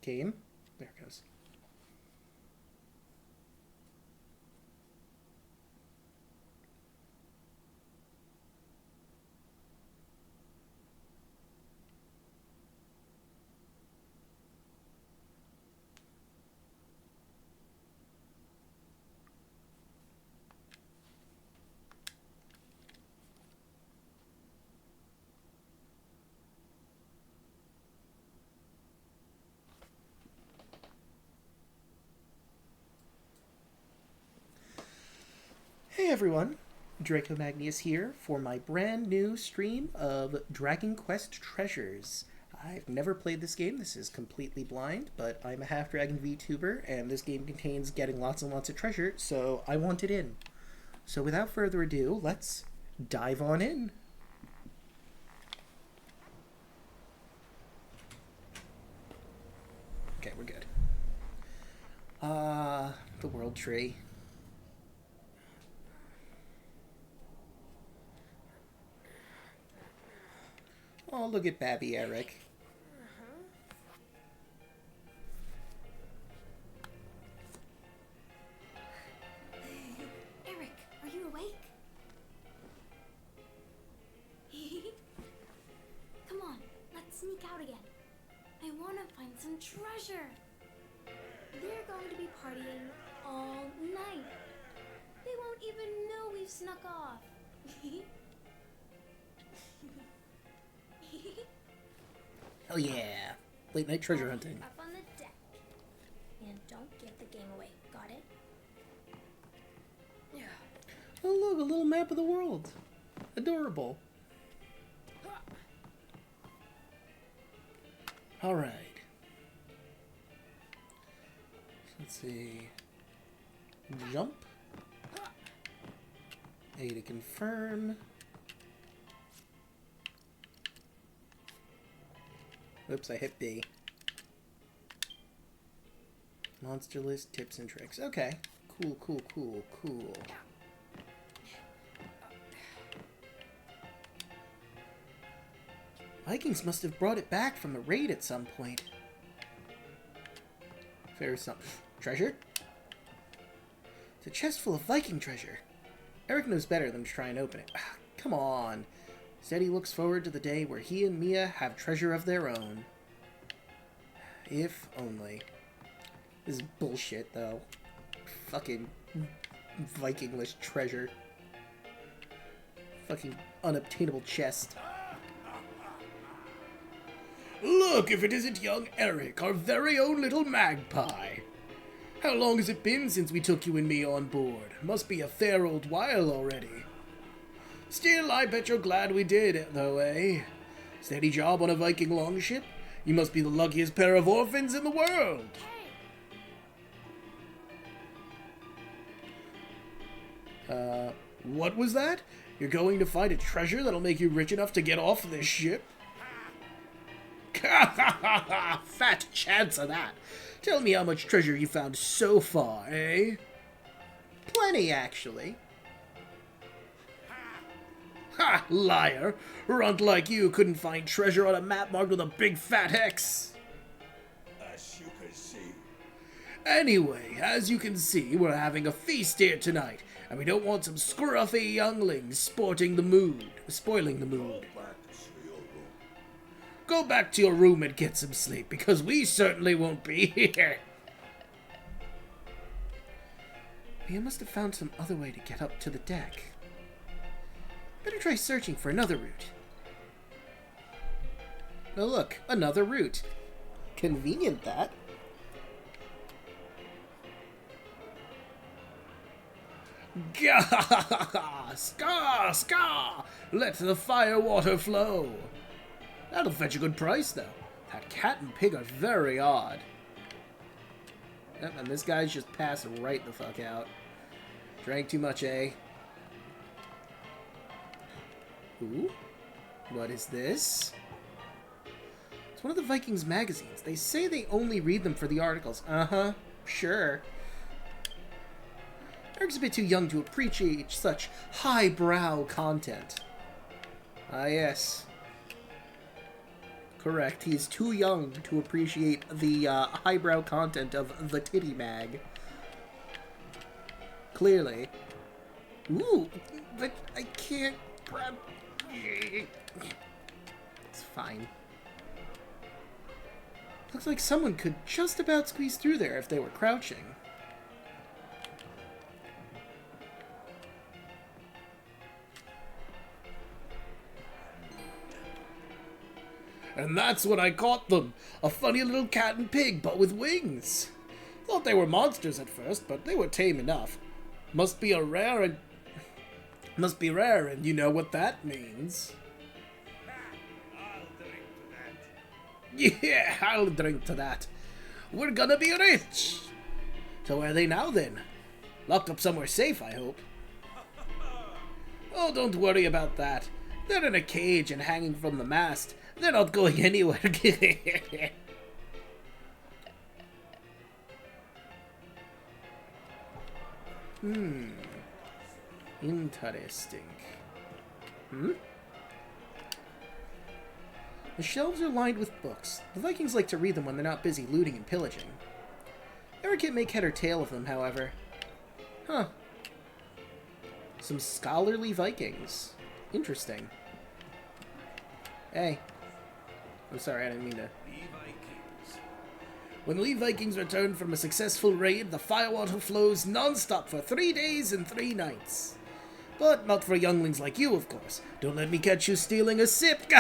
Game? There it goes. Hey everyone, Draco Magnius here for my brand new stream of Dragon Quest Treasures. I've never played this game, this is completely blind, but I'm a half-dragon VTuber, and this game contains getting lots and lots of treasure, so I want it in. So without further ado, let's dive on in. Okay, we're good. The World Tree. Oh, look at Babby Erik. Erik, are you awake? Come on, let's sneak out again. I want to find some treasure. They're going to be partying all night. They won't even know we've snuck off. Hell yeah! Late night treasure hunting. Up on the deck. And don't give the game away. Got it? Yeah. Oh look, a little map of the world. Adorable. Alright. Let's see. Jump. A to confirm. Oops, I hit B. Monster list, tips and tricks. Okay. Cool, cool, cool, cool. Vikings must have brought it back from the raid at some point. Fair something. Treasure? It's a chest full of Viking treasure. Erik knows better than to try and open it. Come on. Said he looks forward to the day where he and Mia have treasure of their own. If only. This is bullshit, though. Fucking Vikinglish treasure. Fucking unobtainable chest. Look, if it isn't young Erik, our very own little magpie. How long has it been since we took you and me on board? Must be a fair old while already. Still, I bet you're glad we did, though, eh? Steady job on a Viking longship? You must be the luckiest pair of orphans in the world. What was that? You're going to find a treasure that'll make you rich enough to get off this ship? Fat chance of that. Tell me how much treasure you found so far, eh? Plenty, actually. Ha! Liar! Runt like you couldn't find treasure on a map marked with a big fat X. As you can see. Anyway, as you can see, we're having a feast here tonight, and we don't want some scruffy younglings spoiling the mood. Go back to your room and get some sleep, because we certainly won't be here. You must have found some other way to get up to the deck. Better try searching for another route. Oh look, another route. Convenient, that. Gah! Scar! Scar! Let the fire water flow. That'll fetch a good price, though. That cat and pig are very odd. Yep, and this guy's just passed right the fuck out. Drank too much, eh? Ooh, what is this? It's one of the Vikings magazines. They say they only read them for the articles. Uh-huh, sure. Erik's a bit too young to appreciate such highbrow content. Ah, yes. Correct. He is too young to appreciate the highbrow content of the titty mag. Clearly. Ooh, but I can't grab... It's fine. Looks like someone could just about squeeze through there if they were crouching. And that's when I caught them. A funny little cat and pig, but with wings. Thought they were monsters at first, but they were tame enough. Must be rare, and you know what that means. I'll drink to that. Yeah, I'll drink to that. We're gonna be rich. So where are they now then? Locked up somewhere safe, I hope. Oh, don't worry about that. They're in a cage and hanging from the mast. They're not going anywhere. Interesting. The shelves are lined with books. The Vikings like to read them when they're not busy looting and pillaging. Erik can't make head or tail of them, however. Huh. Some scholarly Vikings. Interesting. Hey. I'm sorry, I didn't mean to. When we Vikings return from a successful raid, the firewater flows non-stop for 3 days and 3 nights. But not for younglings like you, of course. Don't let me catch you stealing a sip.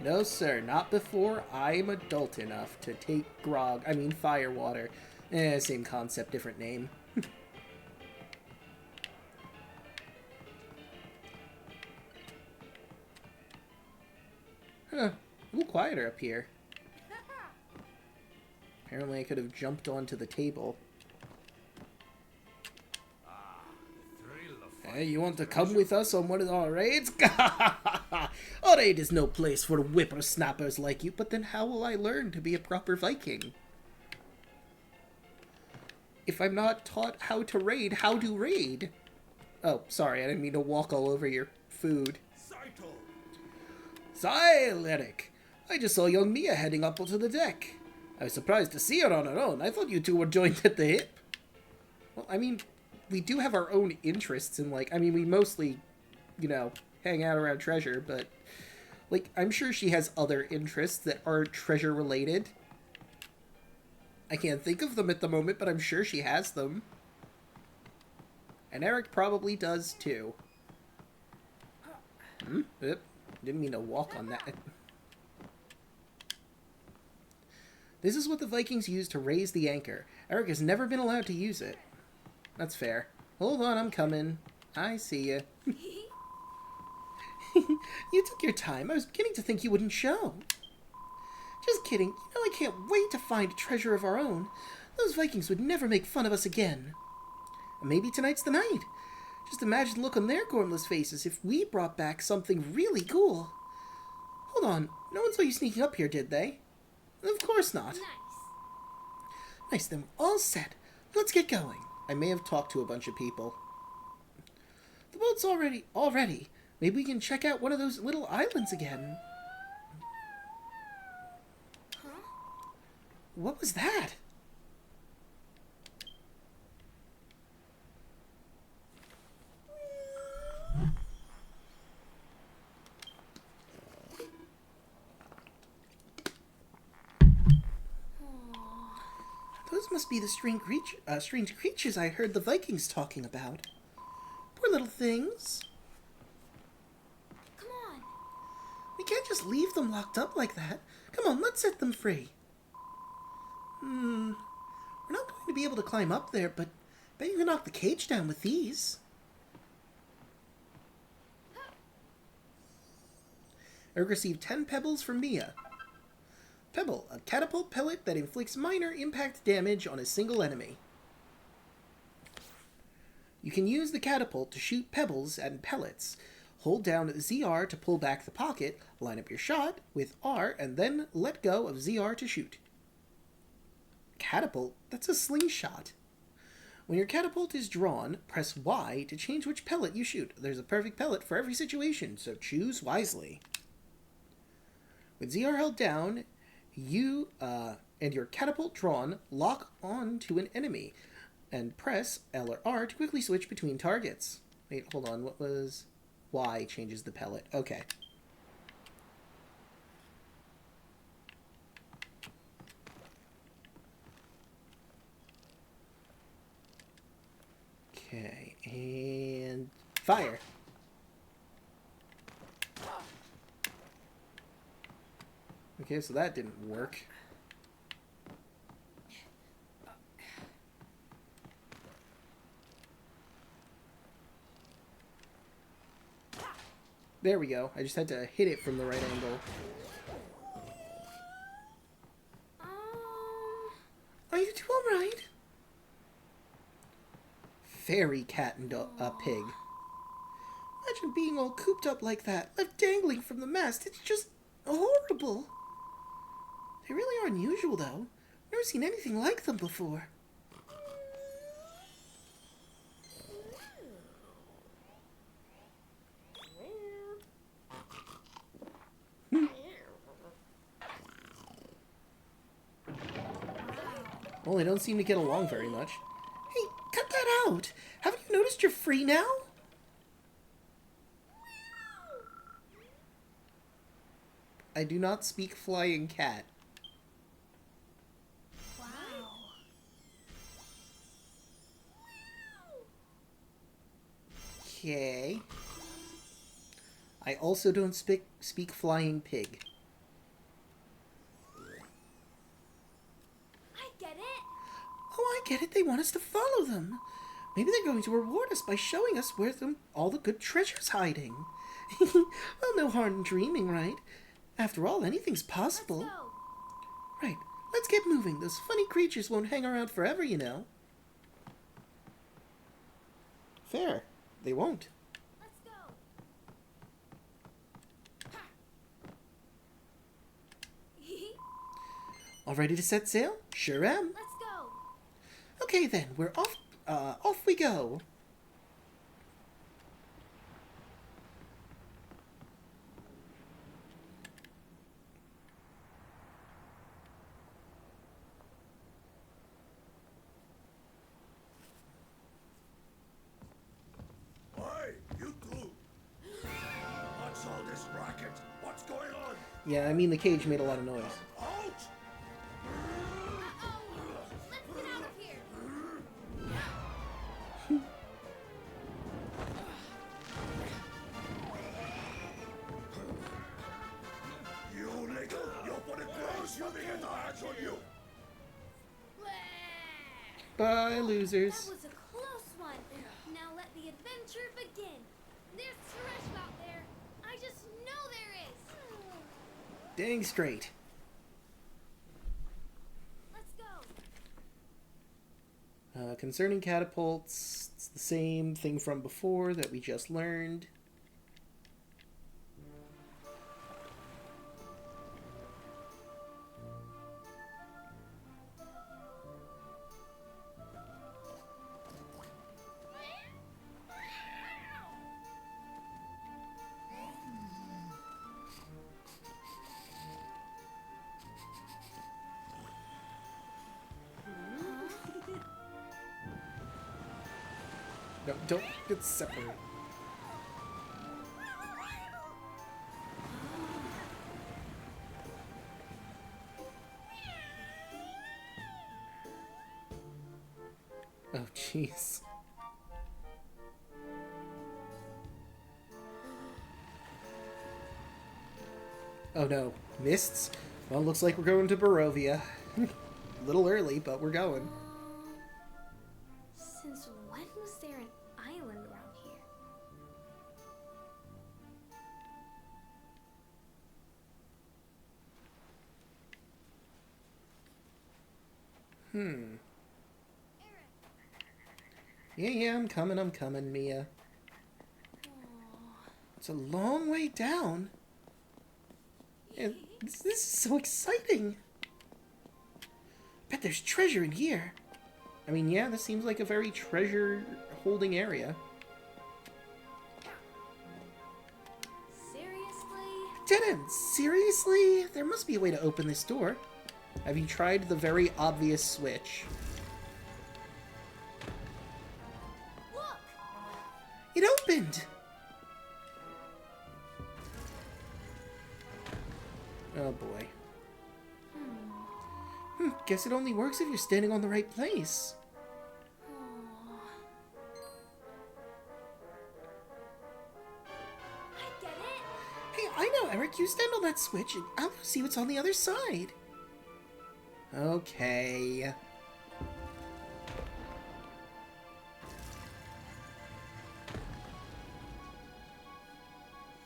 No, sir, not before I'm adult enough to take firewater. Same concept, different name. Huh, a little quieter up here. Apparently I could have jumped onto the table. Hey, you want to come with us on one of our raids? A raid is no place for whippersnappers like you, but then how will I learn to be a proper Viking? If I'm not taught how to raid, how to raid? Oh, sorry, I didn't mean to walk all over your food. Sile, Erik. I just saw young Mia heading up onto the deck. I was surprised to see her on her own. I thought you two were joined at the hip. Well, I mean, we do have our own interests in, we mostly, hang out around treasure, but, I'm sure she has other interests that aren't treasure-related. I can't think of them at the moment, but I'm sure she has them. And Erik probably does, too. Oop. Didn't mean to walk on that. This is what the Vikings use to raise the anchor. Erik has never been allowed to use it. That's fair. Hold on, I'm coming. I see ya. You took your time. I was beginning to think you wouldn't show. Just kidding. You know I can't wait to find a treasure of our own. Those Vikings would never make fun of us again. And maybe tonight's the night. Just imagine the look on their gormless faces if we brought back something really cool. Hold on. No one saw you sneaking up here, did they? Of course not. Nice, then we're all set. Let's get going. I may have talked to a bunch of people. The boat's already. Maybe we can check out one of those little islands again. Huh? What was that? Those must be the strange creatures I heard the Vikings talking about. Poor little things. Come on. We can't just leave them locked up like that. Come on, let's set them free. We're not going to be able to climb up there, but bet you can knock the cage down with these. Erik received 10 pebbles from Mia. Pebble, a catapult pellet that inflicts minor impact damage on a single enemy. You can use the catapult to shoot pebbles and pellets. Hold down ZR to pull back the pocket, line up your shot with R, and then let go of ZR to shoot. Catapult? That's a slingshot. When your catapult is drawn, press Y to change which pellet you shoot. There's a perfect pellet for every situation, so choose wisely. With ZR held down, you and your catapult drawn lock on to an enemy, and press L or R to quickly switch between targets. Wait, hold on. What was... Y changes the pellet. Okay. Okay, and fire. Okay, so that didn't work. There we go. I just had to hit it from the right angle. Are you two alright? Fairy cat and pig. Imagine being all cooped up like that, left dangling from the mast. It's just horrible. They really are unusual, though. Never seen anything like them before. Well, they don't seem to get along very much. Hey, cut that out! Haven't you noticed you're free now? I do not speak flying cat. Wow. Okay. I also don't speak flying pig. I get it. Oh, I get it. They want us to follow them. Maybe they're going to reward us by showing us where all the good treasure's hiding. Well, no harm in dreaming, right? After all, anything's possible. Let's go. Right. Let's get moving. Those funny creatures won't hang around forever, you know. Fair. They won't. Let's go. All ready to set sail? Sure am. Let's go. Okay then, we're off. Off we go. Hey, you two! What's all this racket? What's going on? Yeah, I mean the cage made a lot of noise. Out! Let's get out of here. You little, you'll put a close swimming in the hatch on you! Bye, That losers. was a close one. Now let the adventure begin. There's treasure out there. I just know there is. Dang straight. Let's go. Concerning catapults, it's the same thing from before that we just learned. No, don't get separate. Oh, jeez. Oh no, mists? Well, looks like we're going to Barovia. A little early, but we're going. Since when was there an island around here? Yeah, I'm coming, Mia. It's a long way down. And this is so exciting. Bet there's treasure in here. I mean, yeah, this seems like a very treasure-holding area. Seriously? Didn't! Seriously? There must be a way to open this door. Have you tried the very obvious switch? Look! It opened! Oh boy. Guess it only works if you're standing on the right place. I get it. Hey, I know, Eric. You stand on that switch and I'll go see what's on the other side. Okay.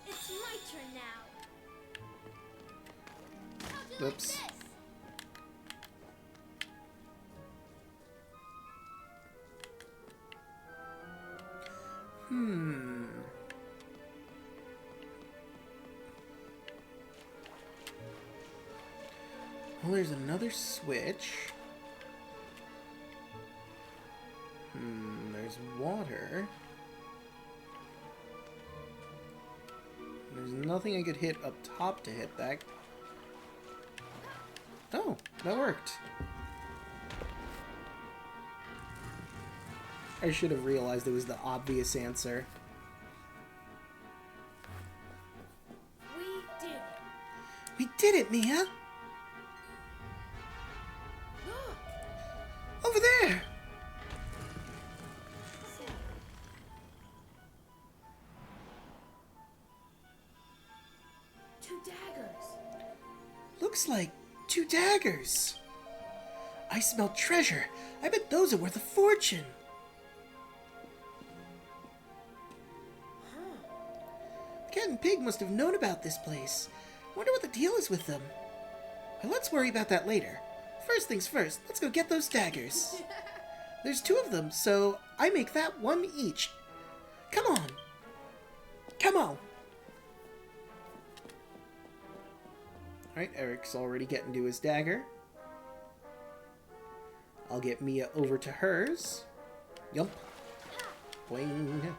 It's my turn now. How'd you Oops. like this? Well, there's another switch. There's water. There's nothing I could hit up top to hit that. Oh, that worked. I should have realized it was the obvious answer. We did it. We did it, Mia! Look! Over there! Two daggers. Looks like 2 daggers. I smell treasure. I bet those are worth a fortune. The cat and pig must have known about this place. Wonder what the deal is with them. Well, let's worry about that later. First things first, let's go get those daggers. There's 2 of them, so I make that 1 each. Come on. Come on. Alright, Eric's already getting to his dagger. I'll get Mia over to hers. Yup. Boing.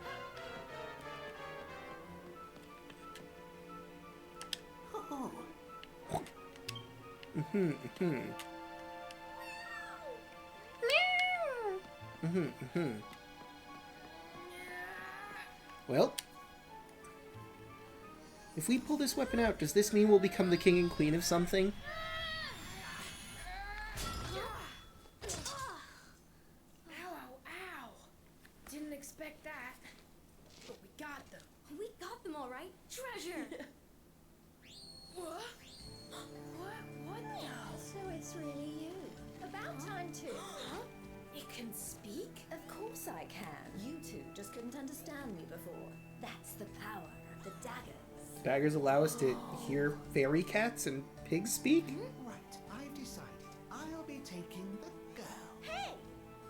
Well, if we pull this weapon out, does this mean we'll become the king and queen of something? Ow. Didn't expect that. But we got them. We got them all right. Treasure. What? What now? So it's really you. About time too. Huh? It can speak? Of course I can. You two just couldn't understand me before. That's the power of the daggers. Daggers allow us to hear fairy cats and pigs speak? Right, I've decided. I'll be taking the girl. Hey!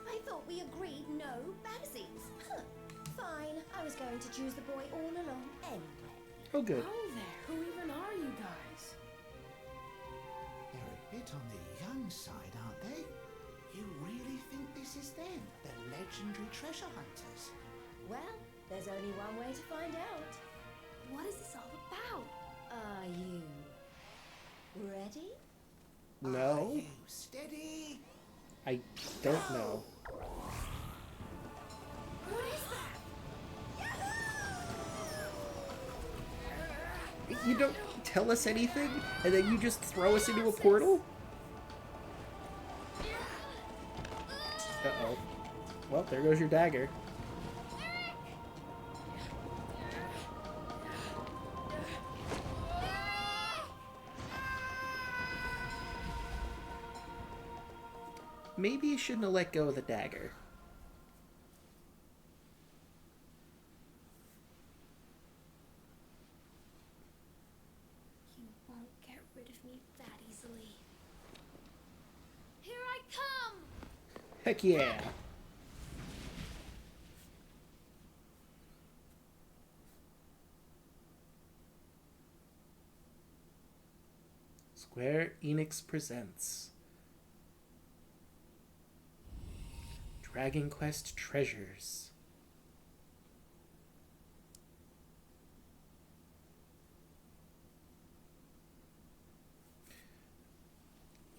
I thought we agreed no bagsies. Huh. Fine. I was going to choose the boy all along anyway. Oh, good. Oh there. Who even are you guys? They're a bit on the young side, aren't they? You really think this is them, the legendary treasure hunters? Well, there's only one way to find out. What is this all about? Are you ready? No, Are you steady? I don't know. What is that? You don't tell us anything, and then you just throw us into a portal? Uh-oh. Well, there goes your dagger. Maybe you shouldn't have let go of the dagger. You won't get rid of me that easily. Here I come! Heck yeah! Square Enix presents Dragon Quest Treasures.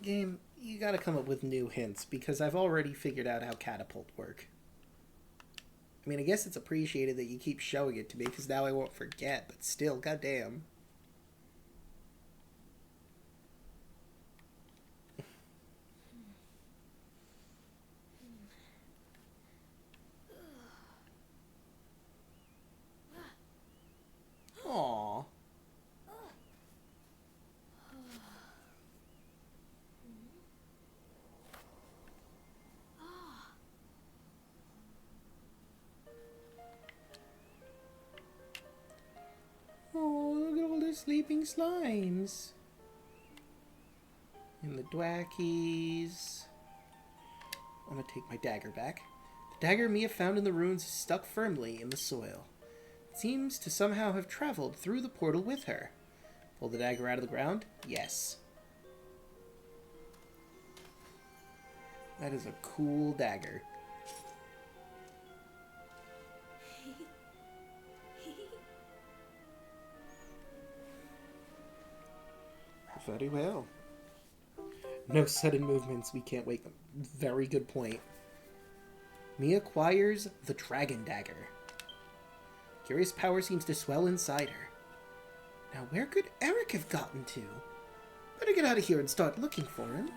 Game, you gotta come up with new hints, because I've already figured out how catapult work. I mean, I guess it's appreciated that you keep showing it to me, because now I won't forget, but still, goddamn. Aww. Oh, look at all the sleeping slimes. And the dwackies. I'm gonna take my dagger back. The dagger Mia found in the ruins is stuck firmly in the soil. It seems to somehow have traveled through the portal with her. Pull the dagger out of the ground? Yes. That is a cool dagger. Very well. No sudden movements. We can't wake them. Very good point. Mia acquires the dragon dagger. Curious power seems to swell inside her. Now, where could Erik have gotten to? Better get out of here and start looking for him.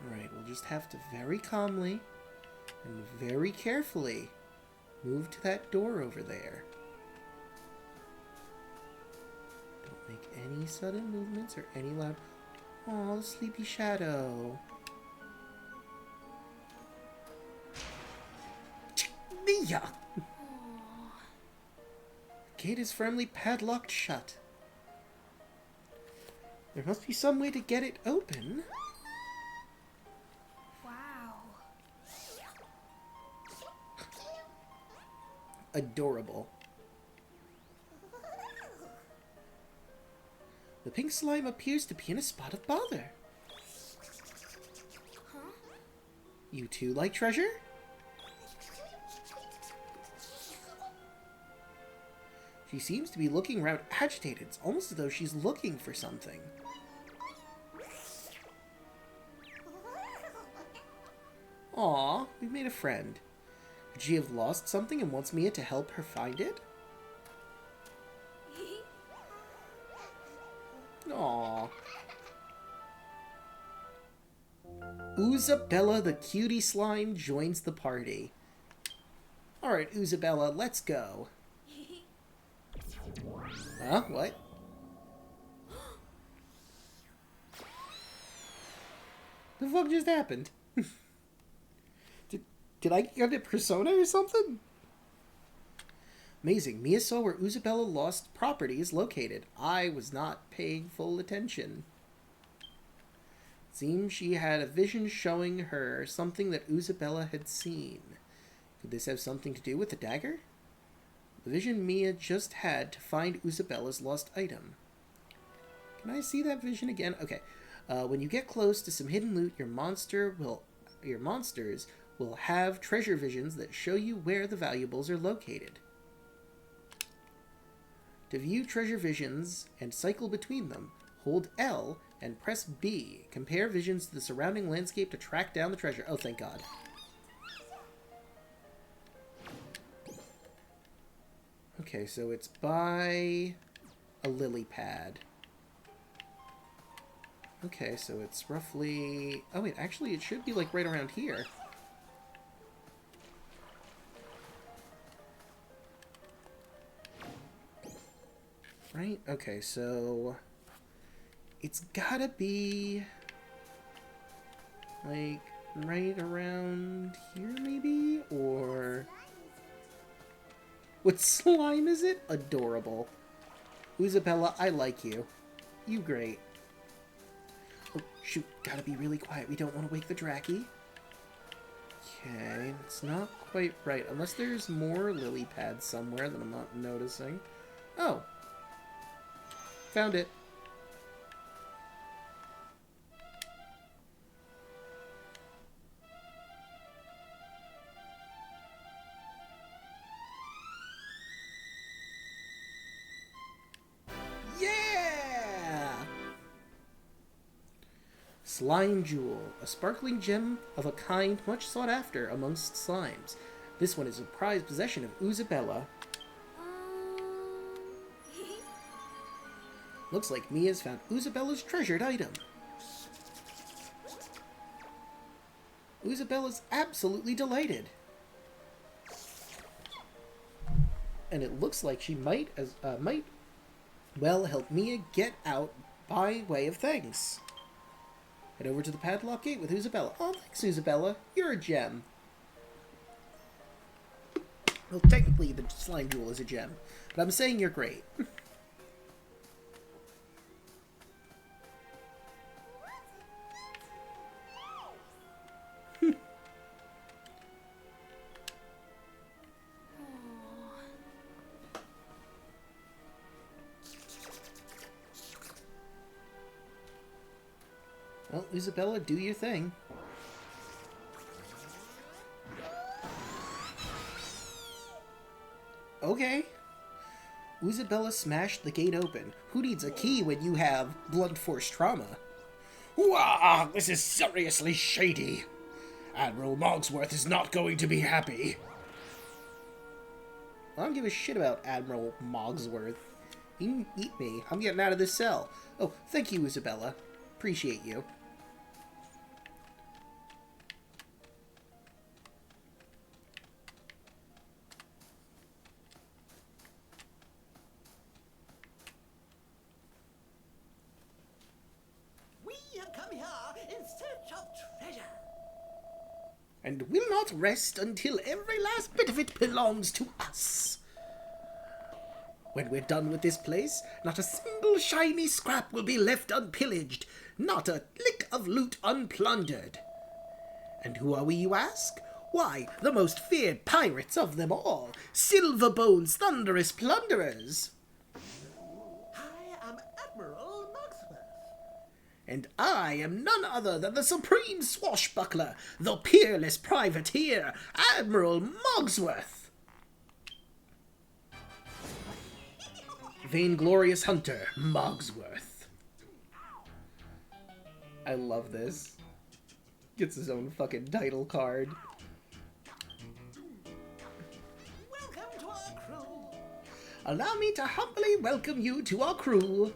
Alright, we'll just have to very calmly and very carefully move to that door over there. Don't make any sudden movements or any loud... Aw, the sleepy shadow. Mia! The gate is firmly padlocked shut. There must be some way to get it open. Wow. Adorable. The pink slime appears to be in a spot of bother. Huh? You too like treasure? She seems to be looking around agitated. It's almost as though she's looking for something. Aw, we made a friend. Could she have lost something and wants Mia to help her find it? Aw. Oozabella the cutie slime joins the party. Alright, Oozabella, let's go. Huh? What? The fuck just happened? Did I get a persona or something? Amazing. Mia saw where Oozabella lost property is located. I was not paying full attention. Seems she had a vision showing her something that Oozabella had seen. Could this have something to do with the dagger? The vision Mia just had to find Oozabella's lost item. Can I see that vision again? Okay. When you get close to some hidden loot, your monsters will have treasure visions that show you where the valuables are located. To view treasure visions and cycle between them, hold L and press B. Compare visions to the surrounding landscape to track down the treasure. Oh, thank God. Okay, so it's by a lily pad. Okay, so it's roughly... Oh, wait, actually, it should be, like, right around here. Right? Okay, so... It's gotta be... like, right around here, maybe? Or... What slime is it? Adorable. Oozabella, I like you. You great. Oh, shoot. Gotta be really quiet. We don't want to wake the Dracky. Okay, it's not quite right. Unless there's more lily pads somewhere that I'm not noticing. Oh. Found it. Yeah! Slime Jewel, a sparkling gem of a kind much sought after amongst slimes. This one is a prized possession of Isabella. Looks like Mia's found Isabella's treasured item. Isabella's absolutely delighted. And it looks like she might well help Mia get out by way of thanks. Head over to the padlock gate with Isabella. Oh, thanks, Isabella. You're a gem. Well, technically, the slime jewel is a gem, but I'm saying you're great. Well, Isabella, do your thing. Okay. Isabella smashed the gate open. Who needs a key when you have blunt force trauma? Wah! This is seriously shady. Admiral Mogsworth is not going to be happy. I don't give a shit about Admiral Mogsworth. He can eat me. I'm getting out of this cell. Oh, thank you, Isabella. Appreciate you. We have come here in search of treasure. And will not rest until every last bit of it belongs to us. When we're done with this place, not a single shiny scrap will be left unpillaged, not a lick of loot unplundered. And who are we, you ask? Why, the most feared pirates of them all, Silverbone's thunderous plunderers. I am Admiral Mogsworth. And I am none other than the supreme swashbuckler, the peerless privateer, Admiral Mogsworth. Vainglorious hunter, Mogsworth. I love this. Gets his own fucking title card. Welcome to our crew. Allow me to humbly welcome you to our crew.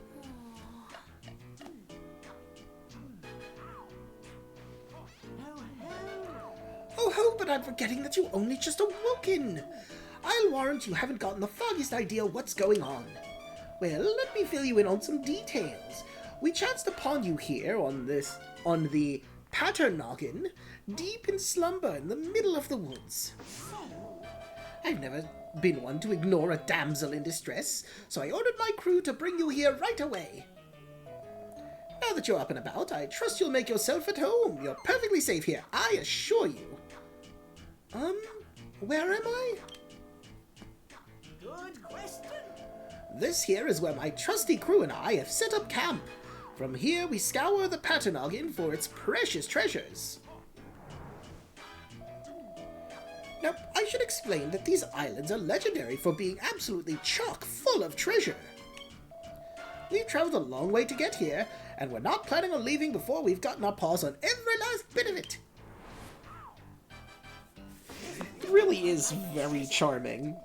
Oh ho, but I'm forgetting that you only just awoken. I'll warrant you haven't gotten the foggiest idea what's going on. Well, let me fill you in on some details. We chanced upon you here on the Patternoggin, deep in slumber in the middle of the woods. I've never been one to ignore a damsel in distress, so I ordered my crew to bring you here right away. Now that you're up and about, I trust you'll make yourself at home. You're perfectly safe here, I assure you. Where am I? Good question. This here is where my trusty crew and I have set up camp. From here we scour the Patternoggin for its precious treasures. Now, I should explain that these islands are legendary for being absolutely chock full of treasure. We've traveled a long way to get here, and we're not planning on leaving before we've gotten our paws on every last bit of it. It really is very charming.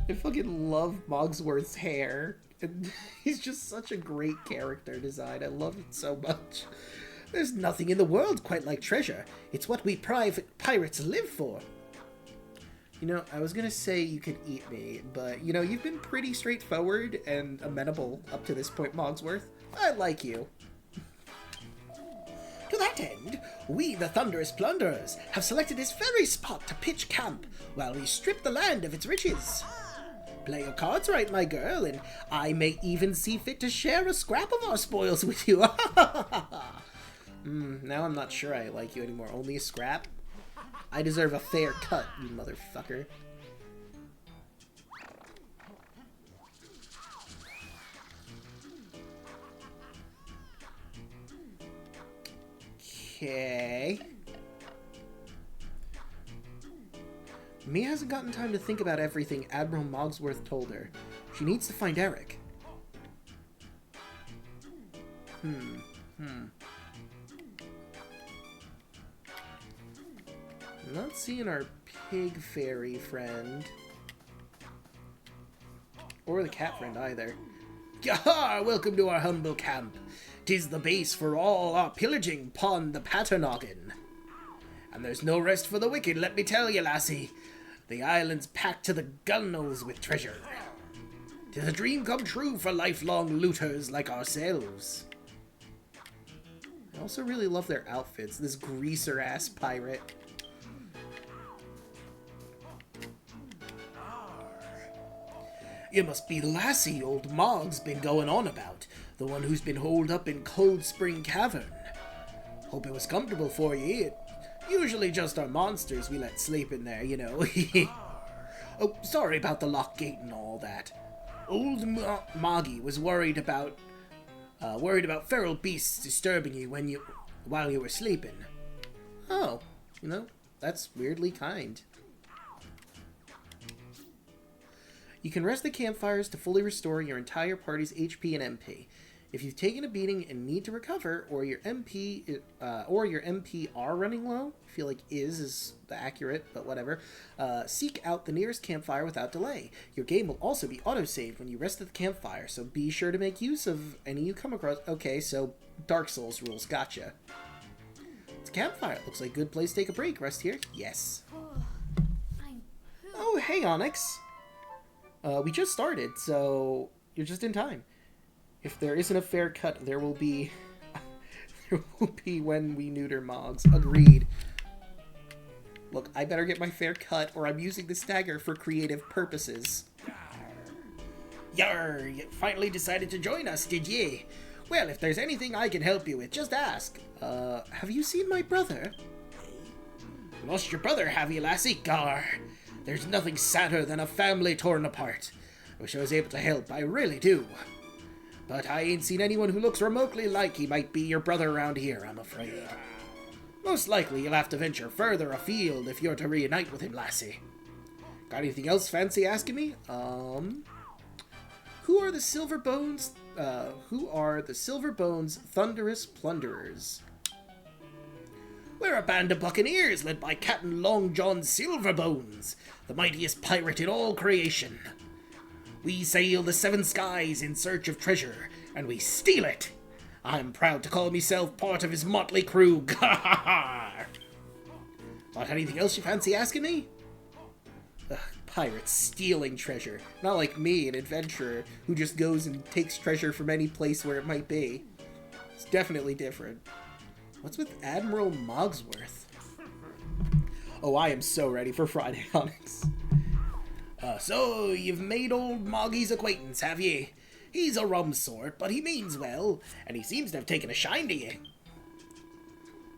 I fucking love Mogsworth's hair. And he's just such a great character design. I love it so much. There's nothing in the world quite like treasure. It's what we private pirates live for. You know, I was gonna say you could eat me, but, you know, you've been pretty straightforward and amenable up to this point, Mogsworth. I like you. To that end, we, the Thunderous Plunderers, have selected this very spot to pitch camp while we strip the land of its riches. Play your cards right, my girl, and I may even see fit to share a scrap of our spoils with you. Now I'm not sure I like you anymore. Only a scrap? I deserve a fair cut, you motherfucker. Okay. Mia hasn't gotten time to think about everything Admiral Mogsworth told her. She needs to find Erik. I'm not seeing our pig fairy friend. Or the cat friend either. Yah! Welcome to our humble camp. 'Tis the base for all our pillaging pon the Paternoggin. And there's no rest for the wicked, let me tell you, lassie. The island's packed to the gunnels with treasure. 'Tis a dream come true for lifelong looters like ourselves. I also really love their outfits. This greaser-ass pirate. You must be the lassie old Mog's been going on about. The one who's been holed up in Cold Spring Cavern. Hope it was comfortable for you. Usually just our monsters we let sleep in there, you know. Oh, sorry about the lock gate and all that. Old Moggy was worried about feral beasts disturbing you while you were sleeping. Oh, you know, that's weirdly kind. You can rest the campfires to fully restore your entire party's HP and MP. If you've taken a beating and need to recover, or your MP are running low, I feel like is accurate, but whatever, seek out the nearest campfire without delay. Your game will also be autosaved when you rest at the campfire, so be sure to make use of any you come across. Okay, so Dark Souls rules, gotcha. It's a campfire. Looks like a good place to take a break. Rest here? Yes. Oh, hey, Onyx. We just started, so you're just in time. If there isn't a fair cut, there will be when we neuter Mogs. Agreed. Look, I better get my fair cut, or I'm using the stagger for creative purposes. Yarr! You finally decided to join us, did ye? Well, if there's anything I can help you with, just ask. Have you seen my brother? Lost your brother, have you, lassie? Gar! There's nothing sadder than a family torn apart. Wish I was able to help, I really do. But I ain't seen anyone who looks remotely like he might be your brother around here, I'm afraid. Most likely you'll have to venture further afield if you're to reunite with him, lassie. Got anything else fancy asking me? Who are the Silver Bones Thunderous Plunderers? We're a band of buccaneers led by Captain Long John Silverbones, the mightiest pirate in all creation. We sail the seven skies in search of treasure, and we steal it. I'm proud to call myself part of his motley crew. Got anything else you fancy asking me? Ugh, pirates stealing treasure. Not like me, an adventurer who just goes and takes treasure from any place where it might be. It's definitely different. What's with Admiral Mogsworth? Oh, I am so ready for Friday, Onyx. So, you've made old Moggy's acquaintance, have ye? He's a rum sort, but he means well, and he seems to have taken a shine to ye.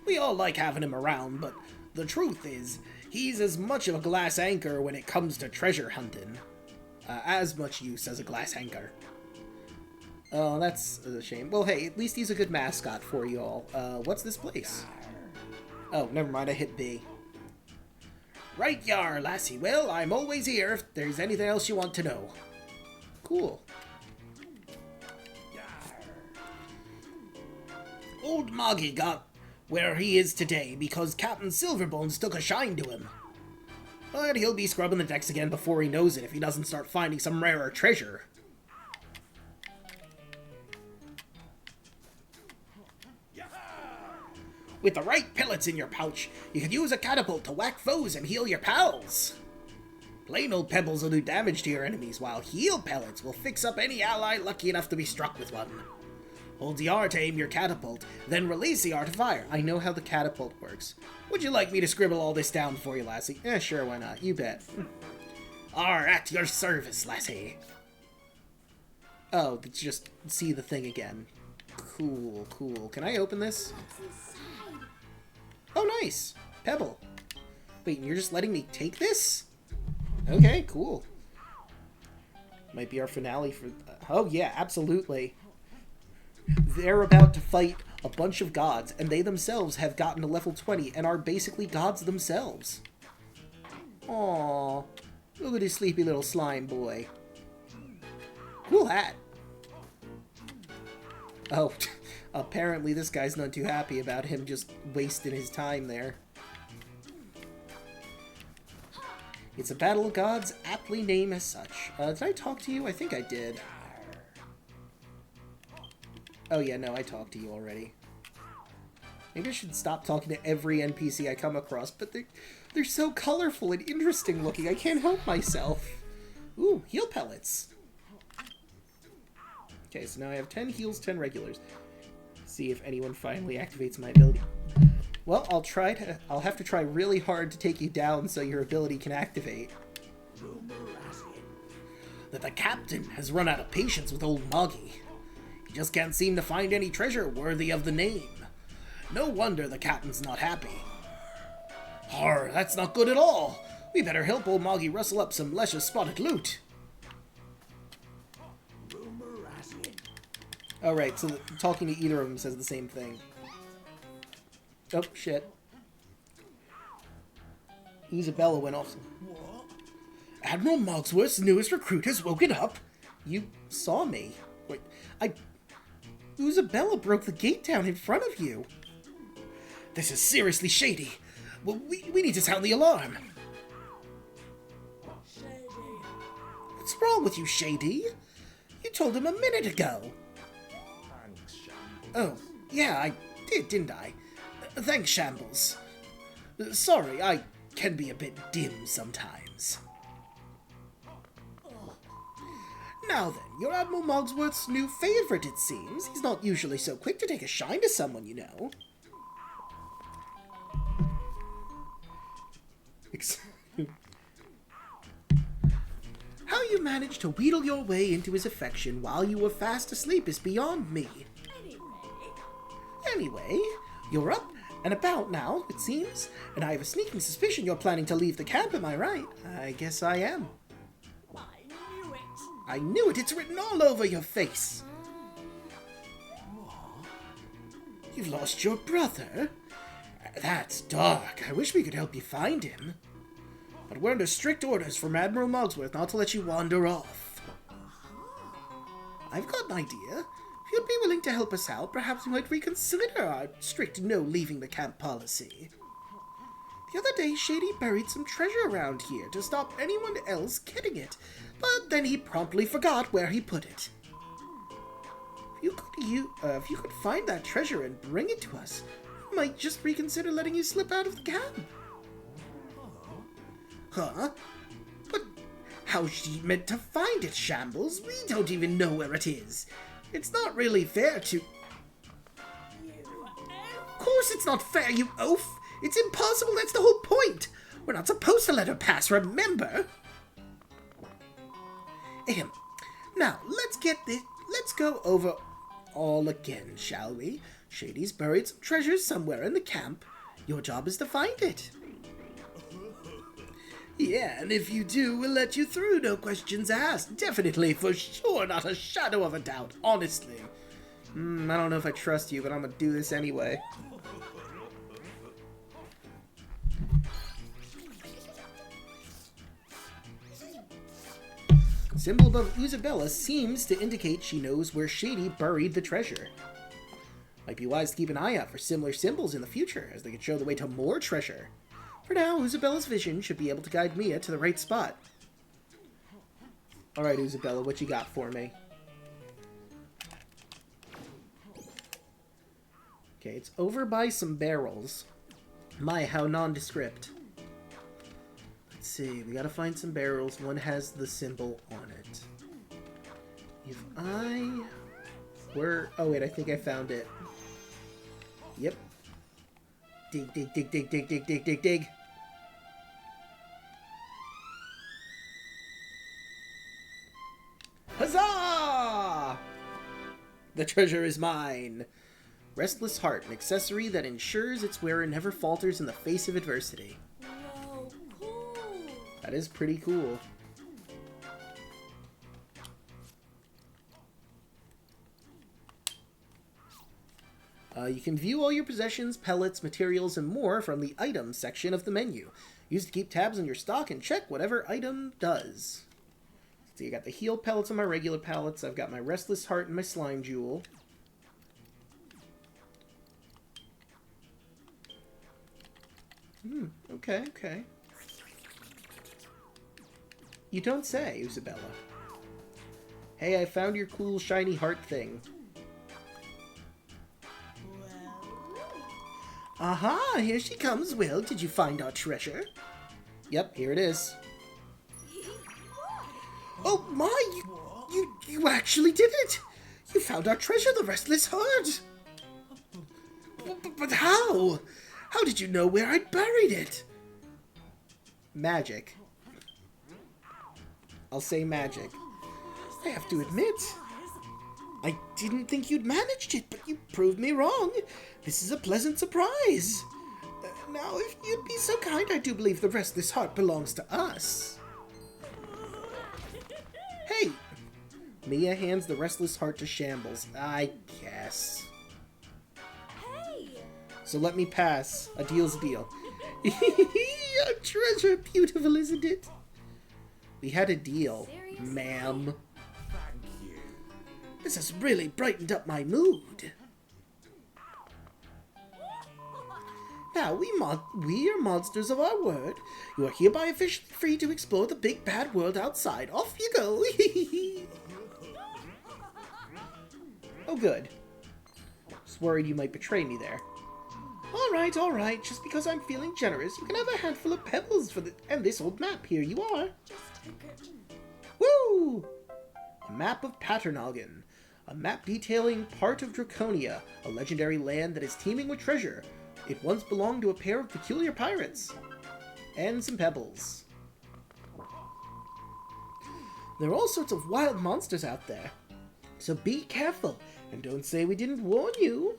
We all like having him around, but the truth is, he's as much of a glass anchor when it comes to treasure hunting. As much use as a glass anchor. Oh, that's a shame. Well, hey, at least he's a good mascot for you all. What's this place? Oh, never mind, I hit B. Right yar, lassie. Well, I'm always here if there's anything else you want to know. Cool. Old Moggy got where he is today because Captain Silverbones took a shine to him. But he'll be scrubbing the decks again before he knows it if he doesn't start finding some rarer treasure. With the right pellets in your pouch, you could use a catapult to whack foes and heal your pals. Plain old pebbles will do damage to your enemies, while heal pellets will fix up any ally lucky enough to be struck with one. Hold the R to aim your catapult, then release the R to fire. I know how the catapult works. Would you like me to scribble all this down for you, lassie? Eh, sure, why not? You bet. R at your service, lassie. Oh, just see the thing again. Cool, cool. Can I open this? Oh, nice! Pebble. Wait, you're just letting me take this? Okay, cool. Might be our finale for... oh, yeah, absolutely. They're about to fight a bunch of gods, and they themselves have gotten to level 20 and are basically gods themselves. Aww. Look at his sleepy little slime boy. Cool hat. Oh, Apparently this guy's not too happy about him just wasting his time there. It's a battle of gods, aptly named as such. Did I talk to you? I think I did. Oh yeah, no, I talked to you already. Maybe I should stop talking to every NPC I come across, but they're so colorful and interesting looking, I can't help myself. Ooh, heal pellets. Okay, so now I have 10 heals, 10 regulars. See if anyone finally activates my ability. Well, I'll have to try really hard to take you down so your ability can activate. That the captain has run out of patience with old Moggy. He just can't seem to find any treasure worthy of the name. No wonder the captain's not happy. Arr, that's not good at all. We better help old Moggy rustle up some lesser spotted loot. Alright, so talking to either of them says the same thing. Oh, shit. Isabella went off. Admiral Mogsworth's newest recruit has woken up. You saw me. Wait, Isabella broke the gate down in front of you. This is seriously shady. Well, we need to sound the alarm. What's wrong with you, Shady? You told him a minute ago. Oh, yeah, I did, didn't I? Thanks, Shambles. Sorry, I can be a bit dim sometimes. Now then, you're Admiral Mogsworth's new favorite, it seems. He's not usually so quick to take a shine to someone, you know. How you managed to wheedle your way into his affection while you were fast asleep is beyond me. Anyway, you're up and about now, it seems, and I have a sneaking suspicion you're planning to leave the camp, am I right? I guess I am. I knew it! It's written all over your face! You've lost your brother? That's dark. I wish we could help you find him. But we're under strict orders from Admiral Mogsworth not to let you wander off. I've got an idea. If you'd be willing to help us out, perhaps we might reconsider our strict no-leaving-the-camp policy. The other day, Shady buried some treasure around here to stop anyone else getting it, but then he promptly forgot where he put it. If you could find that treasure and bring it to us, we might just reconsider letting you slip out of the camp. Huh? But how's she meant to find it, Shambles? We don't even know where it is. It's not really fair to... Of course it's not fair, you oaf! It's impossible, that's the whole point! We're not supposed to let her pass, remember? Ahem. Now, let's go over all again, shall we? Shady's buried some treasures somewhere in the camp. Your job is to find it. Yeah, and if you do, we'll let you through, no questions asked. Definitely, for sure, not a shadow of a doubt, honestly. I don't know if I trust you, but I'm gonna do this anyway. The symbol above Isabella seems to indicate she knows where Shady buried the treasure. Might be wise to keep an eye out for similar symbols in the future, as they could show the way to more treasure. For now, Isabella's vision should be able to guide Mia to the right spot. Alright, Isabella, what you got for me? Okay, it's over by some barrels. My, how nondescript. Let's see, we gotta find some barrels. One has the symbol on it. If I were... Oh wait, I think I found it. Yep. Dig, dig, dig, dig, dig, dig, dig, dig, dig. Huzzah! The treasure is mine. Restless Heart, an accessory that ensures its wearer never falters in the face of adversity. Whoa, cool! That is pretty cool. You can view all your possessions, pellets, materials, and more from the items section of the menu. Use it to keep tabs on your stock and check whatever item does. So I got the heal pellets on my regular pellets. I've got my Restless Heart and my Slime Jewel. Okay, okay. You don't say, Isabella. Hey, I found your cool shiny heart thing. Aha, here she comes, Will. Did you find our treasure? Yep, here it is. Oh my, you actually did it! You found our treasure, the restless heart! But how? How did you know where I'd buried it? Magic. I'll say magic. I have to admit, I didn't think you'd managed it, but you proved me wrong. This is a pleasant surprise. Now, if you'd be so kind, I do believe the restless heart belongs to us. Hey! Mia hands the restless heart to Shambles. I guess. Hey! So let me pass. A deal's a deal. A treasure, beautiful, isn't it? We had a deal, ma'am. Thank you. This has really brightened up my mood. Now, we are monsters of our word. You are hereby officially free to explore the big bad world outside. Off you go. Oh, good. Just worried you might betray me there. All right. Just because I'm feeling generous, you can have a handful of pebbles and this old map. Here you are. Woo! A map of Paternoggin. A map detailing part of Draconia, a legendary land that is teeming with treasure. It once belonged to a pair of peculiar pirates. And some pebbles. There are all sorts of wild monsters out there. So be careful, and don't say we didn't warn you.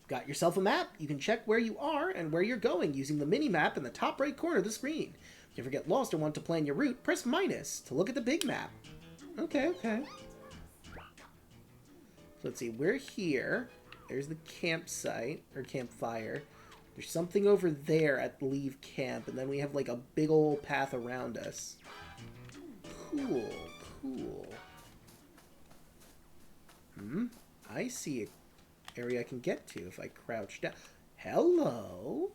Got yourself a map? You can check where you are and where you're going using the mini-map in the top right corner of the screen. If you ever get lost or want to plan your route, press minus to look at the big map. Okay. So let's see, we're here. There's the campsite, or campfire. There's something over there at leave camp, and then we have like a big old path around us. Cool. I see an area I can get to if I crouch down. Hello?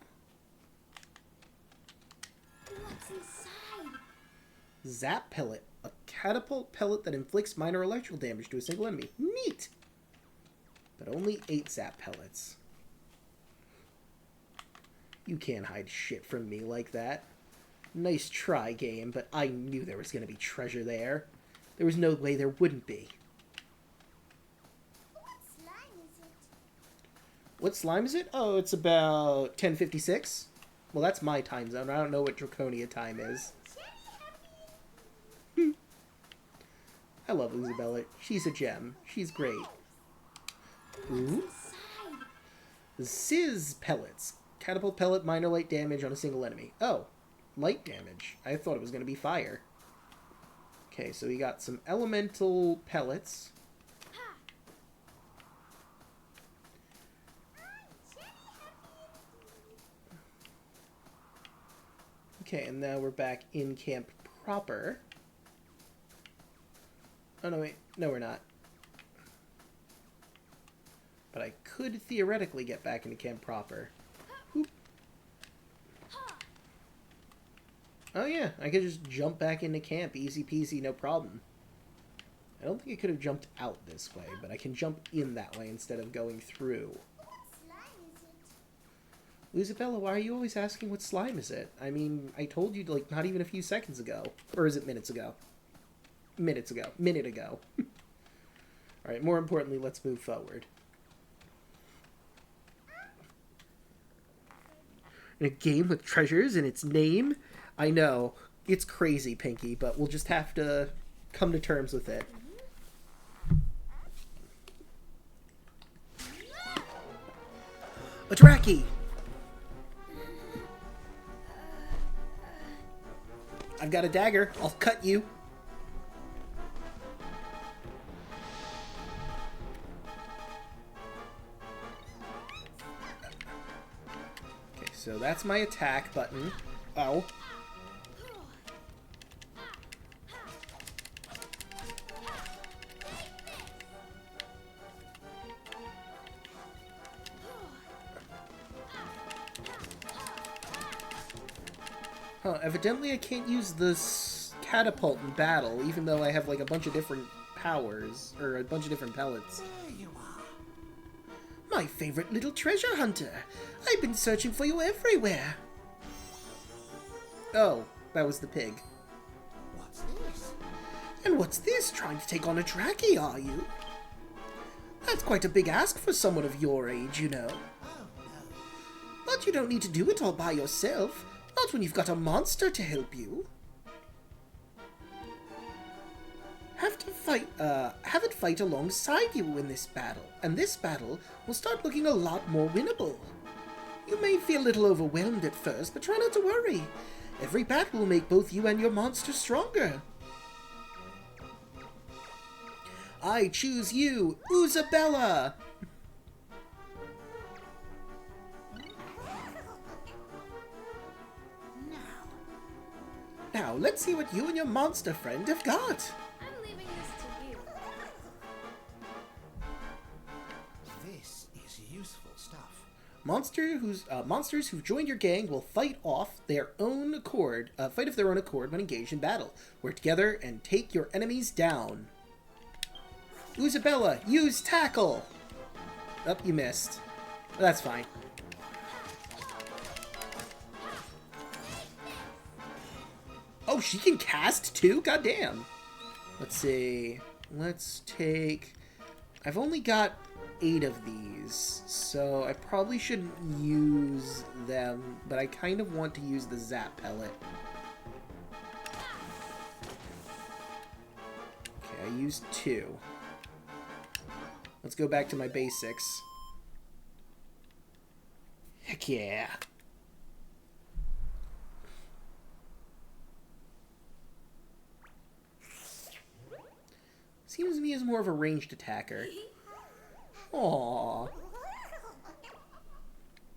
What's inside? Zap pellet. A catapult pellet that inflicts minor electrical damage to a single enemy. Neat! But only 8 zap pellets. You can't hide shit from me like that. Nice try, game, but I knew there was going to be treasure there. There was no way there wouldn't be. What slime is it? Oh, it's about 1056. Well, that's my time zone. I don't know what Draconia time is. I love Isabella. She's a gem. She's great. Ooh. Sizz pellets. Catapult pellet, minor light damage on a single enemy. Oh, light damage. I thought it was going to be fire. Okay, so we got some elemental pellets. Okay, and now we're back in camp proper. Oh, no, wait. No, we're not. But I could theoretically get back into camp proper. Oop. Oh, yeah. I could just jump back into camp. Easy peasy, no problem. I don't think I could have jumped out this way, but I can jump in that way instead of going through. Isabella, why are you always asking what slime is it? I mean, I told you, like, not even a few seconds ago. Or is it minutes ago? Minute ago. Alright, more importantly, let's move forward. In a game with treasures in its name? I know, it's crazy, Pinky, but we'll just have to come to terms with it. A Draki! I've got a dagger. I'll cut you. Okay, so that's my attack button. Oh. Oh, evidently I can't use this catapult in battle, even though I have like a bunch of different powers, or a bunch of different pellets. There you are. My favorite little treasure hunter. I've been searching for you everywhere. Oh, that was the pig. What's this? And what's this? Trying to take on a Draki, are you? That's quite a big ask for someone of your age, you know. Oh, no. But you don't need to do it all by yourself. Not when you've got a monster to help you. Have it fight alongside you in this battle, and this battle will start looking a lot more winnable. You may feel a little overwhelmed at first, but try not to worry. Every battle will make both you and your monster stronger. I choose you, Isabella! Now, let's see what you and your monster friend have got. I'm leaving this to you. This is useful stuff. Monsters who've joined your gang will fight of their own accord when engaged in battle. Work together and take your enemies down. Isabella, use tackle! Oh, you missed. That's fine. Oh, she can cast too? Goddamn. Let's see. Let's take... I've only got 8 of these, so I probably shouldn't use them, but I kind of want to use the Zap Pellet. Okay, I used 2. Let's go back to my basics. Heck yeah. Seems to me as more of a ranged attacker. Aww.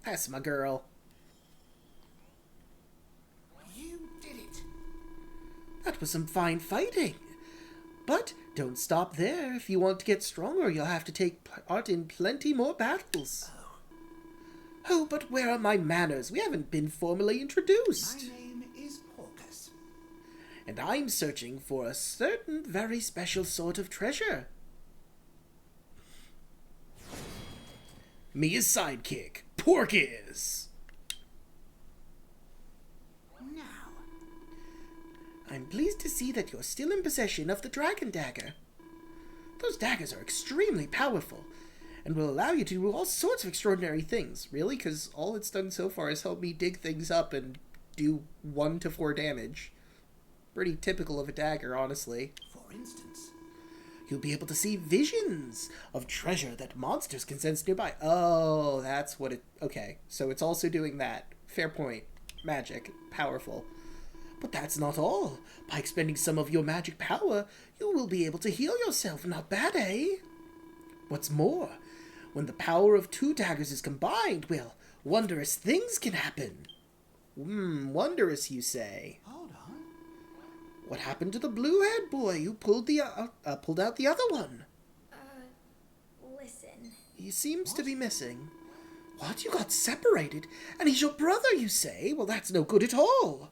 That's my girl. You did it. That was some fine fighting. But don't stop there. If you want to get stronger, you'll have to take part in plenty more battles. Oh, but where are my manners? We haven't been formally introduced. My name is Porcus. And I'm searching for a certain very special sort of treasure. Mia's sidekick, Porcus. Now, I'm pleased to see that you're still in possession of the Dragon Dagger. Those daggers are extremely powerful, and will allow you to do all sorts of extraordinary things. Really? Because all it's done so far is help me dig things up and do 1 to 4 damage. Pretty typical of a dagger, honestly. for instance, You'll be able to see visions of treasure that monsters can sense nearby. Oh, that's what it... Okay, so it's also doing that. Fair point. Magic. Powerful. But that's not all. By expending some of your magic power, you will be able to heal yourself. Not bad, eh? What's more, when the power of 2 daggers is combined, well, wondrous things can happen. Wondrous, you say? hold on. What happened to the blue-haired boy who pulled out the other one? Listen. He seems to be missing. What? You got separated? And he's your brother, you say? Well, that's no good at all.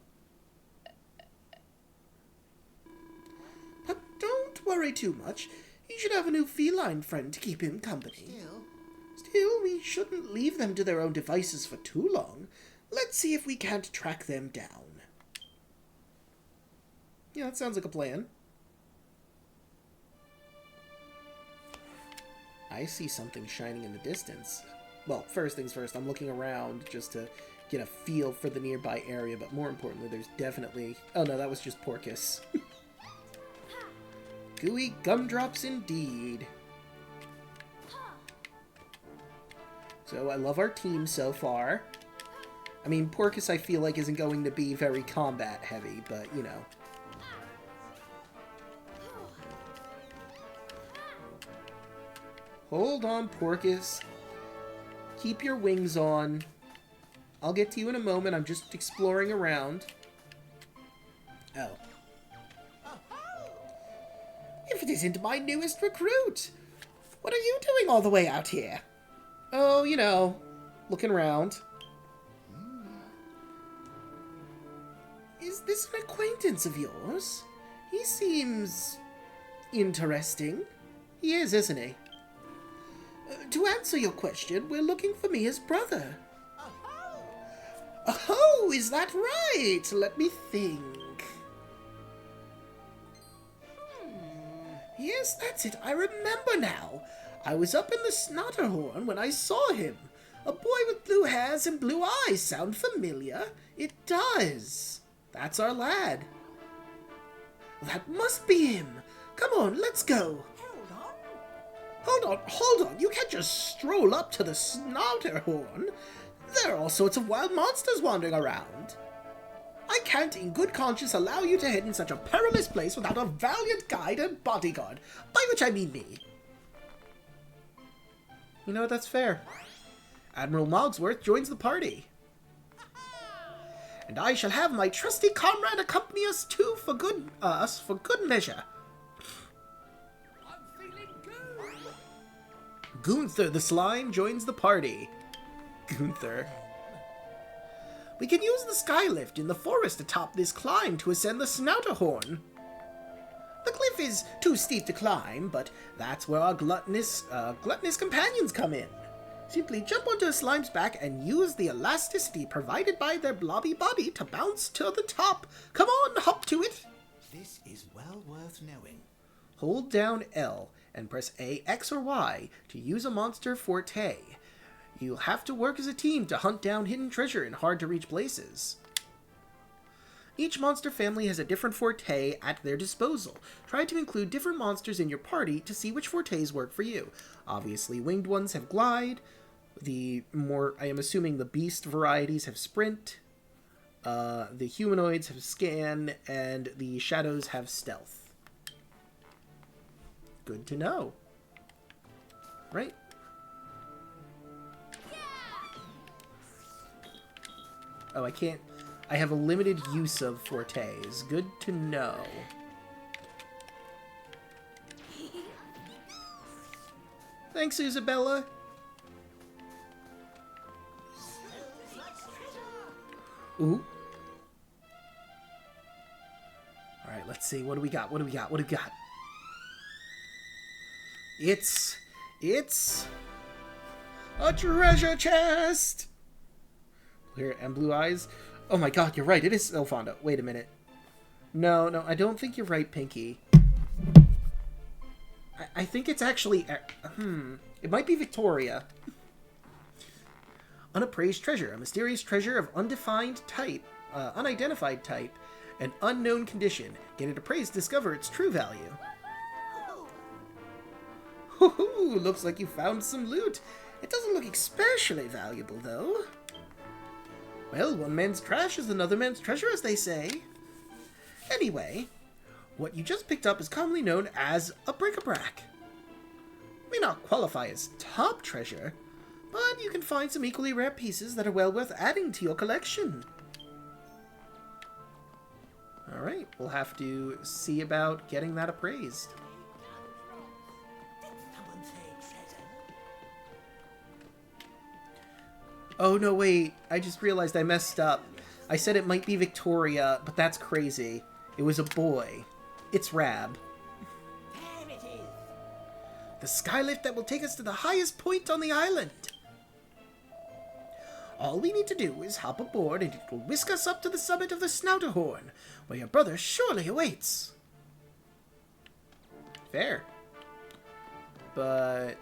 But don't worry too much. He should have a new feline friend to keep him company. Still, we shouldn't leave them to their own devices for too long. Let's see if we can't track them down. Yeah, that sounds like a plan. I see something shining in the distance. Well, first things first, I'm looking around just to get a feel for the nearby area, but more importantly, there's definitely... Oh no, that was just Porcus. Gooey gumdrops indeed. So I love our team so far. I mean, Porcus I feel like isn't going to be very combat heavy, but you know. Hold on, Porcus. Keep your wings on. I'll get to you in a moment. I'm just exploring around. Oh. If it isn't my newest recruit! What are you doing all the way out here? Oh, you know, looking around. this an acquaintance of yours? He seems interesting. He is, isn't he? To answer your question, we're looking for Mia's brother. Oh, is that right? Let me think. Yes, that's it. I remember now. I was up in the Snotterhorn when I saw him. A boy with blue hairs and blue eyes. Sound familiar? It does. That's our lad. That must be him. Come on, let's go. Hold on. You can't just stroll up to the Snotterhorn. There are all sorts of wild monsters wandering around. I can't in good conscience allow you to head in such a perilous place without a valiant guide and bodyguard, by which I mean me. You know, that's fair. Admiral Mogsworth joins the party. And I shall have my trusty comrade accompany us too for good measure. I'm feeling good. Gunther the Slime joins the party. Gunther. We can use the skylift in the forest atop this climb to ascend the Snotterhorn. The cliff is too steep to climb, but that's where our gluttonous companions come in. Simply jump onto a slime's back and use the elasticity provided by their blobby body to bounce to the top. Come on, hop to it! This is well worth knowing. Hold down L and press A, X, or Y to use a monster forte. You'll have to work as a team to hunt down hidden treasure in hard-to-reach places. Each monster family has a different forte at their disposal. Try to include different monsters in your party to see which fortes work for you. Obviously, winged ones have glide. I am assuming the beast varieties have sprint. The humanoids have scan, and the shadows have stealth. Good to know. Right? Oh, I can't... I have a limited use of fortes. Good to know. Thanks, Isabella. Ooh. Alright, let's see. What do we got? It's a treasure chest! Clear and blue eyes. Oh my god, you're right. It is Elfonda. Wait a minute. No, I don't think you're right, Pinky. I think it's actually... It might be Victoria. Unappraised treasure. A mysterious treasure of unidentified type, an unknown condition. Get it appraised, discover its true value. Hoo-hoo! Looks like you found some loot. It doesn't look especially valuable, though. Well, one man's trash is another man's treasure, as they say. Anyway, what you just picked up is commonly known as a bric-a-brac. May not qualify as top treasure, but you can find some equally rare pieces that are well worth adding to your collection. Alright, we'll have to see about getting that appraised. Oh, no, wait. I just realized I messed up. I said it might be Victoria, but that's crazy. It was a boy. It's Rab. There it is. The skylift that will take us to the highest point on the island. All we need to do is hop aboard and it will whisk us up to the summit of the Snotterhorn, where your brother surely awaits. Fair. But...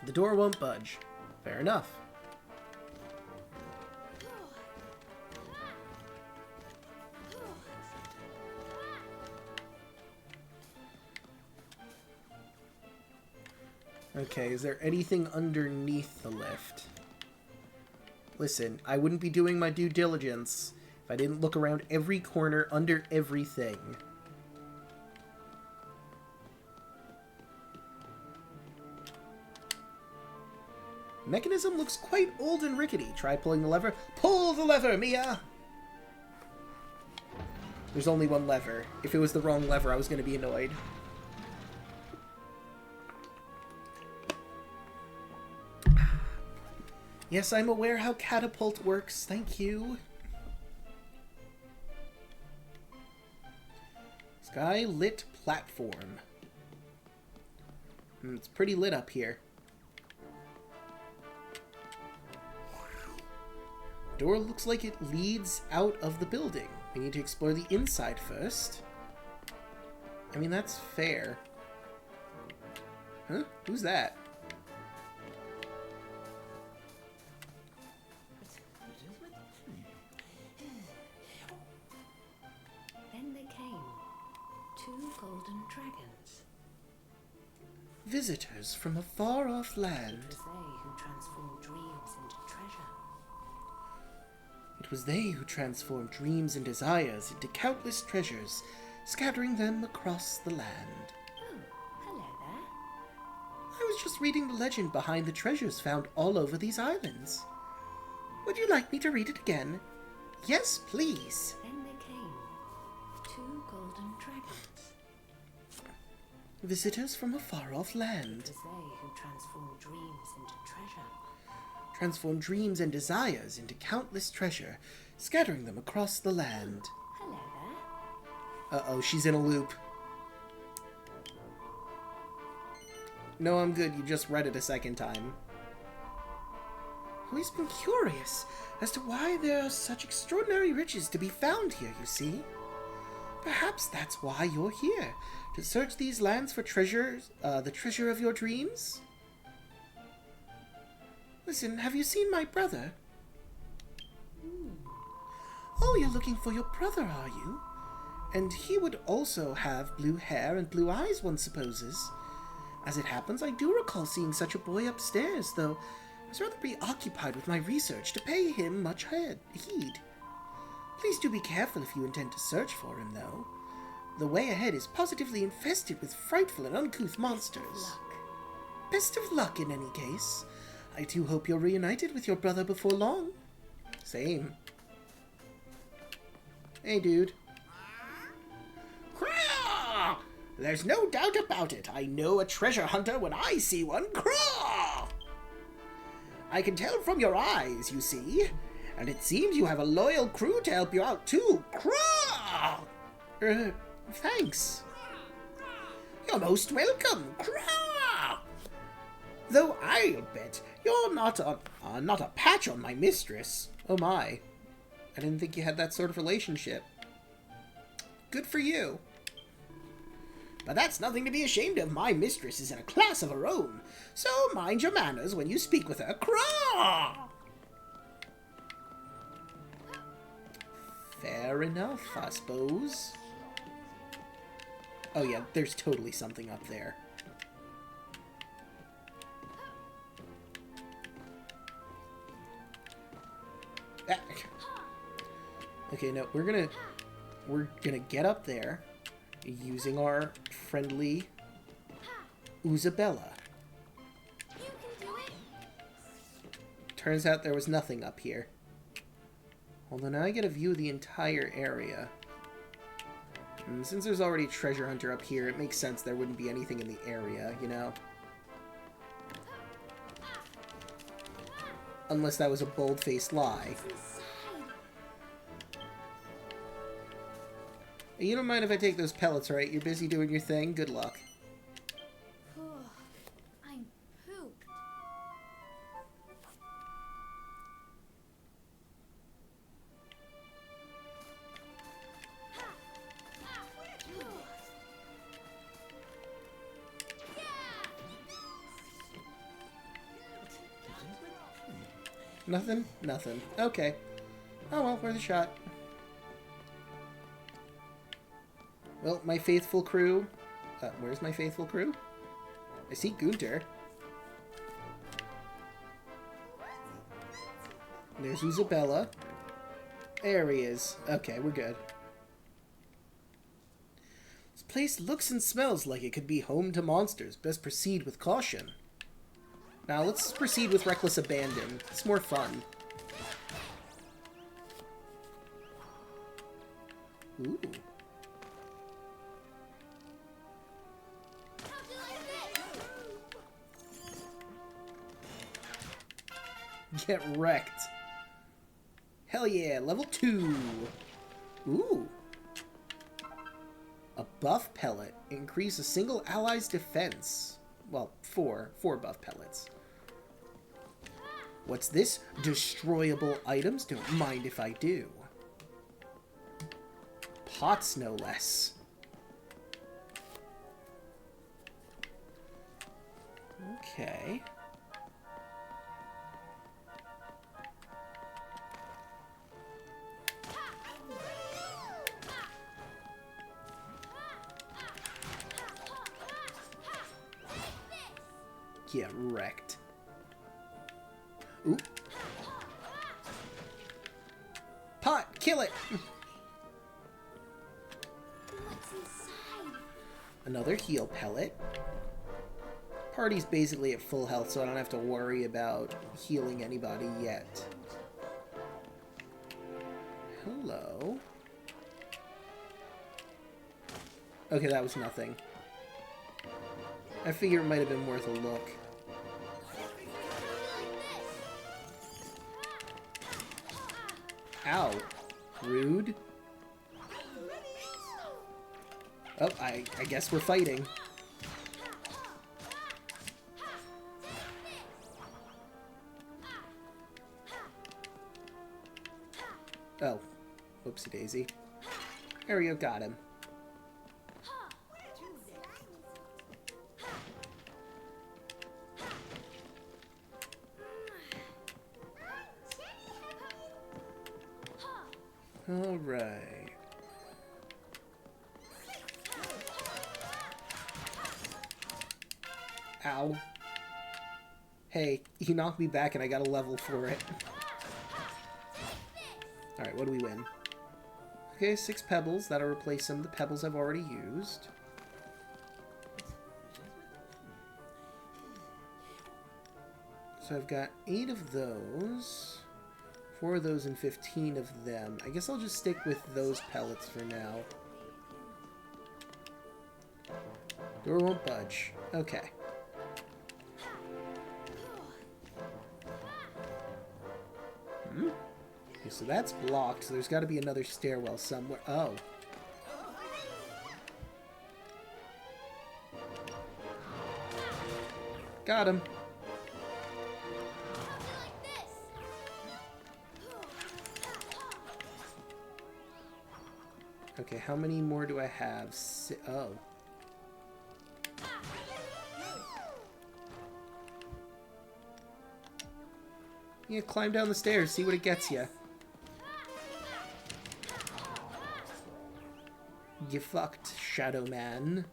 the door won't budge. Fair enough. Okay, is there anything underneath the lift? Listen, I wouldn't be doing my due diligence if I didn't look around every corner under everything. Mechanism looks quite old and rickety. Try pulling the lever. Pull the lever, Mia! There's only one lever. If it was the wrong lever, I was going to be annoyed. Yes, I'm aware how catapult works. Thank you. Sky-lit platform. It's pretty lit up here. Door looks like it leads out of the building. We need to explore the inside first. I mean, that's fair. Huh? Who's that? Then they came. 2 golden dragons. Visitors from a far-off land. It was they who transformed dreams into treasure. It was they who transformed dreams and desires into countless treasures, scattering them across the land. Oh, hello there. I was just reading the legend behind the treasures found all over these islands. Would you like me to read it again? Yes, please. Then they came. 2 golden dragons. Visitors from a far-off land. It was they who transformed dreams into treasure. Transformed dreams and desires into countless treasure, scattering them across the land. Hello there. Uh-oh, she's in a loop. No, I'm good. You just read it a second time. Always been curious as to why there are such extraordinary riches to be found here, you see. Perhaps that's why you're here, to search these lands for treasures, the treasure of your dreams? Listen, have you seen my brother? Oh, you're looking for your brother, are you? And he would also have blue hair and blue eyes, one supposes. As it happens, I do recall seeing such a boy upstairs, though I was rather preoccupied with my research to pay him much heed. Please do be careful if you intend to search for him, though. The way ahead is positively infested with frightful and uncouth monsters. Best of luck in any case. I do hope you're reunited with your brother before long. Same. Hey, dude. Craw! There's no doubt about it. I know a treasure hunter when I see one. Craw! I can tell from your eyes, you see. And it seems you have a loyal crew to help you out, too. Craw! Thanks. You're most welcome. Craw! Though I'll bet you're not a patch on my mistress. Oh my. I didn't think you had that sort of relationship. Good for you. But that's nothing to be ashamed of. My mistress is in a class of her own. So mind your manners when you speak with her. Craw! Fair enough, I suppose. Oh yeah, there's totally something up there. Okay, no, we're gonna get up there using our friendly Isabella. You can do it. Turns out there was nothing up here. Although now I get a view of the entire area. And since there's already a treasure hunter up here, it makes sense there wouldn't be anything in the area, you know? Unless that was a bold-faced lie. You don't mind if I take those pellets, right? You're busy doing your thing? Good luck. I'm pooped. Nothing? Nothing. Okay. Oh well, worth a shot. Well, my faithful crew... where's my faithful crew? I see Gunter. There's Isabella. There he is. Okay, we're good. This place looks and smells like it could be home to monsters. Best proceed with caution. Now, let's proceed with reckless abandon. It's more fun. Ooh. Get wrecked. Hell yeah, level 2. Ooh. A buff pellet. Increase a single ally's defense. Well, four buff pellets. What's this? Destroyable items? Don't mind if I do. Pots, no less. Okay. Get wrecked. Ooh. Pot, kill it! What's inside? Another heal pellet. Party's basically at full health, so I don't have to worry about healing anybody yet. Hello. Okay, that was nothing. I figure it might have been worth a look. Ow. Rude. Oh, I guess we're fighting. Oh. Whoopsie daisy. There we go, got him. Alright. Ow. Hey, he knocked me back and I got a level for it. Alright, what do we win? Okay, 6 pebbles. That'll replace some of the pebbles I've already used. So I've got 8 of those. 4 of those and 15 of them. I guess I'll just stick with those pellets for now. Door won't budge. Okay. Okay, so that's blocked, so there's got to be another stairwell somewhere. Oh. Got him. Okay, how many more do I have? Oh. Yeah, climb down the stairs, see what it gets you. You fucked, Shadow Man.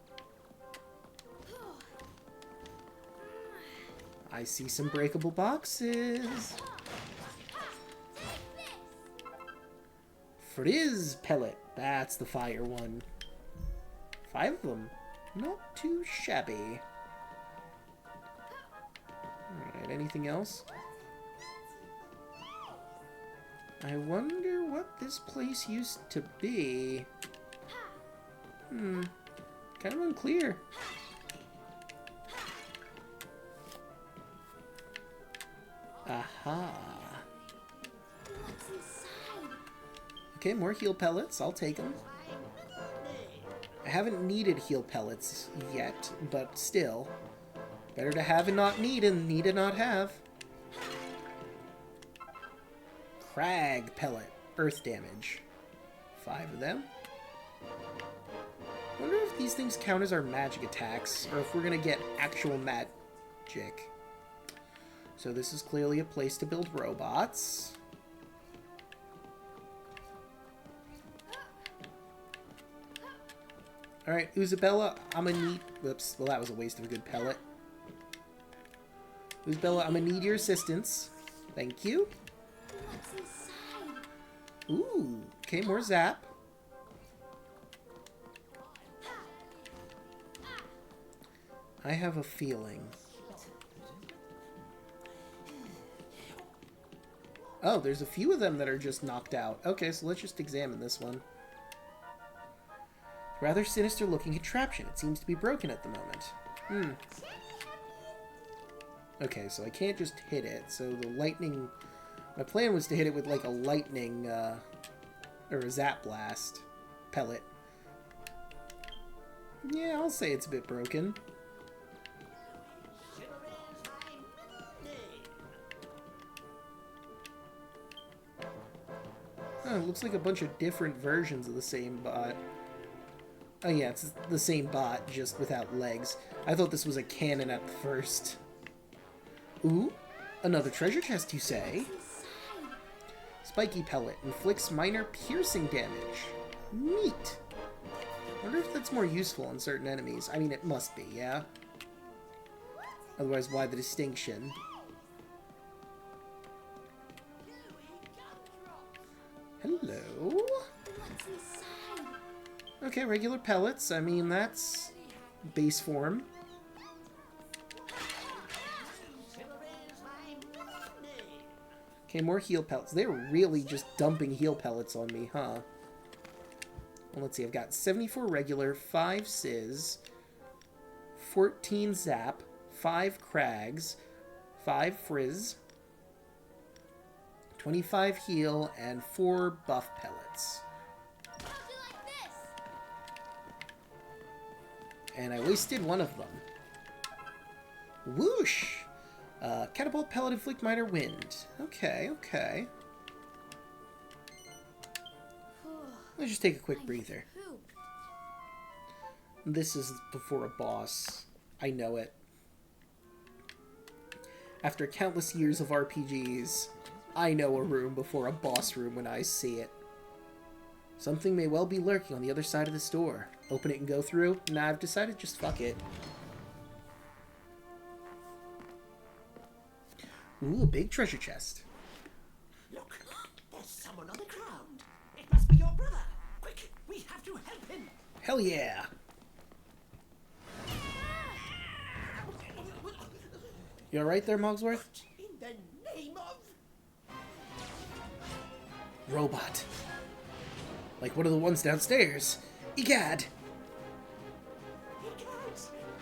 I see some breakable boxes. Frizz pellet. That's the fire one. 5 of them. Not too shabby. Alright, anything else? I wonder what this place used to be. Kind of unclear. Aha. What's inside? Okay, more heal pellets. I'll take them. I haven't needed heal pellets yet, but still. Better to have and not need and need and not have. Crag pellet. Earth damage. 5 of them. I wonder if these things count as our magic attacks, or if we're going to get actual magic. So this is clearly a place to build robots. Alright, Isabella, I'm gonna need... Whoops, well that was a waste of a good pellet. Isabella, I'm gonna need your assistance. Thank you. What's inside? Ooh, okay, more zap. I have a feeling. Oh, there's a few of them that are just knocked out. Okay, so let's just examine this one. Rather sinister looking contraption. It seems to be broken at the moment. Okay, so I can't just hit it. So the lightning... My plan was to hit it with like a lightning, or a zap blast pellet. Yeah, I'll say it's a bit broken. Oh, it looks like a bunch of different versions of the same bot. Oh yeah, it's the same bot, just without legs. I thought this was a cannon at first. Ooh, another treasure chest, you say? Spiky pellet inflicts minor piercing damage. Neat. Wonder if that's more useful on certain enemies. I mean, it must be, yeah? Otherwise, why the distinction? Hello? Okay, regular pellets. I mean, that's base form. Okay, more heal pellets. They're really just dumping heal pellets on me, huh? Well, let's see. I've got 74 regular, 5 Sizz, 14 Zap, 5 Crags, 5 Frizz, 25 heal, and 4 buff pellets. And I wasted one of them. Whoosh! Catapult pellet inflict minor wind. Okay, okay. Let's just take a quick breather. This is before a boss. I know it. After countless years of RPGs, I know a room before a boss room when I see it. Something may well be lurking on the other side of this door. Open it and go through? Nah, I've decided just fuck it. Ooh, a big treasure chest. Look, there's someone on the ground. It must be your brother. Quick, we have to help him. Hell yeah. You alright there, Mogsworth? In the name of... Robot. Like one of the ones downstairs. Egad!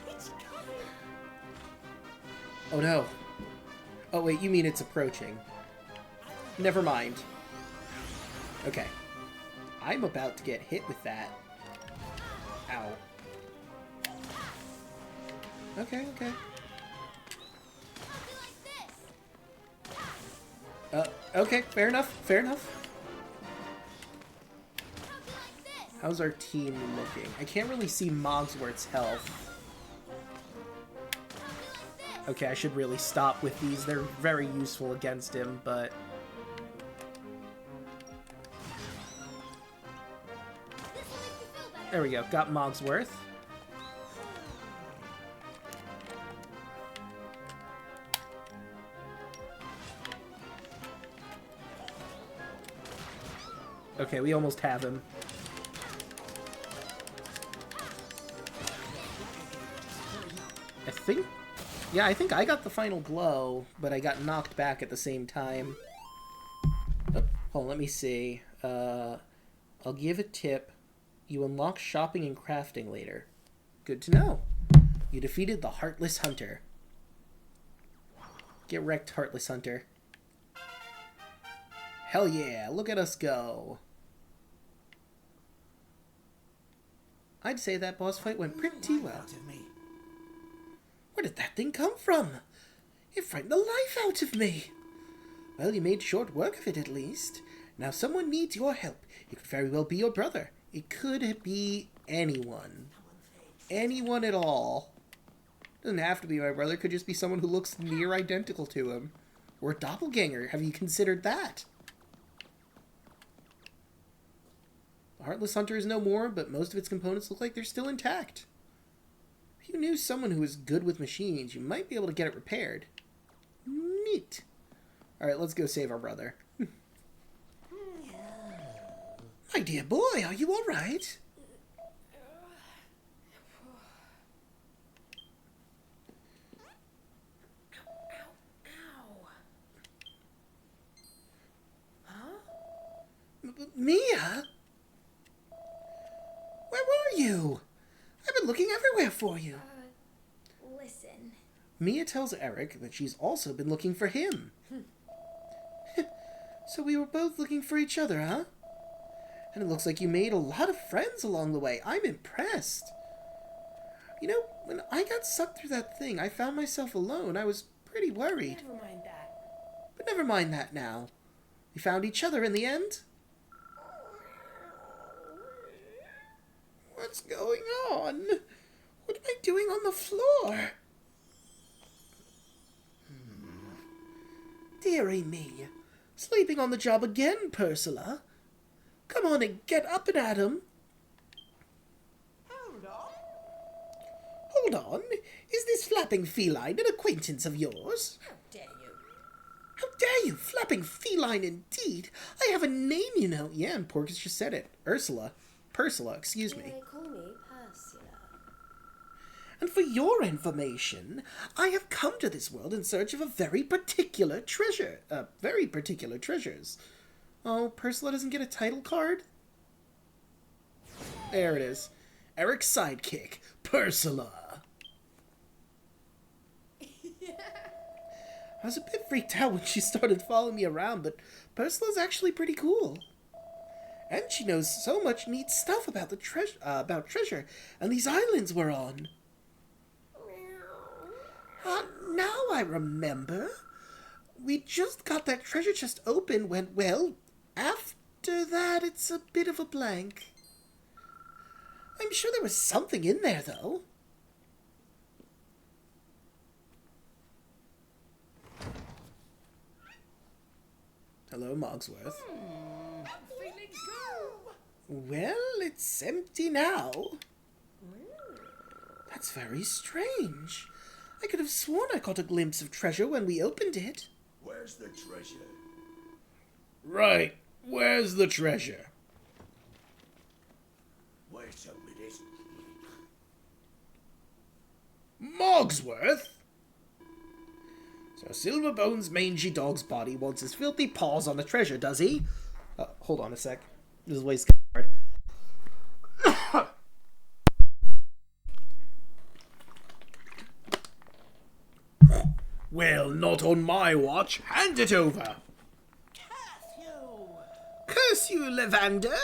It's coming. Oh no. Oh wait, you mean it's approaching. Never mind. Okay. I'm about to get hit with that. Ow. Okay, okay. Okay, fair enough, fair enough. How's our team looking? I can't really see Mogsworth's health. Okay, I should really stop with these. They're very useful against him, but... There we go, got Mogsworth. Okay, we almost have him. I think... Yeah, I think I got the final blow, but I got knocked back at the same time. Oh, hold on, let me see. I'll give a tip. You unlock shopping and crafting later. Good to know. You defeated the Heartless Hunter. Get wrecked, Heartless Hunter. Hell yeah, look at us go. I'd say that boss fight went pretty well. Where did that thing come from? It frightened the life out of me. Well, you made short work of it at least. Now someone needs your help. It could very well be your brother. It could be anyone. Anyone at all. Doesn't have to be my brother. It could just be someone who looks near identical to him. Or a doppelganger. Have you considered that? The Heartless Hunter is no more, but most of its components look like they're still intact. If you knew someone who was good with machines, you might be able to get it repaired. Neat. Alright, let's go save our brother. My dear boy, are you alright? Mia? Where were you? I've been looking everywhere for you. Listen. Mia tells Erik that she's also been looking for him. So we were both looking for each other, huh? And it looks like you made a lot of friends along the way. I'm impressed. You know, when I got sucked through that thing, I found myself alone. I was pretty worried. Never mind that. But never mind that now. We found each other in the end. What's going on? What am I doing on the floor? Dearie me. Sleeping on the job again, Ursula. Come on and get up and at 'em. Hold on. Is this flapping feline an acquaintance of yours? How dare you? How dare you? Flapping feline indeed. I have a name, you know. Yeah, and Porcus just said it. Ursula. Pursula, excuse me. They call me Ursula. And for your information, I have come to this world in search of a very particular treasure. Very particular treasures. Oh, Ursula doesn't get a title card? There it is. Eric's sidekick, Ursula. I was a bit freaked out when she started following me around, but Ursula's actually pretty cool. And she knows so much neat stuff about the treasure and these islands we're on. Now I remember. We just got that treasure chest open when, well, after that it's a bit of a blank. I'm sure there was something in there, though. Hello, Mogsworth. Feeling good. Well, it's empty now. That's very strange. I could have sworn I caught a glimpse of treasure when we opened it. Where's the treasure? Right. Where's the treasure? Wait a minute. Mogsworth? So Silverbone's mangy dog's body wants his filthy paws on the treasure, does he? Hold on a sec. This is waste card. Well, not on my watch. Hand it over. Curse you, Levander.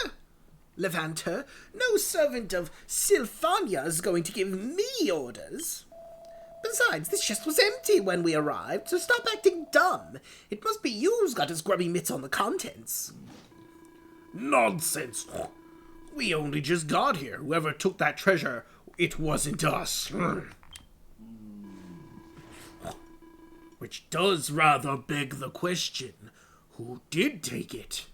Levanter, no servant of Sylphania is going to give me orders. Besides, this chest was empty when we arrived, so stop acting dumb. It must be you who's got his grubby mitts on the contents. Nonsense. We only just got here. Whoever took that treasure, it wasn't us. Which does rather beg the question, who did take it?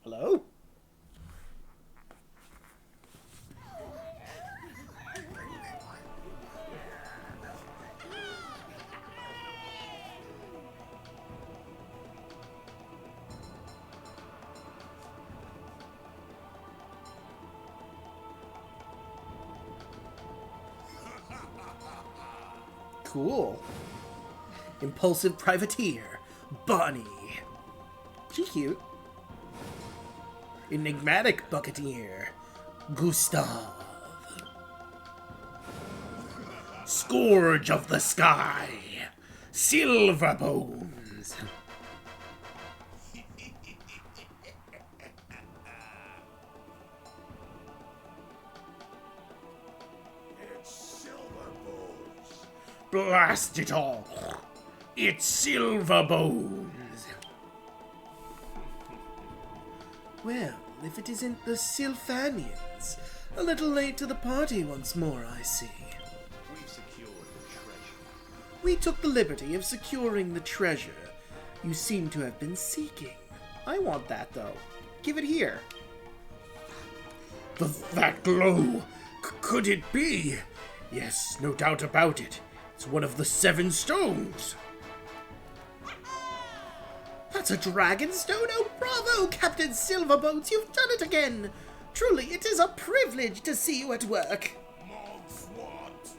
Hello? Cool. Impulsive privateer, Bonnie. She's cute. Enigmatic buccaneer, Gustav. Scourge of the sky, Silverbones. It's Silverbones. Blast it all. It's Silverbones. Well, if it isn't the Sylphanians. A little late to the party once more, I see. We've secured the treasure. We took the liberty of securing the treasure you seem to have been seeking. I want that, though. Give it here. That glow. Could it be? Yes, no doubt about it. It's one of the 7 stones. That's a dragon stone? Oh, bravo, Captain Silverbones, you've done it again! Truly, it is a privilege to see you at work. Mogswort.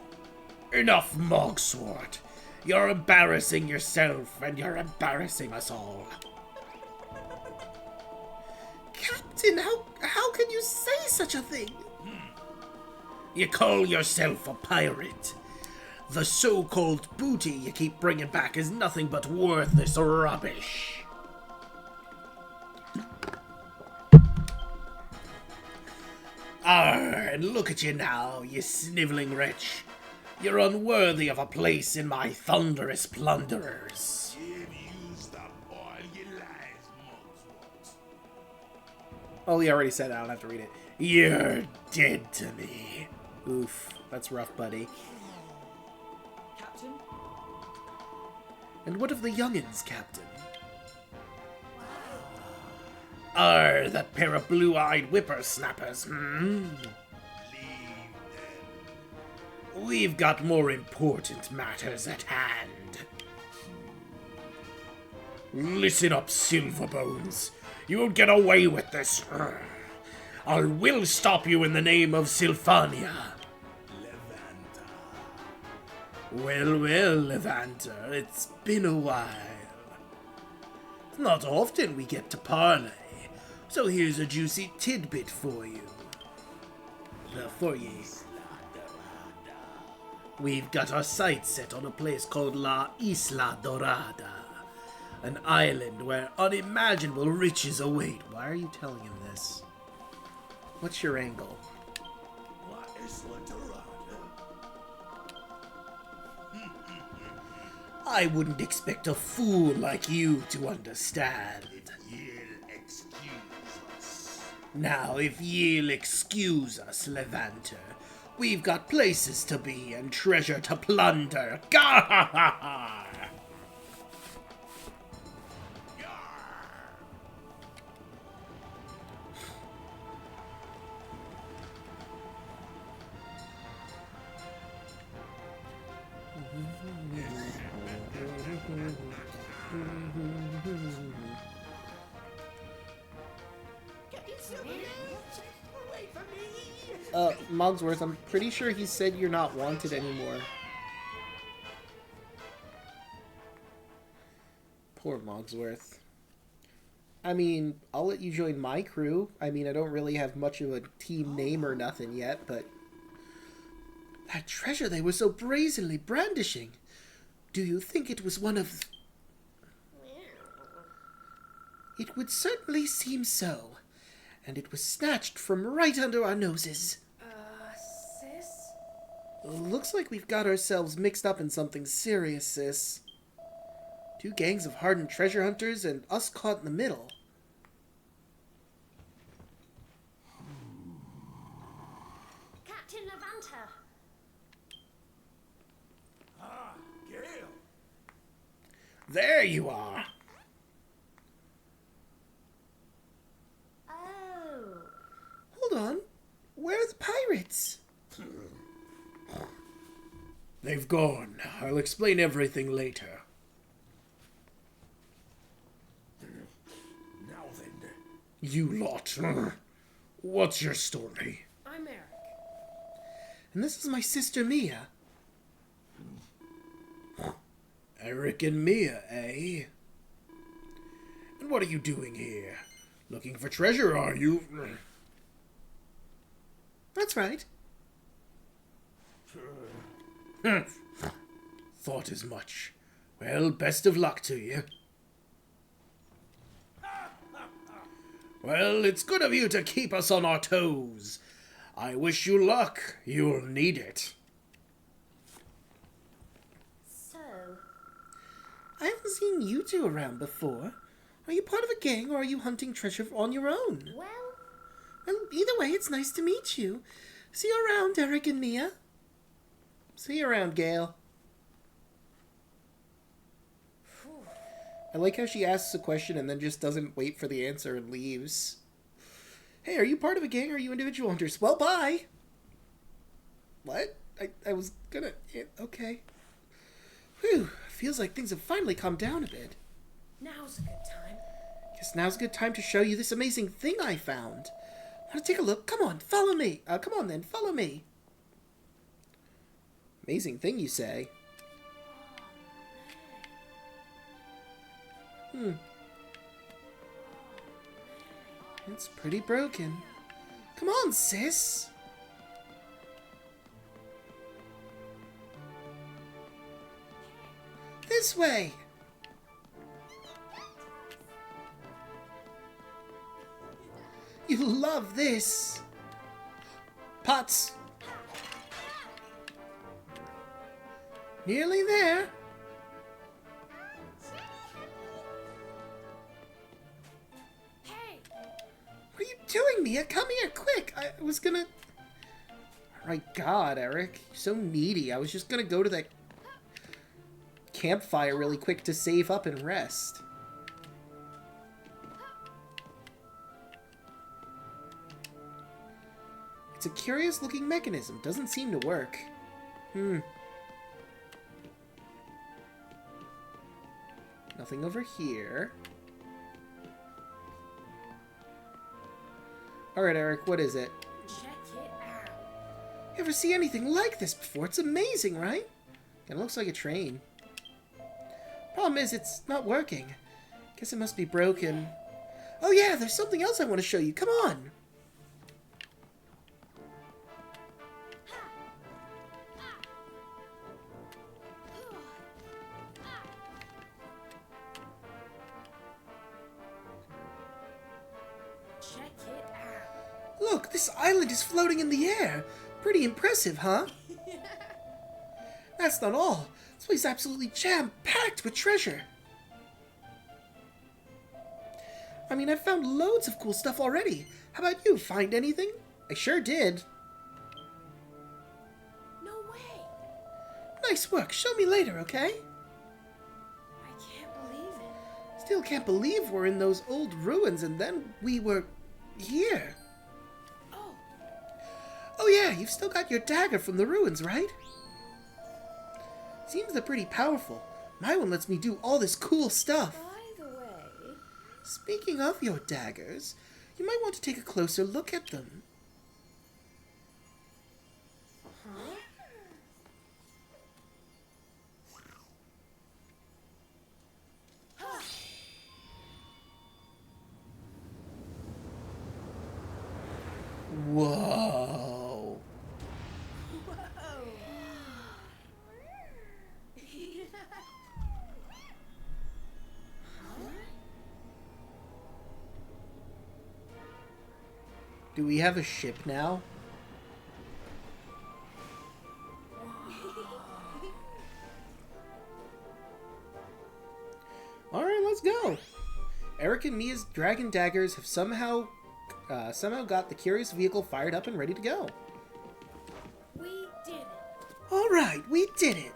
Enough, Mogswort. You're embarrassing yourself, and you're embarrassing us all. Captain Captain, how can you say such a thing? You call yourself a pirate. The so-called booty you keep bringing back is nothing but worthless rubbish. Arr, and look at you now, you sniveling wretch. You're unworthy of a place in my thunderous plunderers. Oh, he already said it. I don't have to read it. You're dead to me. Oof, that's rough, buddy. Captain? And what of the youngins, Captain? Arr, that pair of blue-eyed whippersnappers, We've got more important matters at hand. Listen up, Silverbones. You won't get away with this. I will stop you in the name of Sylphania. Well, Levanter, it's been a while. Not often we get to parley, so here's a juicy tidbit for you. We've got our sights set on a place called La Isla Dorada, an island where unimaginable riches await. Why are you telling him this? What's your angle? La Isla Dorada. I wouldn't expect a fool like you to understand. You'll excuse us. Now, if ye'll excuse us, Levanter, we've got places to be and treasure to plunder. Gah! Mogsworth, I'm pretty sure he said you're not wanted anymore. Poor Mogsworth. I mean, I'll let you join my crew. I mean, I don't really have much of a team name or nothing yet, but... that treasure they were so brazenly brandishing. Do you think it was one of... It would certainly seem so. And it was snatched from right under our noses. Sis? Looks like we've got ourselves mixed up in something serious, sis. Two gangs of hardened treasure hunters and us caught in the middle. Captain Levanter. Ah, Gale. There you are. Oh. Hold on. Where are the pirates? They've gone. I'll explain everything later. Now then. You lot. What's your story? I'm Erik. And this is my sister Mia. Erik and Mia, eh? And what are you doing here? Looking for treasure, are you? That's right. Thought as much. Well, best of luck to you. Well, it's good of you to keep us on our toes. I wish you luck. You'll need it. So, I haven't seen you two around before. Are you part of a gang or are you hunting treasure on your own? well, Well, either way, it's nice to meet you. See you around, Erik and Mia. See you around, Gale. I like how she asks a question and then just doesn't wait for the answer and leaves. Hey, are you part of a gang or are you individual hunters? Well, bye! What? I was gonna... okay. Whew, feels like things have finally calmed down a bit. Now's a good time. Guess now's a good time to show you this amazing thing I found. Want to take a look? Come on, follow me. Come on then, follow me. Amazing thing, you say? It's pretty broken. Come on, sis! This way! You love this! Pots! Nearly there! Hey! What are you doing, Mia? Come here, quick! I was gonna... Oh my god, Erik. You're so needy. I was just gonna go to that campfire really quick to save up and rest. It's a curious looking mechanism. Doesn't seem to work. Nothing over here. Alright, Erik, what is it? Check it out. You ever see anything like this before? It's amazing, right? It looks like a train. Problem is, it's not working. Guess it must be broken. Oh yeah, there's something else I want to show you. Come on! Check it out. Look, this island is floating in the air. Pretty impressive, huh? That's not all. This place is absolutely jam-packed with treasure. I mean, I've found loads of cool stuff already. How about you? Find anything? I sure did. No way. Nice work. Show me later, okay? I can't believe it. Still can't believe we're in those old ruins and then we were here. Oh, Oh yeah, you've still got your dagger from the ruins, right? Seems they're pretty powerful. My one lets me do all this cool stuff. By the way, Speaking of your daggers, you might want to take a closer look at them. Whoa. Do we have a ship now? Alright, let's go. Erik and Mia's dragon daggers have somehow got the curious vehicle fired up and ready to go. we did it. Alright, we did it.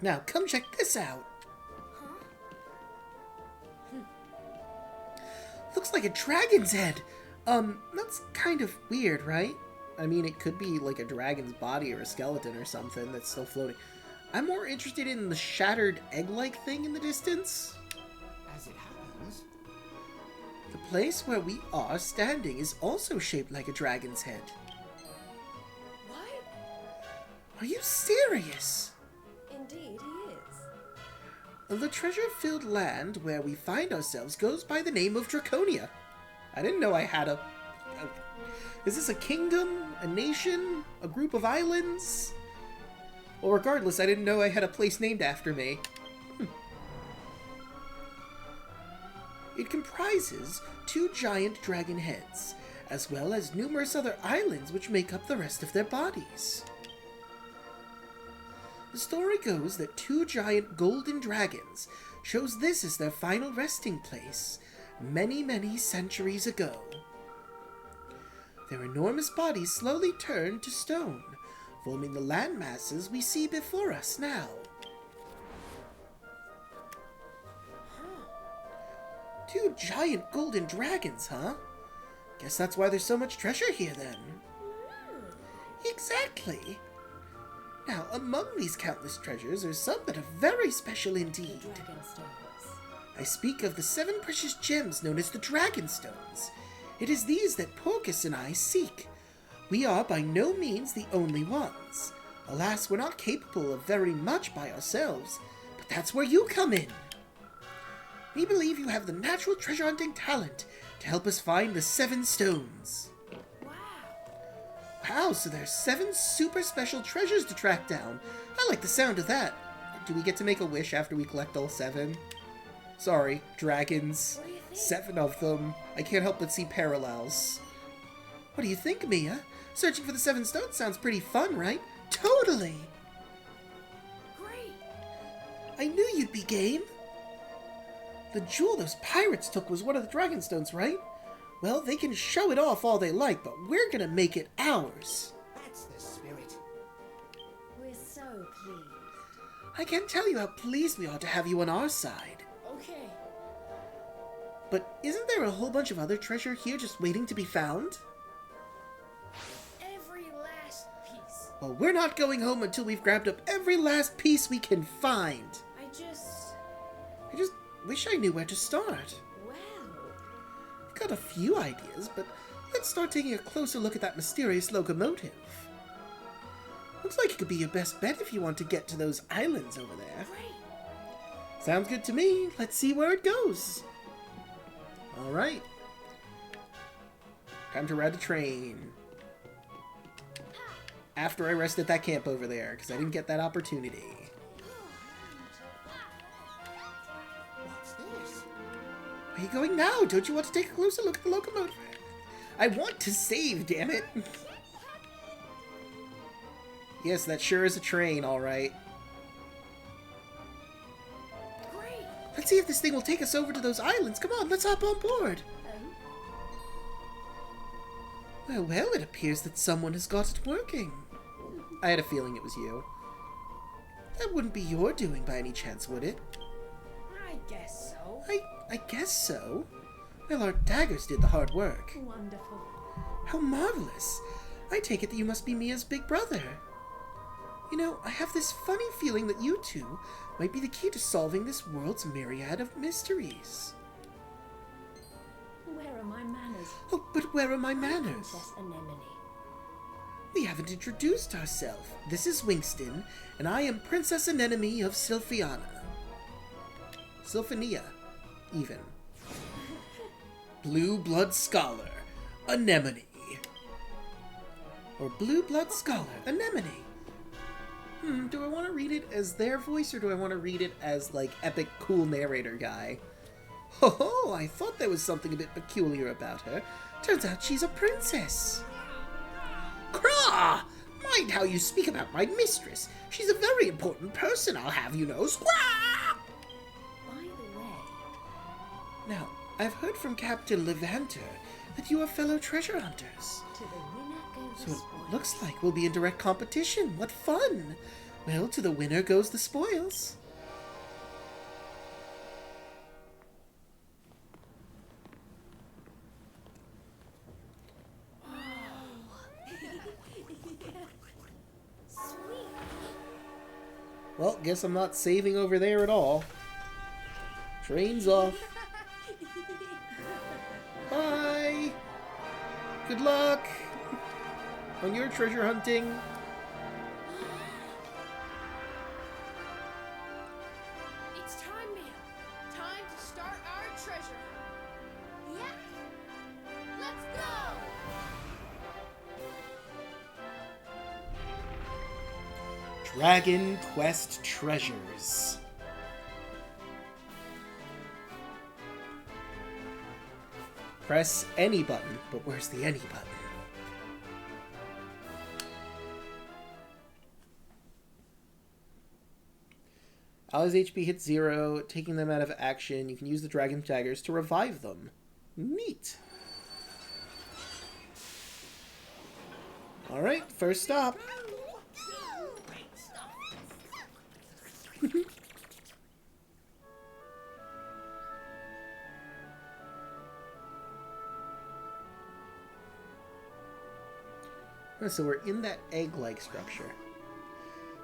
Now, come check this out. Looks like a dragon's head. That's kind of weird, right? I mean, it could be like a dragon's body or a skeleton or something that's still floating. I'm more interested in the shattered egg-like thing in the distance. As it happens, The place where we are standing is also shaped like a dragon's head. what? Are you serious? Indeed, he is. The treasure-filled land where we find ourselves goes by the name of Draconia. I didn't know I had a... Is this a kingdom? A nation? A group of islands? Well, regardless, I didn't know I had a place named after me. It comprises 2 giant dragon heads, as well as numerous other islands which make up the rest of their bodies. The story goes that 2 giant golden dragons chose this as their final resting place many, many centuries ago. Their enormous bodies slowly turned to stone, forming the land masses we see before us now. Two giant golden dragons, huh? Guess that's why there's so much treasure here, then. Exactly. Now, among these countless treasures are some that are very special indeed. I speak of the 7 precious gems known as the Dragon Stones. It is these that Porcus and I seek. We are by no means the only ones. Alas, we're not capable of very much by ourselves, but that's where you come in. We believe you have the natural treasure hunting talent to help us find the 7 stones. Wow. Wow, so there's 7 super special treasures to track down. I like the sound of that. Do we get to make a wish after we collect all 7? Sorry, dragons. What do you think? 7 of them. I can't help but see parallels. What do you think, Mia? Searching for the 7 stones sounds pretty fun, right? Totally! Great. I knew you'd be game. The jewel those pirates took was one of the dragon stones, right? Well, they can show it off all they like, but we're gonna make it ours. That's the spirit. We're so pleased. I can't tell you how pleased we are to have you on our side. Okay. But isn't there a whole bunch of other treasure here just waiting to be found? Every last piece. Well, we're not going home until we've grabbed up every last piece we can find. I just wish I knew where to start. Well, I've got a few ideas, but let's start taking a closer look at that mysterious locomotive. Looks like it could be your best bet if you want to get to those islands over there. great. Sounds good to me. Let's see where it goes. Alright. Time to ride the train. After I rest at that camp over there, because I didn't get that opportunity. What's this? Where are you going now? Don't you want to take a closer look at the locomotive? I want to save, damn it. Yes, that sure is a train, alright. Great. Let's see if this thing will take us over to those islands. Come on, let's hop on board. Well, it appears that someone has got it working. I had a feeling it was you. That wouldn't be your doing by any chance, would it? I guess so. I guess so. Well, our daggers did the hard work. wonderful. How marvelous. I take it that you must be Mia's big brother. You know, I have this funny feeling that you two might be the key to solving this world's myriad of mysteries. Where are my manners? Oh, but where are my manners? Princess Anemone. We haven't introduced ourselves. This is Winston, and I am Princess Anemone of Sylphiana. Sylphania, even. Blue Blood Scholar, Anemone. Or Blue Blood Scholar, Anemone. Do I want to read it as their voice, or do I want to read it as, like, epic cool narrator guy? Ho, I thought there was something a bit peculiar about her. Turns out she's a princess. Craw! Mind how you speak about my mistress. She's a very important person, I'll have you know. Squaw! By the way, Now, I've heard from Captain Levanter that you are fellow treasure hunters. to the winner goes So the it spoils. looks like we'll be in direct competition. What fun! Well, to the winner goes the spoils. Sweet. Well, guess I'm not saving over there at all. Train's off. Bye! Good luck! On your treasure hunting. It's time, Mia. Time to start our treasure. Yeah. Let's go. Dragon Quest Treasures. Press any button, but where's the any button? Allies' HP hits 0, taking them out of action. You can use the dragon daggers to revive them. Neat. Alright, first stop. So we're in that egg-like structure.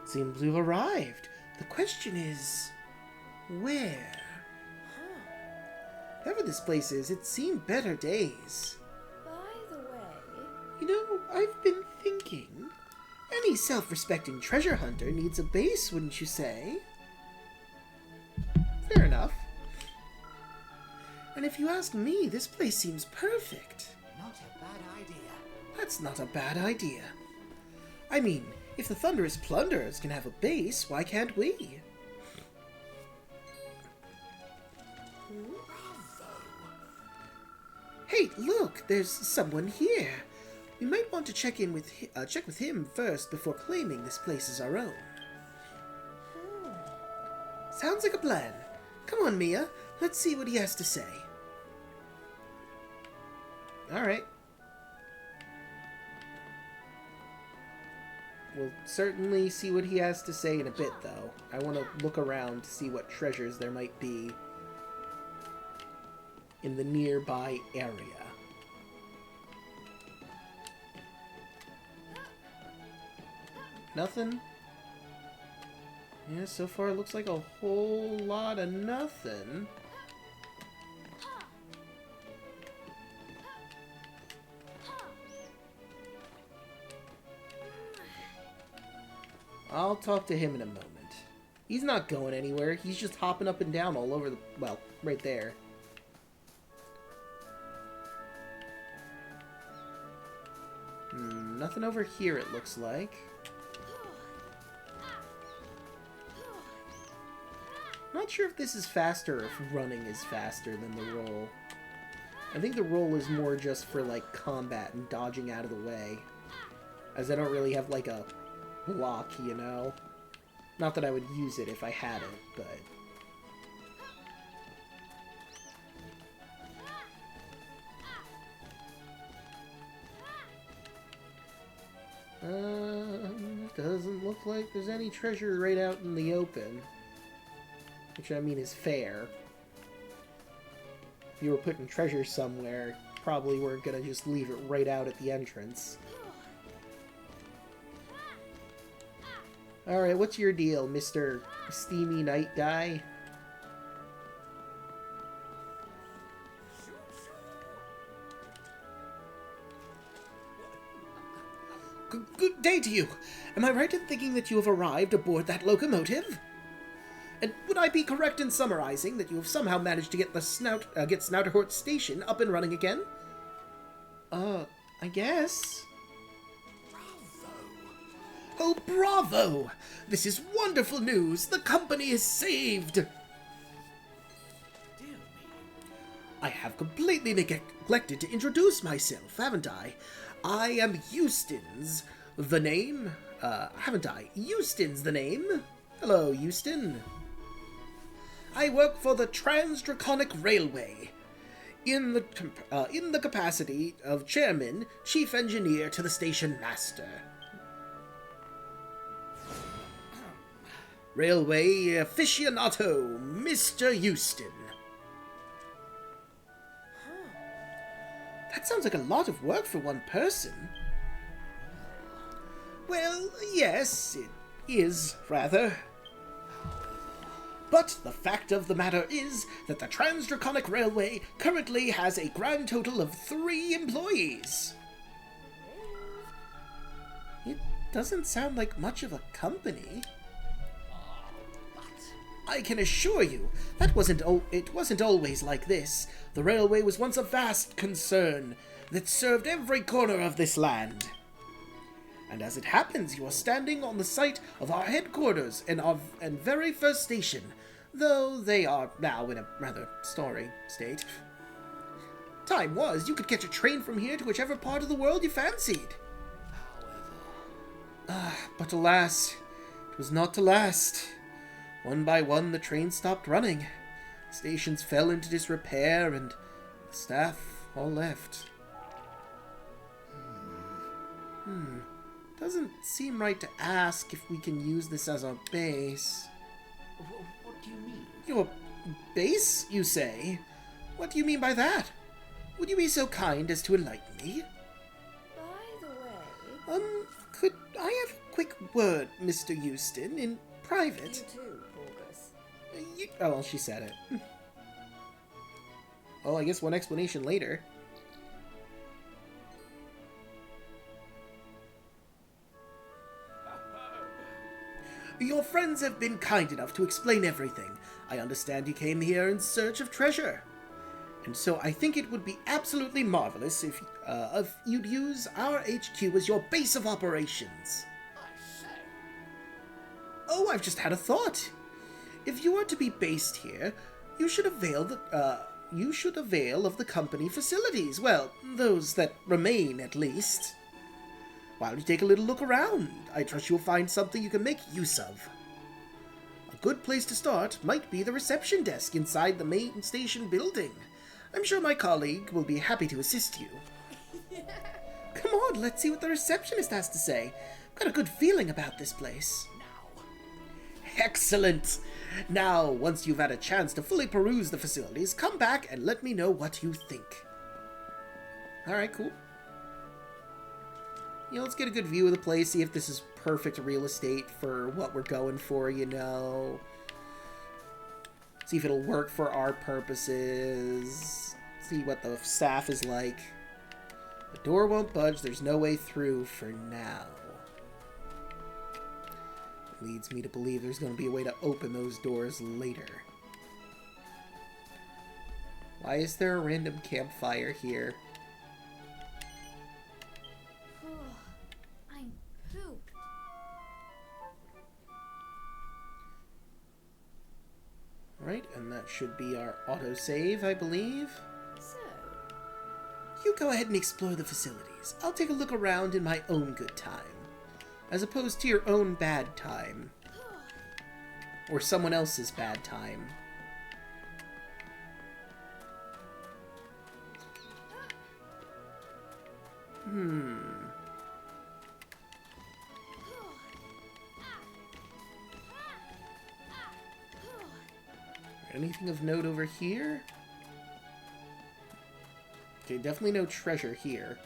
Seems we've arrived. The question is, where? Whatever this place is, it's seen better days. By the way, You know, I've been thinking. Any self-respecting treasure hunter needs a base, wouldn't you say? Fair enough. And if you ask me, this place seems perfect. Not a bad idea. That's not a bad idea. I mean, if the Thunderous Plunderers can have a base, why can't we? Hey, look! There's someone here. We might want to check with him first before claiming this place as our own. Sounds like a plan. Come on, Mia. Let's see what he has to say. Alright. We'll certainly see what he has to say in a bit, though. I want to look around to see what treasures there might be in the nearby area. Nothing? Yeah, so far it looks like a whole lot of nothing. I'll talk to him in a moment. He's not going anywhere. He's just hopping up and down all over the... well, right there. Nothing over here, it looks like. Not sure if this is faster or if running is faster than the roll. I think the roll is more just for, like, combat and dodging out of the way. As I don't really have, like, a block, you know? Not that I would use it if I had it, but... doesn't look like there's any treasure right out in the open. Which, I mean, is fair. If you were putting treasure somewhere, probably weren't gonna just leave it right out at the entrance. Alright, what's your deal, Mr. Steamy Night Guy? Good day to you. Am I right in thinking that you have arrived aboard that locomotive? And would I be correct in summarizing that you have somehow managed to get the Snouterhort Station up and running again? I guess. Oh, bravo! This is wonderful news! The company is saved! Dear me. I have completely neglected to introduce myself, haven't I? I am Euston's the name. Haven't I? Euston's the name. Hello, Euston. I work for the Trans-Draconic Railway, in the capacity of Chairman, Chief Engineer to the Station Master. Railway aficionado, Mr. Euston. That sounds like a lot of work for one person. Well, yes, it is, rather. But the fact of the matter is that the Trans-Draconic Railway currently has a grand total of 3 employees. It doesn't sound like much of a company. I can assure you, it wasn't always like this. The railway was once a vast concern that served every corner of this land. And as it happens, you are standing on the site of our headquarters and very first station, though they are now in a rather sorry state. Time was, you could catch a train from here to whichever part of the world you fancied. But alas, it was not to last. One by one, the trains stopped running. The stations fell into disrepair, and the staff all left. Doesn't seem right to ask if we can use this as our base. What do you mean? Your base, you say? What do you mean by that? Would you be so kind as to enlighten me? By the way... Could I have a quick word, Mr. Euston, in private? You too, Porgus. Oh, well, she said it. Well, I guess one explanation later. Your friends have been kind enough to explain everything. I understand you came here in search of treasure. And so I think it would be absolutely marvelous if you'd use our HQ as your base of operations. Oh, I've just had a thought. If you are to be based here, you should avail of the company facilities. Well, those that remain, at least. Why don't you take a little look around? I trust you'll find something you can make use of. A good place to start might be the reception desk inside the main station building. I'm sure my colleague will be happy to assist you. Come on, let's see what the receptionist has to say. I've got a good feeling about this place. Excellent! Now, once you've had a chance to fully peruse the facilities, come back and let me know what you think. Alright, cool. You know, let's get a good view of the place, see if this is perfect real estate for what we're going for, you know. See if it'll work for our purposes. See what the staff is like. The door won't budge, there's no way through for now. Leads me to believe there's going to be a way to open those doors later. Why is there a random campfire here? I'm pooped. Right, and that should be our autosave, I believe. So, You go ahead and explore the facilities. I'll take a look around in my own good time. As opposed to your own bad time. Or someone else's bad time. Anything of note over here? Okay, definitely no treasure here.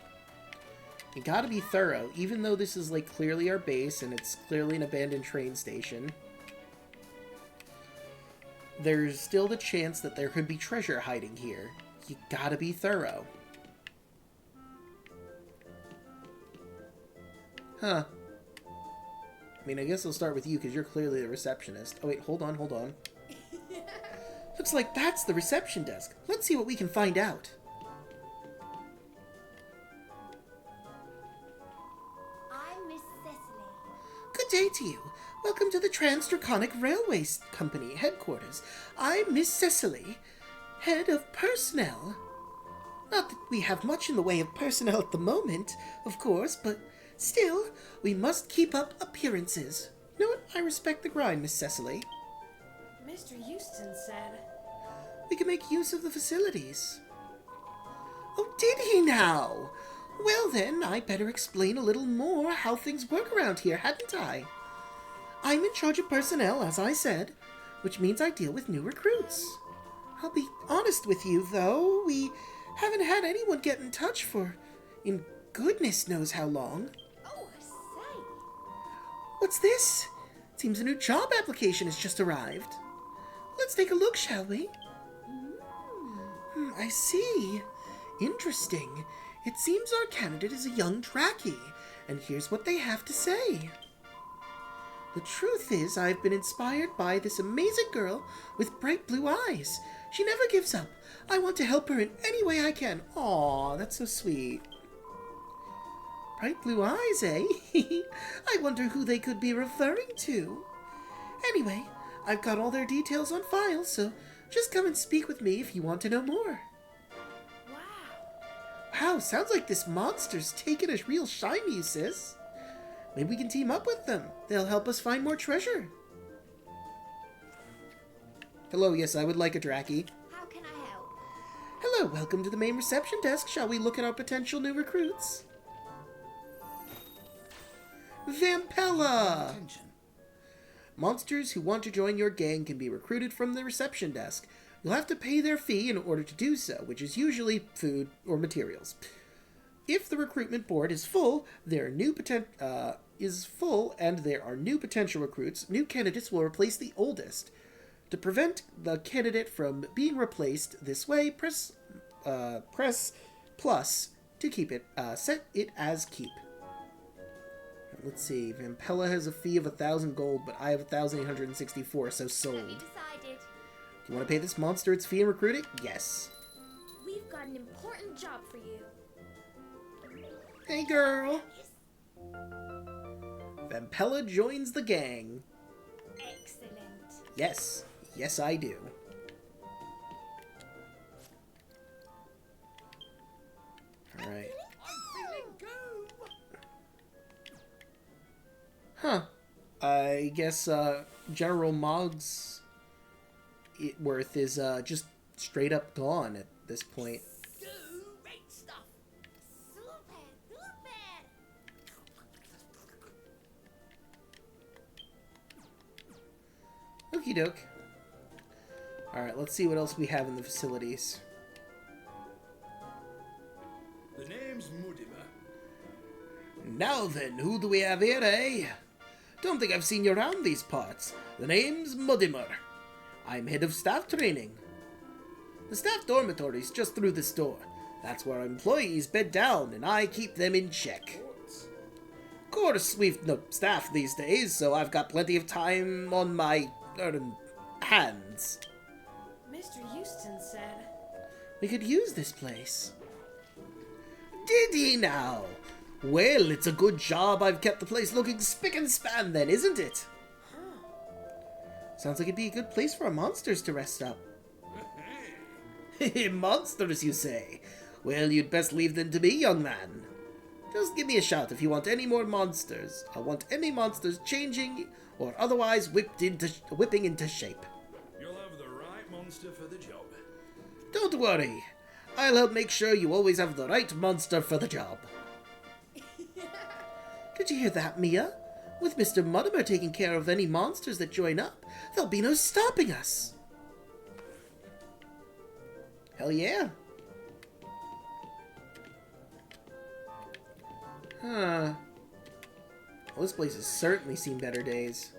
You gotta be thorough, even though this is like clearly our base and it's clearly an abandoned train station. There's still the chance that there could be treasure hiding here. You gotta be thorough. Huh. I mean, I guess I'll start with you because you're clearly the receptionist. Oh wait, hold on, hold on. Looks like that's the reception desk. Let's see what we can find out. I'm Miss Cecily. Good day to you. Welcome to the Draconia Railway Company headquarters. I'm Miss Cecily, head of personnel. Not that we have much in the way of personnel at the moment, of course, but still, we must keep up appearances. You know what? I respect the grind, Miss Cecily. Mr. Houston said. We can make use of the facilities. Oh, did he now? Well then, I better explain a little more how things work around here, hadn't I? I'm in charge of personnel, as I said, which means I deal with new recruits. I'll be honest with you, though, we haven't had anyone get in touch in goodness knows how long. Oh, I say. What's this? Seems a new job application has just arrived. Let's take a look, shall we? I see. Interesting. It seems our candidate is a young Draki, and here's what they have to say. The truth is, I've been inspired by this amazing girl with bright blue eyes. She never gives up. I want to help her in any way I can. Aw, that's so sweet. Bright blue eyes, eh? I wonder who they could be referring to. Anyway, I've got all their details on file, so just come and speak with me if you want to know more. Wow, sounds like this monster's taken a real shine to you, sis. Maybe we can team up with them. They'll help us find more treasure. Hello, yes, I would like a Draki. How can I help? Hello, welcome to the main reception desk. Shall we look at our potential new recruits? Vampella! Attention. Monsters who want to join your gang can be recruited from the reception desk. You'll have to pay their fee in order to do so, which is usually food or materials. If the recruitment board is full, and there are new potential recruits, new candidates will replace the oldest. To prevent the candidate from being replaced this way, press plus to keep it set it as keep. Let's see. Vampella has a fee of 1,000 gold, but I have 1,864, so sold. Have you decided? Do you want to pay this monster its fee and recruit it? Yes. an important job for you. Hey, girl. Vampella joins the gang. Excellent. Yes. Yes, I do. Alright. Huh. I guess, General Mog's worth is, just straight up gone at this point. Great stuff. Super, super. Okie doke. Alright, let's see what else we have in the facilities. The name's Mudimer. Now then, who do we have here, eh? Don't think I've seen you around these parts. The name's Mudimer. I'm head of staff training. The staff dormitory's just through this door. That's where our employees bed down, and I keep them in check. Of course, we've no staff these days, so I've got plenty of time on my hands. Mr. Houston said... We could use this place. Did he now? Well, it's a good job I've kept the place looking spick and span then, isn't it? Sounds like it'd be a good place for our monsters to rest up. Monsters, you say? Well, you'd best leave them to me, young man. Just give me a shout if you want any more monsters. I want any monsters changing or otherwise whipping into shape. You'll have the right monster for the job. Don't worry. I'll help make sure you always have the right monster for the job. Did you hear that, Mia? With Mr. Mudimer taking care of any monsters that join up, there'll be no stopping us. Hell yeah. Huh. Well, this place has certainly seen better days.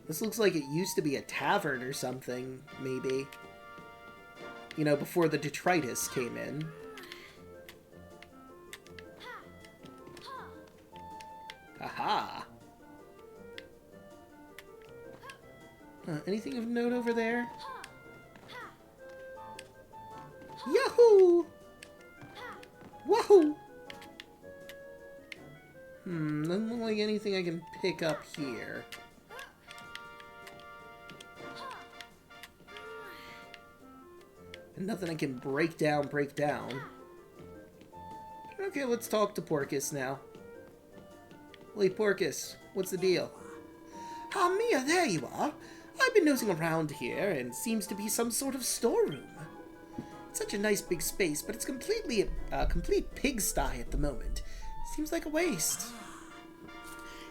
This looks like it used to be a tavern or something, maybe. You know, before the detritus came in. Aha! Anything of note over there? Yahoo! Wahoo! Doesn't look like anything I can pick up here. And nothing I can break down. Okay, let's talk to Porcus now. Hey, Porcus, what's the deal? Ah, Mia, there you are. I've been nosing around here, and seems to be some sort of storeroom. It's such a nice big space, but it's completely a complete pigsty at the moment. Seems like a waste.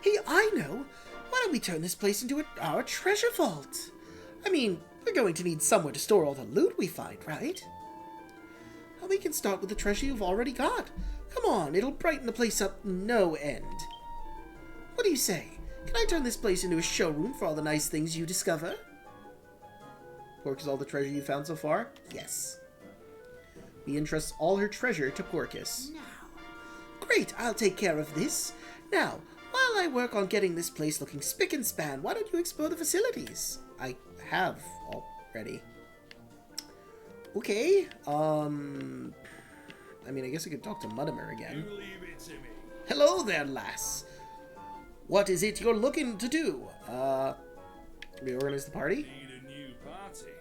Hey, I know. Why don't we turn this place into our treasure vault? I mean, we're going to need somewhere to store all the loot we find, right? Well, we can start with the treasure you've already got. Come on, it'll brighten the place up no end. What do you say? Can I turn this place into a showroom for all the nice things you discover? Porcus, all the treasure you found so far? Yes. He entrusts all her treasure to Porcus. Now, Great, I'll take care of this. Now, while I work on getting this place looking spick and span, why don't you explore the facilities? I have already. Okay, I mean, I guess I could talk to Mudimer again. You leave it to me. Hello there, lass. What is it you're looking to do? Reorganize the party? Need a new party.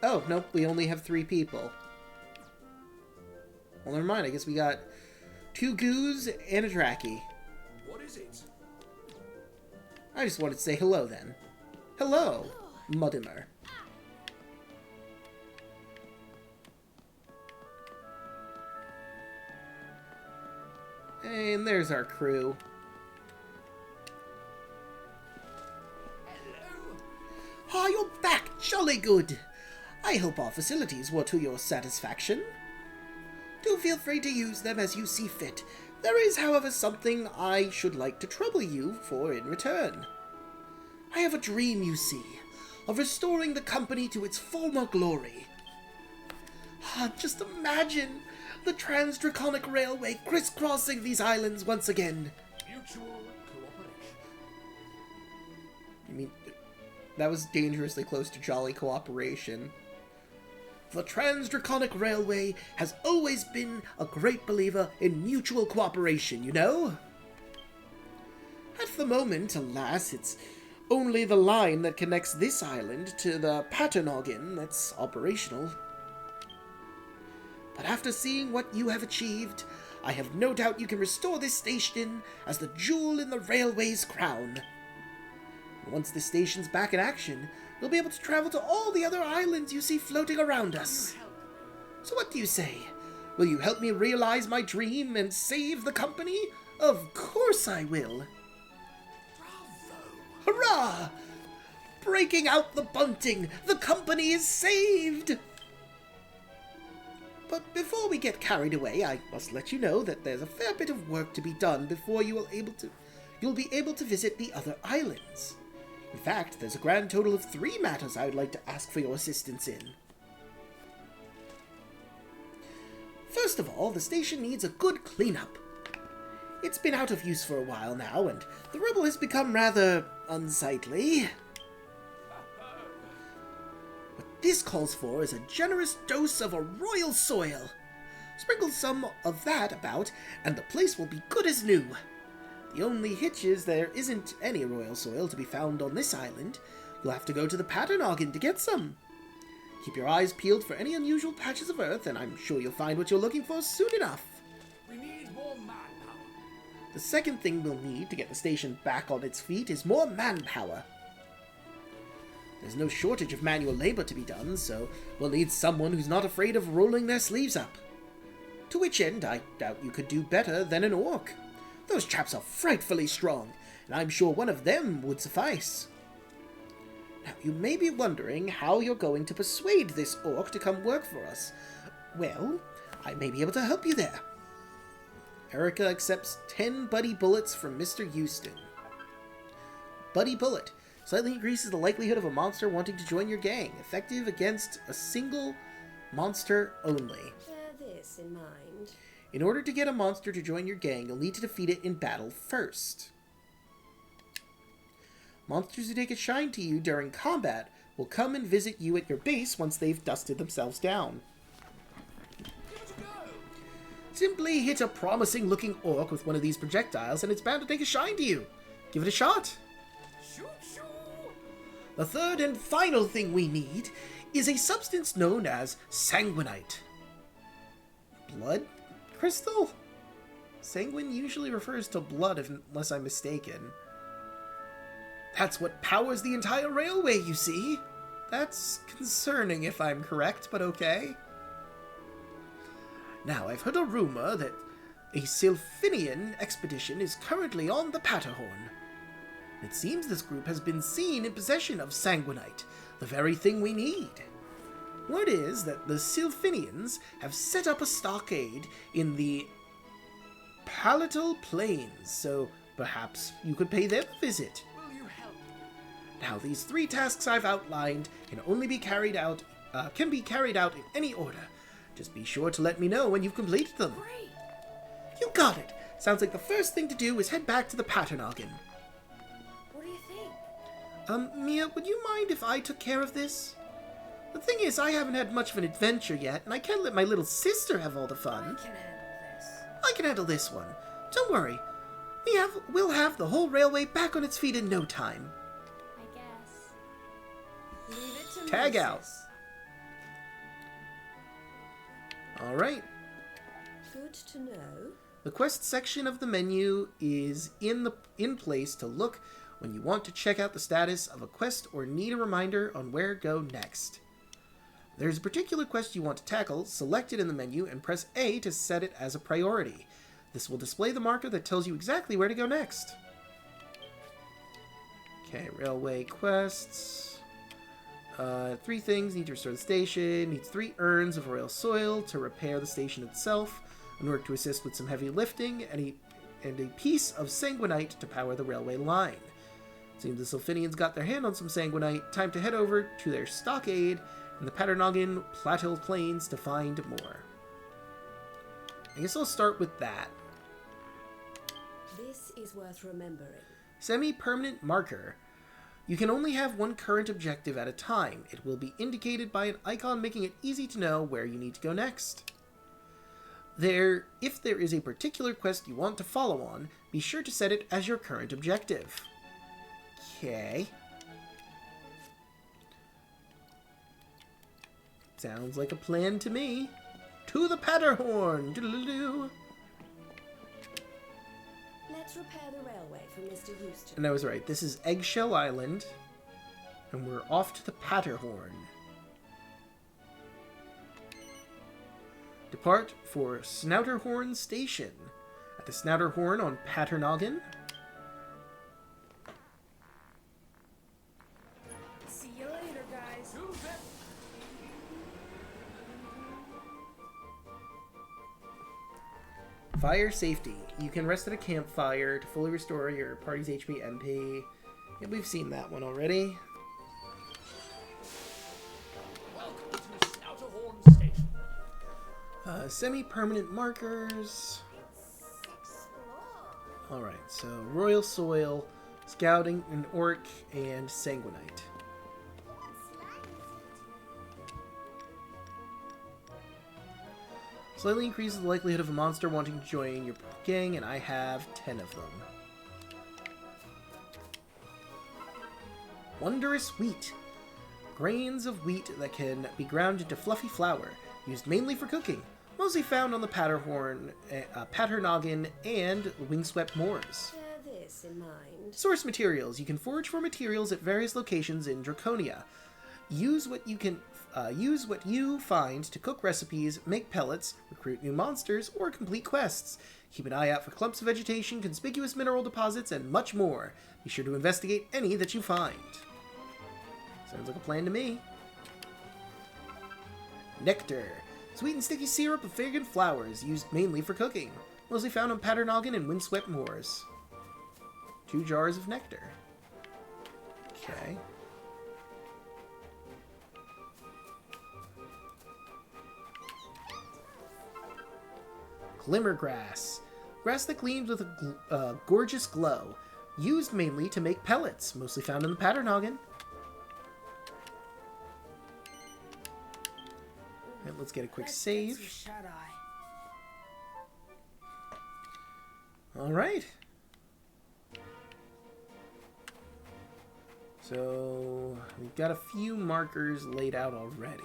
Oh, nope, we only have 3 people. Well, never mind, I guess we got 2 goos and a Draki. What is it? I just wanted to say hello then. Hello, Mudimer. And there's our crew. Ah, you're back! Jolly good! I hope our facilities were to your satisfaction. Do feel free to use them as you see fit. There is, however, something I should like to trouble you for in return. I have a dream, you see, of restoring the company to its former glory. Ah, just imagine the Trans-Draconic Railway crisscrossing these islands once again. Mutual cooperation. You mean That was dangerously close to jolly cooperation. The Trans-Draconic Railway has always been a great believer in mutual cooperation, you know? At the moment, alas, it's only the line that connects this island to the Paternoggin that's operational. But after seeing what you have achieved, I have no doubt you can restore this station as the jewel in the railway's crown. Once this station's back in action, we'll be able to travel to all the other islands you see floating around us. So what do you say? Will you help me realize my dream and save the company? Of course I will. Bravo! Hurrah! Breaking out the bunting! The company is saved! But before we get carried away, I must let you know that there's a fair bit of work to be done before you'll be able to visit the other islands. In fact, there's a grand total of 3 matters I would like to ask for your assistance in. First of all, the station needs a good cleanup. It's been out of use for a while now, and the rubble has become rather unsightly. What this calls for is a generous dose of a royal soil. Sprinkle some of that about, and the place will be good as new. The only hitch is there isn't any royal soil to be found on this island. You'll have to go to the Paternoggin to get some. Keep your eyes peeled for any unusual patches of earth, and I'm sure you'll find what you're looking for soon enough. We need more manpower. The second thing we'll need to get the station back on its feet is more manpower. There's no shortage of manual labor to be done, so we'll need someone who's not afraid of rolling their sleeves up. To which end, I doubt you could do better than an orc. Those chaps are frightfully strong, and I'm sure one of them would suffice. Now, you may be wondering how you're going to persuade this orc to come work for us. Well, I may be able to help you there. Erica accepts 10 buddy bullets from Mr. Houston. Buddy bullet slightly increases the likelihood of a monster wanting to join your gang, effective against a single monster only. Bear this in mind. In order to get a monster to join your gang, you'll need to defeat it in battle first. Monsters who take a shine to you during combat will come and visit you at your base once they've dusted themselves down. Simply hit a promising-looking orc with one of these projectiles and it's bound to take a shine to you. Give it a shot. The third and final thing we need is a substance known as sanguinite. Blood crystal? Sanguine usually refers to blood, unless I'm mistaken. That's what powers the entire railway, you see. That's concerning if I'm correct, but okay. Now, I've heard a rumor that a Sylphinian expedition is currently on the Patterhorn. It seems this group has been seen in possession of sanguinite, the very thing we need. Word is that the Sylphinians have set up a stockade in the Palatal Plains, so perhaps you could pay them a visit. Will you help? Now, these 3 tasks I've outlined can only be carried out, in any order. Just be sure to let me know when you've completed them. Great. You got it. Sounds like the first thing to do is head back to the Paternoggin. What do you think? Mia, would you mind if I took care of this? The thing is, I haven't had much of an adventure yet, and I can't let my little sister have all the fun. I can handle this. I can handle this one. Don't worry. We'll have the whole railway back on its feet in no time. I guess. Leave it to Tag me, out. sis. Alright. Good to know. The quest section of the menu is in place to look when you want to check out the status of a quest or need a reminder on where to go next. There's a particular quest you want to tackle, select it in the menu, and press A to set it as a priority. This will display the marker that tells you exactly where to go next. Okay, railway quests. 3 things. Need to restore the station. Needs 3 urns of royal soil to repair the station itself. In order to assist with some heavy lifting, and a piece of sanguinite to power the railway line. Seems the Sylphinians got their hand on some sanguinite. Time to head over to their stockade in the Paternoggin Plateau Plains to find more. I guess I'll start with that. This is worth remembering. Semi-permanent marker. You can only have one current objective at a time. It will be indicated by an icon making it easy to know where you need to go next. If there is a particular quest you want to follow on, be sure to set it as your current objective. Okay. Sounds like a plan to me. To the Patterhorn! Doodle-doo. Let's repair the railway for Mr. Houston. And I was right. This is Eggshell Island. And we're off to the Patterhorn. Depart for Snouterhorn Station. At the Snouterhorn on Patternoggin. See you later, guys. Fire safety. You can rest at a campfire to fully restore your party's HP MP. Yeah, we've seen that one already. Welcome to Snouterhorn Station. Semi-permanent markers. Alright, so Royal Soil, Scouting, an Orc, and Sanguinite. Slightly increases the likelihood of a monster wanting to join your gang, and I have 10 of them. Wondrous Wheat. Grains of wheat that can be ground into fluffy flour, used mainly for cooking, mostly found on the Patternoggin and Wingswept Moors. Bear this in mind. Source materials. You can forage for materials at various locations in Draconia. Use what you find to cook recipes, make pellets, recruit new monsters, or complete quests. Keep an eye out for clumps of vegetation, conspicuous mineral deposits, and much more. Be sure to investigate any that you find. Sounds like a plan to me. Nectar. Sweet and sticky syrup of fragrant flowers, used mainly for cooking. Mostly found on Patternoggin and Windswept Moors. 2 jars of nectar. Okay. Glimmergrass. Grass that gleams with a gorgeous glow. Used mainly to make pellets, mostly found in the Patternoggin. And let's get a quick save. Alright. So, we've got a few markers laid out already.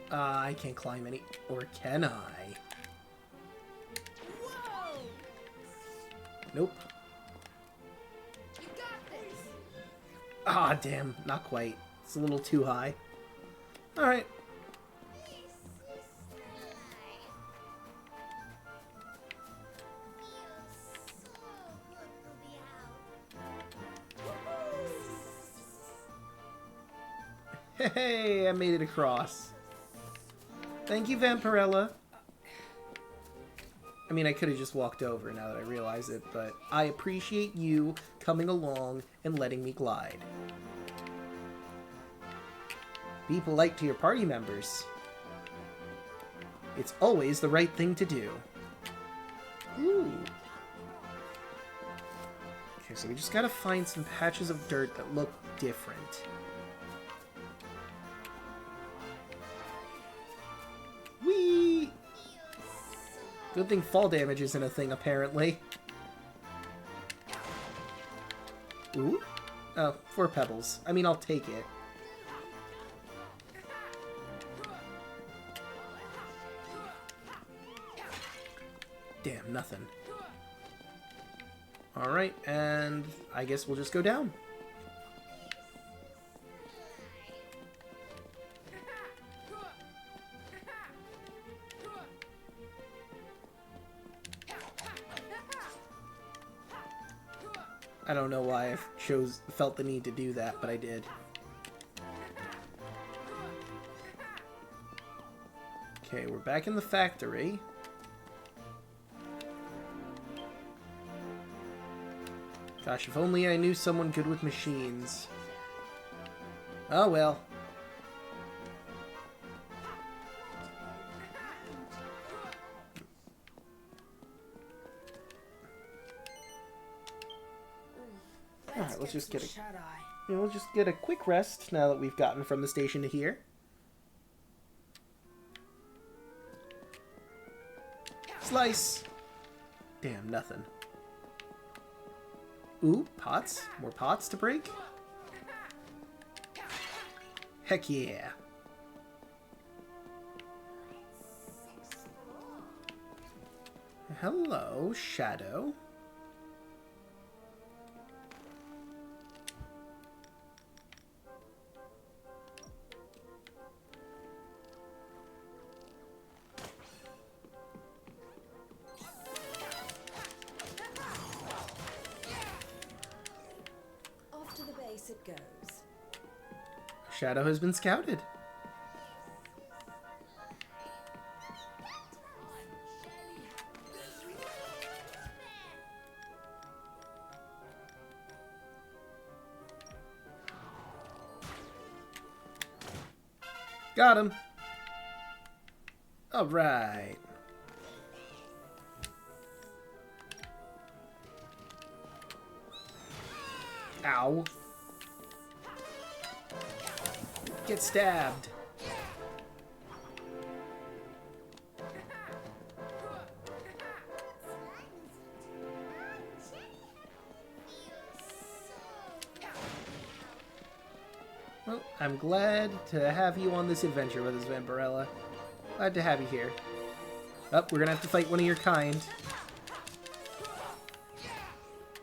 I can't climb any, or can I? Whoa! Nope. You got this. Ah, damn, not quite. It's a little too high. Alright. Hey, I made it across. Thank you, Vampirella. I mean, I could have just walked over now that I realize it, but I appreciate you coming along and letting me glide. Be polite to your party members. It's always the right thing to do. Ooh. Okay, so we just gotta find some patches of dirt that look different. Whee! Good thing fall damage isn't a thing, apparently. Ooh. Oh, 4 pebbles. I mean, I'll take it. Damn, nothing. Alright, and I guess we'll just go down. I don't know why I felt the need to do that, but I did. Okay, we're back in the factory. Gosh, if only I knew someone good with machines. Oh well. Alright, let's just get a... Shut eye. We'll just get a quick rest now that we've gotten from the station to here. Slice! Damn, nothing. Ooh, pots? More pots to break? Heck yeah. Hello, Shadow. Off to the base it goes. Shadow has been scouted. Got him. All right. Ow. Get stabbed. Well, I'm glad to have you on this adventure with us, Vampirella. Glad to have you here. Oh, we're gonna have to fight one of your kind.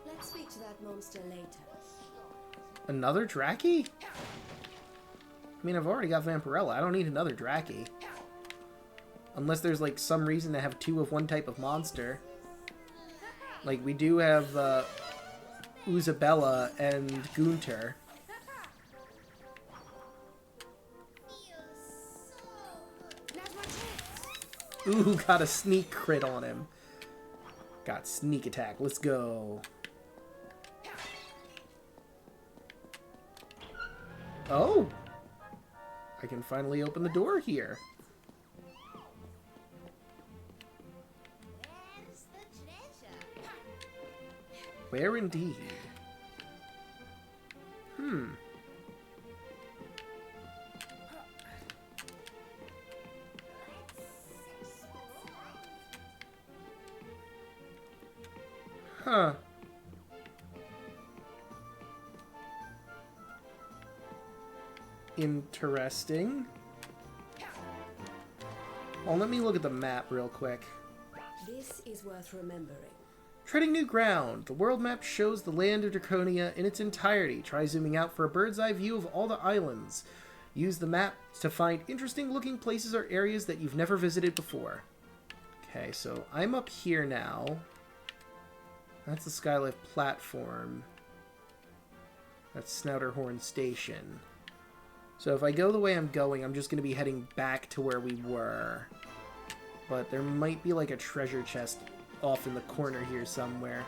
Let's speak to that monster later. Another Draki? I mean, I've already got Vampirella. I don't need another Draki. Unless there's, like, some reason to have two of one type of monster. Like, we do have, Uzabella and Gunter. Ooh, got a sneak crit on him. Got sneak attack. Let's go. Oh! I can finally open the door here. Where's the treasure? Where indeed? Hmm. Huh. Interesting. Well, let me look at the map real quick. This is worth remembering. Treading new ground. The world map shows the land of Draconia in its entirety. Try zooming out for a bird's eye view of all the islands. Use the map to find interesting looking places or areas that you've never visited before. Okay, so I'm up here now. That's the Skylift platform. That's Snouterhorn Station. So if I go the way I'm going, I'm just going to be heading back to where we were. But there might be like a treasure chest off in the corner here somewhere.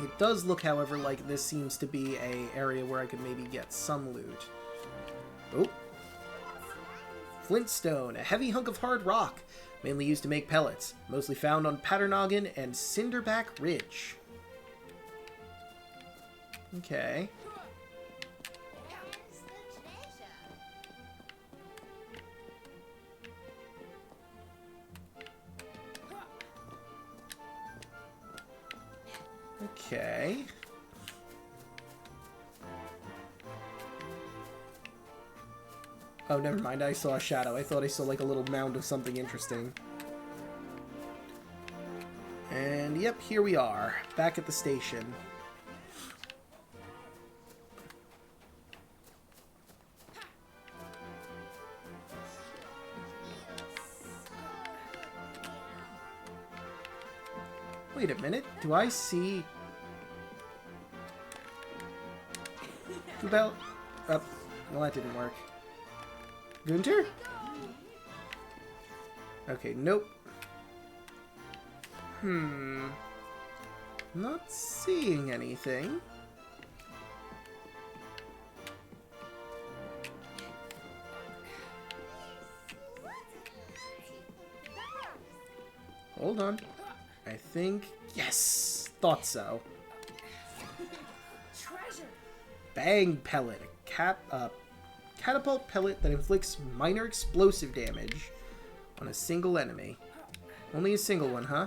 It does look, however, like this seems to be an area where I could maybe get some loot. Oh. Flintstone, a heavy hunk of hard rock, mainly used to make pellets, mostly found on Patternoggin and Cinderback Ridge. Okay. Where's the treasure? Okay. Oh, never mind. I saw a shadow. I thought I saw like a little mound of something interesting. And yep, here we are, back at the station. Wait a minute, do I see... About... Oh, well that didn't work. Gunter? Okay, nope. Not seeing anything. Hold on. I think... Yes! Thought so. Bang pellet. Catapult pellet that inflicts minor explosive damage on a single enemy. Only a single one, huh?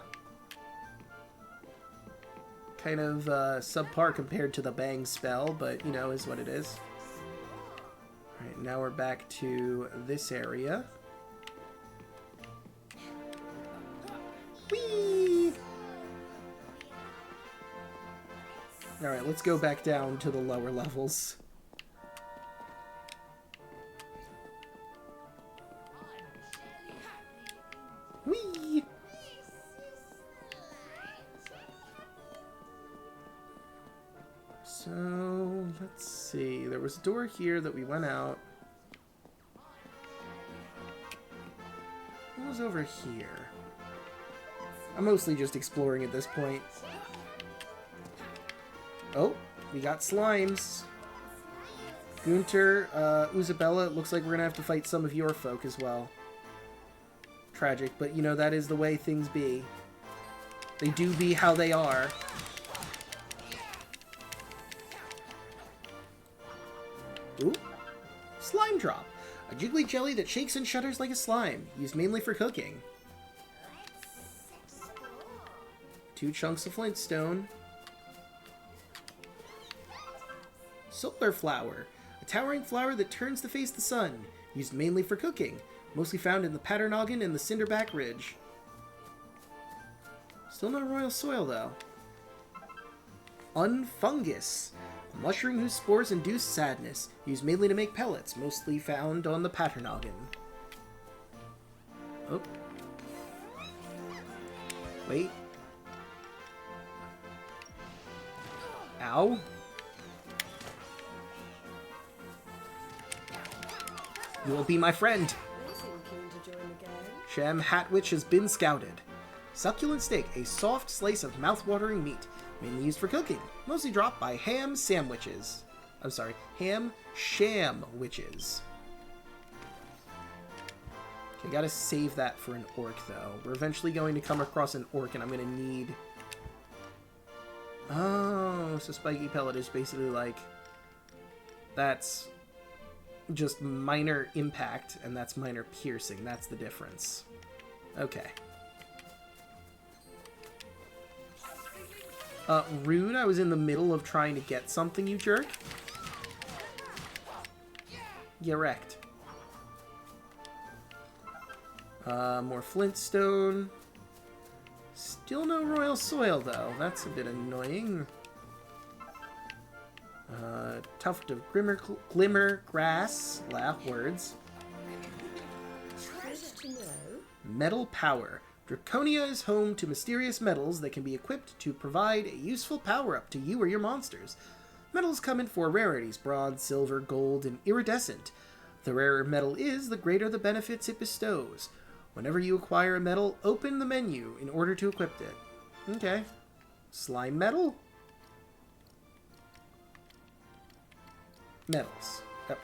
Kind of subpar compared to the bang spell, but you know, is what it is. Alright, now we're back to this area. Whee! Alright, let's go back down to the lower levels. Whee! So, let's see. There was a door here that we went out. What was over here? I'm mostly just exploring at this point. Oh, we got slimes. Gunter, Uzabella, it looks like we're gonna have to fight some of your folk as well. Tragic, but you know, that is the way things be. They do be how they are. Ooh. Slime drop. A jiggly jelly that shakes and shudders like a slime, used mainly for cooking. 2 chunks of flintstone. Solar flower. A towering flower that turns to face the sun, used mainly for cooking, mostly found in the Patternoggin and the Cinderback Ridge. Still no royal soil, though. Unfungus. A mushroom whose spores induce sadness, used mainly to make pellets, mostly found on the Patternoggin. Oh. Wait. Ow. You will be my friend. Shem Hatwich has been scouted. Succulent steak, a soft slice of mouth-watering meat, mainly used for cooking, mostly dropped by ham sandwiches. I'm sorry, ham sham witches. Okay, gotta save that for an orc, though. We're eventually going to come across an orc, and I'm gonna need... Oh, so spiky pellet is basically like... That's just minor impact, and that's minor piercing. That's the difference. Okay. Rude, I was in the middle of trying to get something, you jerk. You wrecked. More flintstone. Still no royal soil, though. That's a bit annoying. Tuft of glimmer grass. Laugh words. Metal power. Draconia is home to mysterious metals that can be equipped to provide a useful power-up to you or your monsters. Metals come in 4 rarities: bronze, silver, gold, and iridescent. The rarer metal is, the greater the benefits it bestows. Whenever you acquire a metal, open the menu in order to equip it. Okay. Slime metal? Metals. Yep.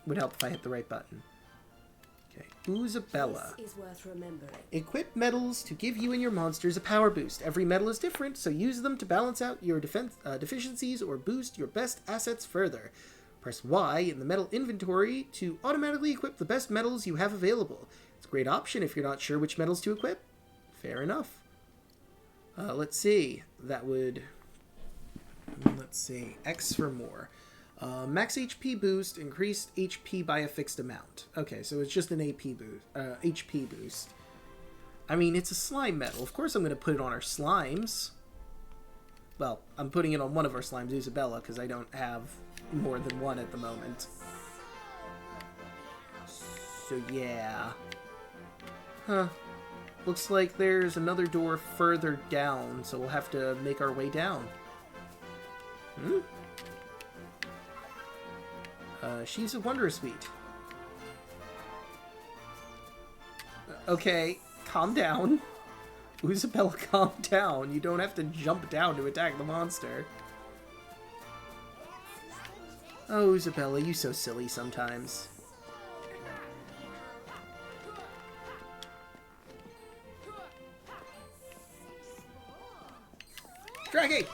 Would help if I hit the right button. Okay. Uzabella. This is worth remembering. Equip metals to give you and your monsters a power boost. Every metal is different, so use them to balance out your deficiencies or boost your best assets further. Press Y in the metal inventory to automatically equip the best metals you have available. It's a great option if you're not sure which metals to equip. Fair enough. Let's see. That would... Let's see. X for more. Max HP boost, increased HP by a fixed amount. Okay, so it's just an HP boost. I mean, it's a slime metal. Of course I'm going to put it on our slimes. Well, I'm putting it on one of our slimes, Uzabella, because I don't have more than one at the moment. So, yeah. Huh. Looks like there's another door further down, so we'll have to make our way down. Hmm? She's a wondrous sweet. Okay, calm down. Uzabella, calm down. You don't have to jump down to attack the monster. Oh, Uzabella, you so silly sometimes. Draggy!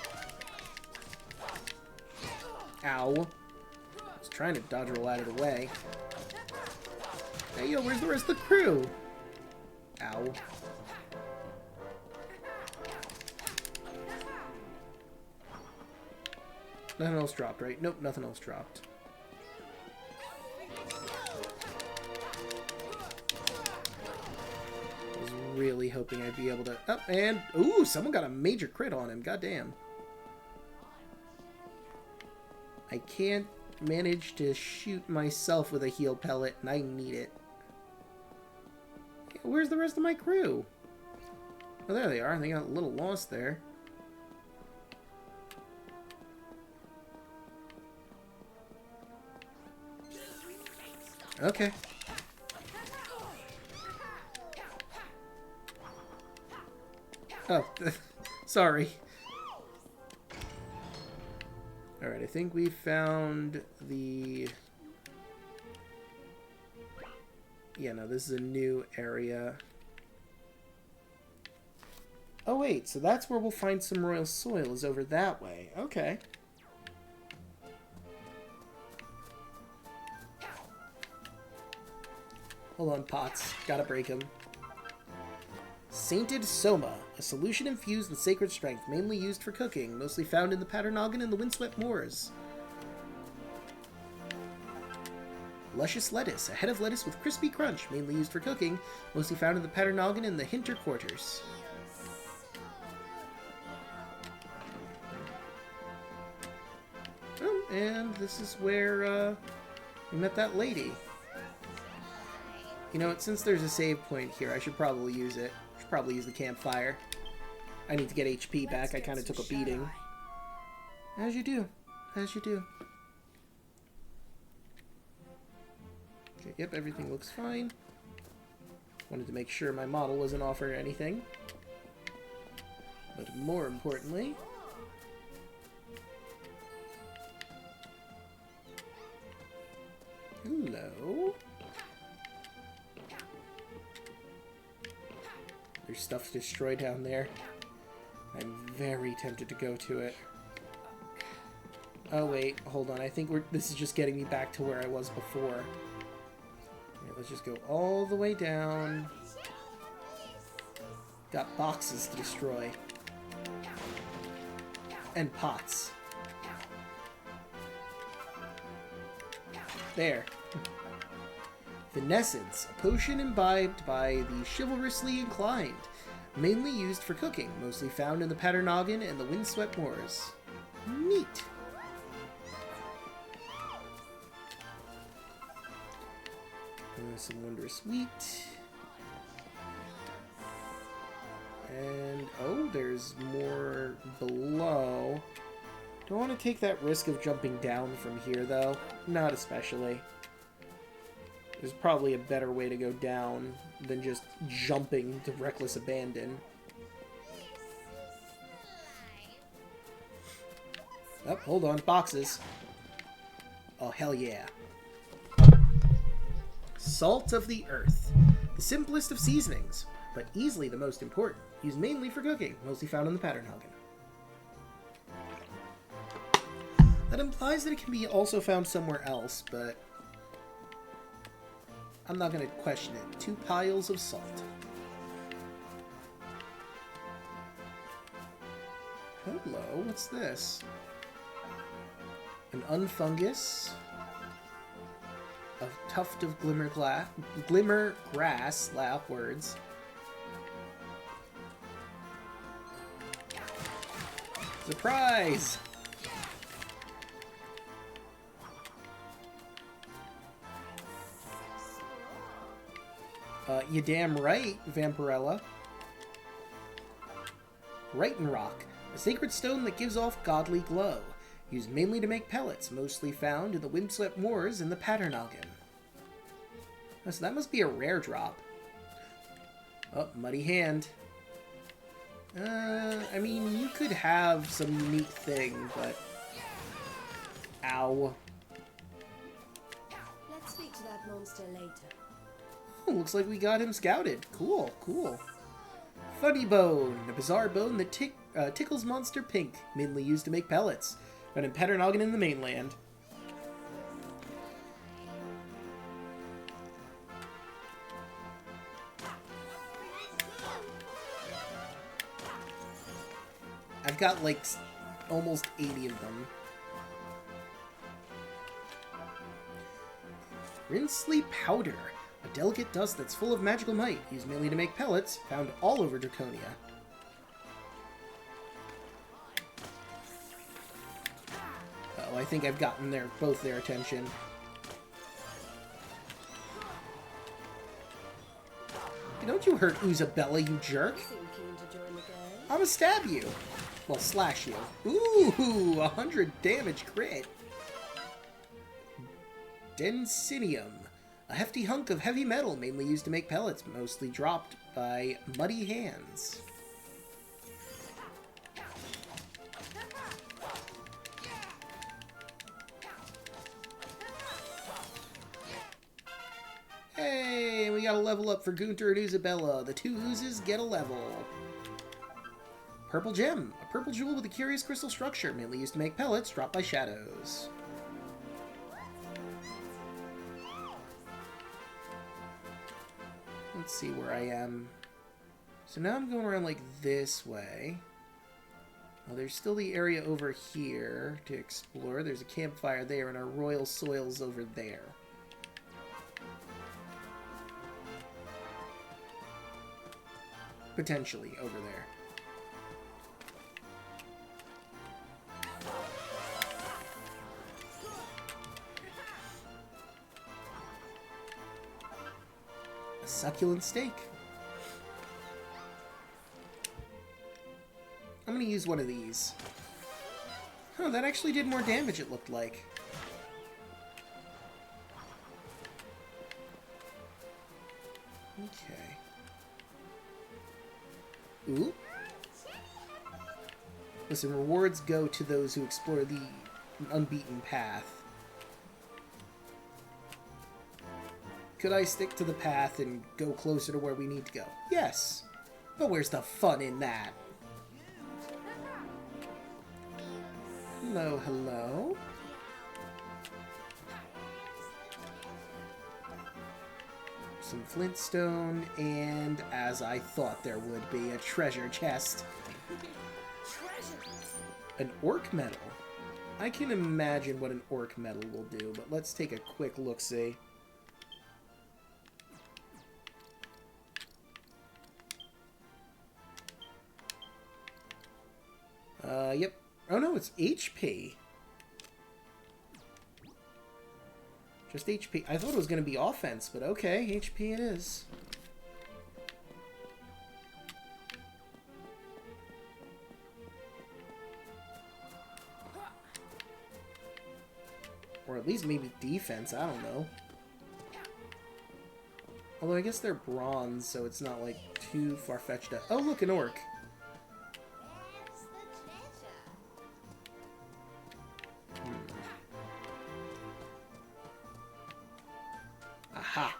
Ow. I was trying to dodge roll out of the way. Hey, yo, where's the rest of the crew? Ow. Nothing else dropped, right? Nope, nothing else dropped. I was really hoping I'd be able to... Oh, and... Ooh, someone got a major crit on him. Goddamn. I can't manage to shoot myself with a heal pellet, and I need it. Where's the rest of my crew? Oh, there they are. They got a little lost there. Okay. Oh, sorry. Alright, I think we found the... Yeah, no, this is a new area. Oh, wait, so that's where we'll find some royal soil, is over that way. Okay. Hold on, pots. Gotta break them. Sainted Soma, a solution infused with sacred strength, mainly used for cooking, mostly found in the Paternogan and the windswept moors. Luscious lettuce, a head of lettuce with crispy crunch, mainly used for cooking, mostly found in the Paternogan and the Hinter quarters. Oh, and this is where we met that lady. You know what, since there's a save point here, I should probably use it. I should probably use the campfire. I need to get HP back. I kind of took a beating. As you do. As you do. Okay, yep, everything looks fine. Wanted to make sure my model wasn't offering anything. But more importantly... Hello? There's stuff to destroy down there. I'm very tempted to go to it. Oh wait, hold on. I think this is just getting me back to where I was before. Okay, let's just go all the way down. Got boxes to destroy. And pots. There. Finessence, a potion imbibed by the chivalrously inclined, mainly used for cooking, mostly found in the Paternogan and the windswept moors. Neat. Some wondrous wheat. And, oh, there's more below. Do I want to take that risk of jumping down from here, though? Not especially. There's probably a better way to go down than just jumping to reckless abandon. Oh, hold on. Boxes. Oh, hell yeah. Salt of the earth. The simplest of seasonings, but easily the most important. Used mainly for cooking, mostly found in the Paternogan. That implies that it can be also found somewhere else, but I'm not going to question it. 2 piles of salt. Hello, what's this? An unfungus. A tuft of glimmer grass, laugh words. Surprise! You damn right, Vampirella. Righten Rock, a sacred stone that gives off godly glow. Used mainly to make pellets, mostly found in the windswept moors in the Paternogan. Oh, so that must be a rare drop. Oh, muddy hand. I mean, you could have some unique thing, but... Ow. Let's speak to that monster later. Oh, looks like we got him scouted. Cool, cool. Funny Bone, a bizarre bone that tickles monster pink, mainly used to make pellets. Found in Paternogan in the mainland. I've got like almost 80 of them. Rinsley powder, a delicate dust that's full of magical might, used mainly to make pellets, found all over Draconia. Uh-oh, I think I've gotten both their attention. Don't you hurt Isabella, you jerk! I'ma stab you! Well, slash you. Ooh, 100 damage crit! Densinium, a hefty hunk of heavy metal mainly used to make pellets, mostly dropped by muddy hands. Hey, we got a level up for Gunter and Isabella. The two oozes get a level. Purple gem, a purple jewel with a curious crystal structure, mainly used to make pellets, dropped by shadows. Let's see where I am. So now I'm going around like this way. Oh, there's still the area over here to explore. There's a campfire there and our royal soils over there. Potentially over there. A succulent steak. I'm gonna use one of these. Huh, that actually did more damage, it looked like. Okay. Ooh. Listen, rewards go to those who explore the unbeaten path. Could I stick to the path and go closer to where we need to go? Yes. But where's the fun in that? Hello, hello. Some flintstone, and as I thought there would be, a treasure chest. An orc medal. I can imagine what an orc medal will do, but let's take a quick look-see. Yep. Oh no, it's HP. Just HP. I thought it was going to be offense, but okay, HP it is. Or at least maybe defense, I don't know. Although I guess they're bronze, so it's not like too far-fetched. Oh, look, an orc. Aha!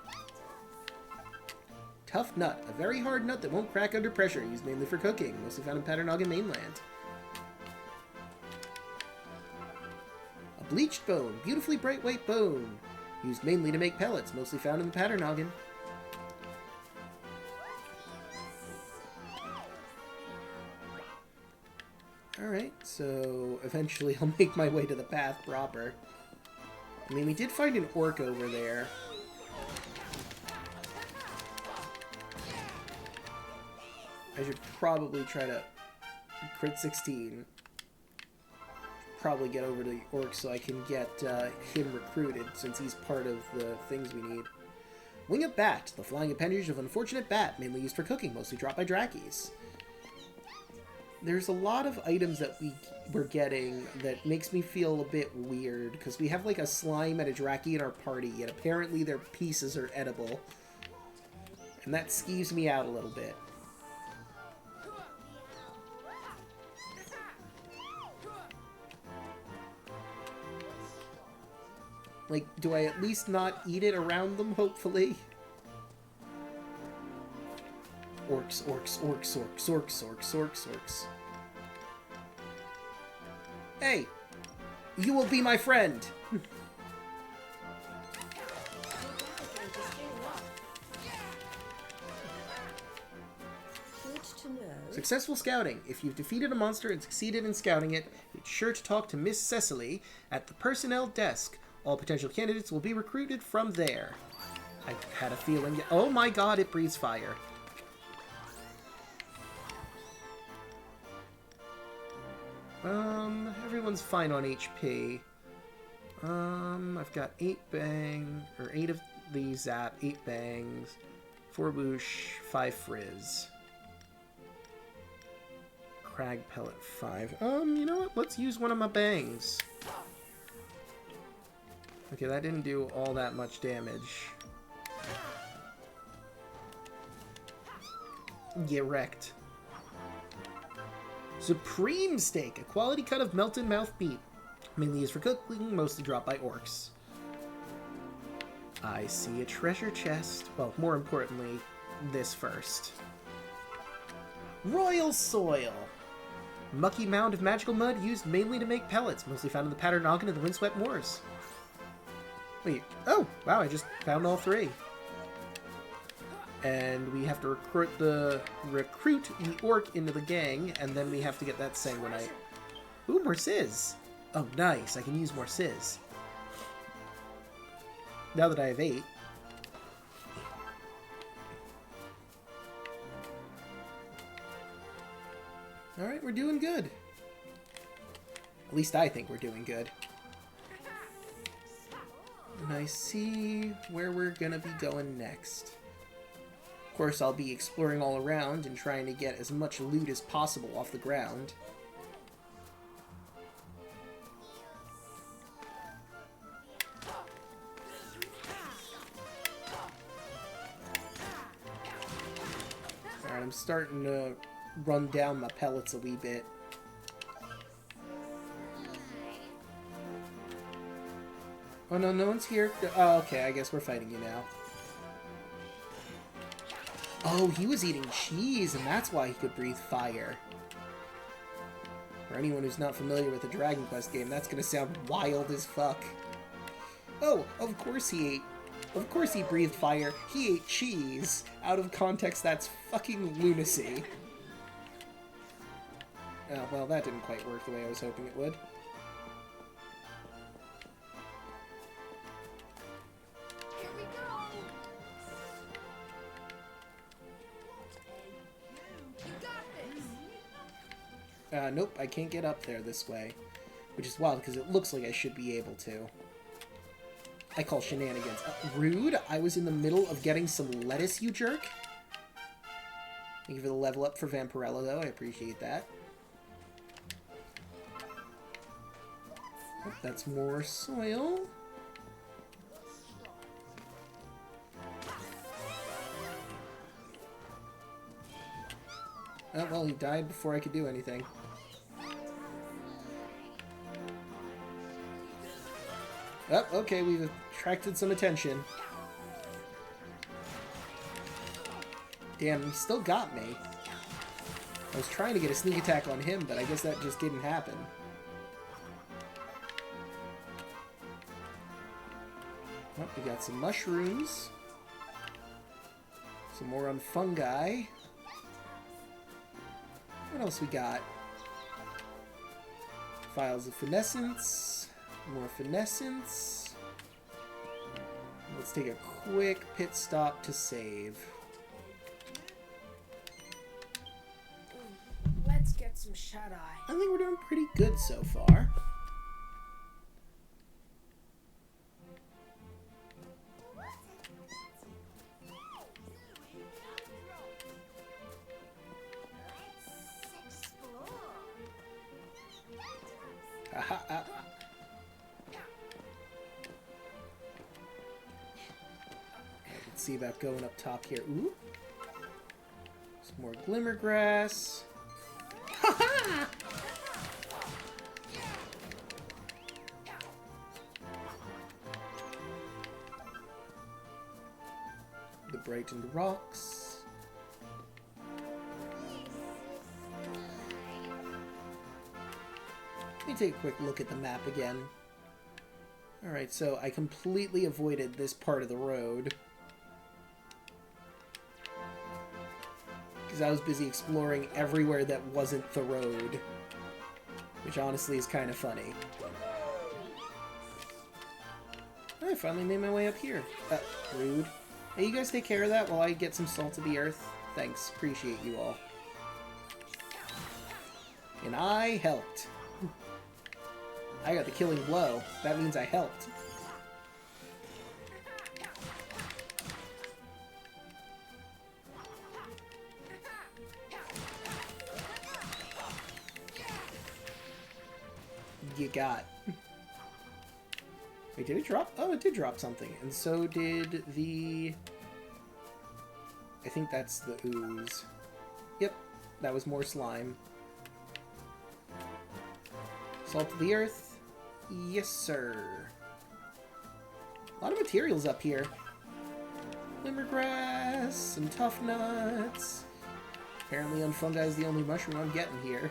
Tough nut. A very hard nut that won't crack under pressure, used mainly for cooking, mostly found in Paternogan mainland. A bleached bone. Beautifully bright white bone, used mainly to make pellets, mostly found in Paternogan. Alright, so eventually I'll make my way to the path proper. I mean, we did find an orc over there. I should probably try to crit 16. Probably get over to the orc so I can get him recruited, since he's part of the things we need. Wing of Bat, the flying appendage of an unfortunate bat, mainly used for cooking, mostly dropped by Drakis. There's a lot of items that we're getting that makes me feel a bit weird, because we have like a slime and a Draki in our party, and apparently their pieces are edible. And that skeeves me out a little bit. Like, do I at least not eat it around them, hopefully? Orcs, orcs, orcs, orcs, orcs, orcs, orcs, orcs. Hey! You will be my friend. Good to know. Successful scouting. If you've defeated a monster and succeeded in scouting it, be sure to talk to Miss Cecily at the personnel desk. All potential candidates will be recruited from there. I had a feeling... Oh my god, it breathes fire. Everyone's fine on HP. I've got 8 of the zap, 8 bangs, 4 whoosh, 5 frizz. Crag pellet 5. You know what? Let's use one of my bangs. Okay, that didn't do all that much damage. Get wrecked. Supreme Steak, a quality cut of melted mouth meat. Mainly used for cooking, mostly dropped by orcs. I see a treasure chest. Well, more importantly, this first. Royal Soil. Mucky mound of magical mud used mainly to make pellets, mostly found in the Pattern Noggin of the Windswept Moors. Wait, oh, wow, I just found all 3. And we have to recruit the orc into the gang, and then we have to get that sanguinite. Ooh, more sizz. Oh, nice. I can use more sizz. Now that I have 8. Alright, we're doing good. At least I think we're doing good. And I see where we're gonna be going next. Of course, I'll be exploring all around and trying to get as much loot as possible off the ground. Alright, I'm starting to run down my pellets a wee bit. Oh no, no one's here. Oh, okay, I guess we're fighting you now. Oh, he was eating cheese, and that's why he could breathe fire. For anyone who's not familiar with the Dragon Quest game, that's gonna sound wild as fuck. Oh, of course he ate. Of course he breathed fire. He ate cheese. Out of context, that's fucking lunacy. Oh, well, that didn't quite work the way I was hoping it would. Here we go. You got this. Nope, I can't get up there this way. Which is wild, because it looks like I should be able to. I call shenanigans. Rude? I was in the middle of getting some lettuce, you jerk. Thank you for the level up for Vampirella, though. I appreciate that. Oh, that's more soil. Oh, well, he died before I could do anything. Oh, okay, we've attracted some attention. Damn, he still got me. I was trying to get a sneak attack on him, but I guess that just didn't happen. Oh, we got some mushrooms. Some more on fungi. What else we got? Files of Finessence. More Finessence. Let's take a quick pit stop to save. Let's get some shut-eye. I think we're doing pretty good so far. Let's see about going up top here. Ooh. Some more glimmer grass. The brightened rocks. Let me take a quick look at the map again. Alright, so I completely avoided this part of the road. Because I was busy exploring everywhere that wasn't the road. Which honestly is kind of funny. I finally made my way up here. Rude. Hey, you guys take care of that while I get some salt of the earth? Thanks. Appreciate you all. And I helped. I got the killing blow. That means I helped. You got. Wait, did it drop? Oh, it did drop something. And so did the... I think that's the ooze. Yep, that was more slime. Salt of the earth. Yes, sir. A lot of materials up here. Limmergrass, some tough nuts. Apparently unfungi is the only mushroom I'm getting here.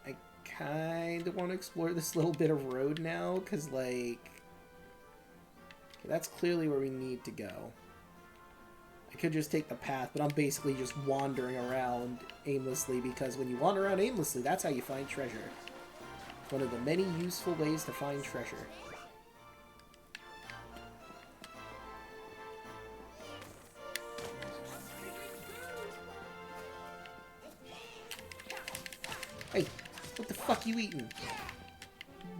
I kind of want to explore this little bit of road now, because, like... that's clearly where we need to go. I could just take the path, but I'm basically just wandering around aimlessly, because when you wander around aimlessly, that's how you find treasure. It's one of the many useful ways to find treasure. Hey, what the fuck you eating?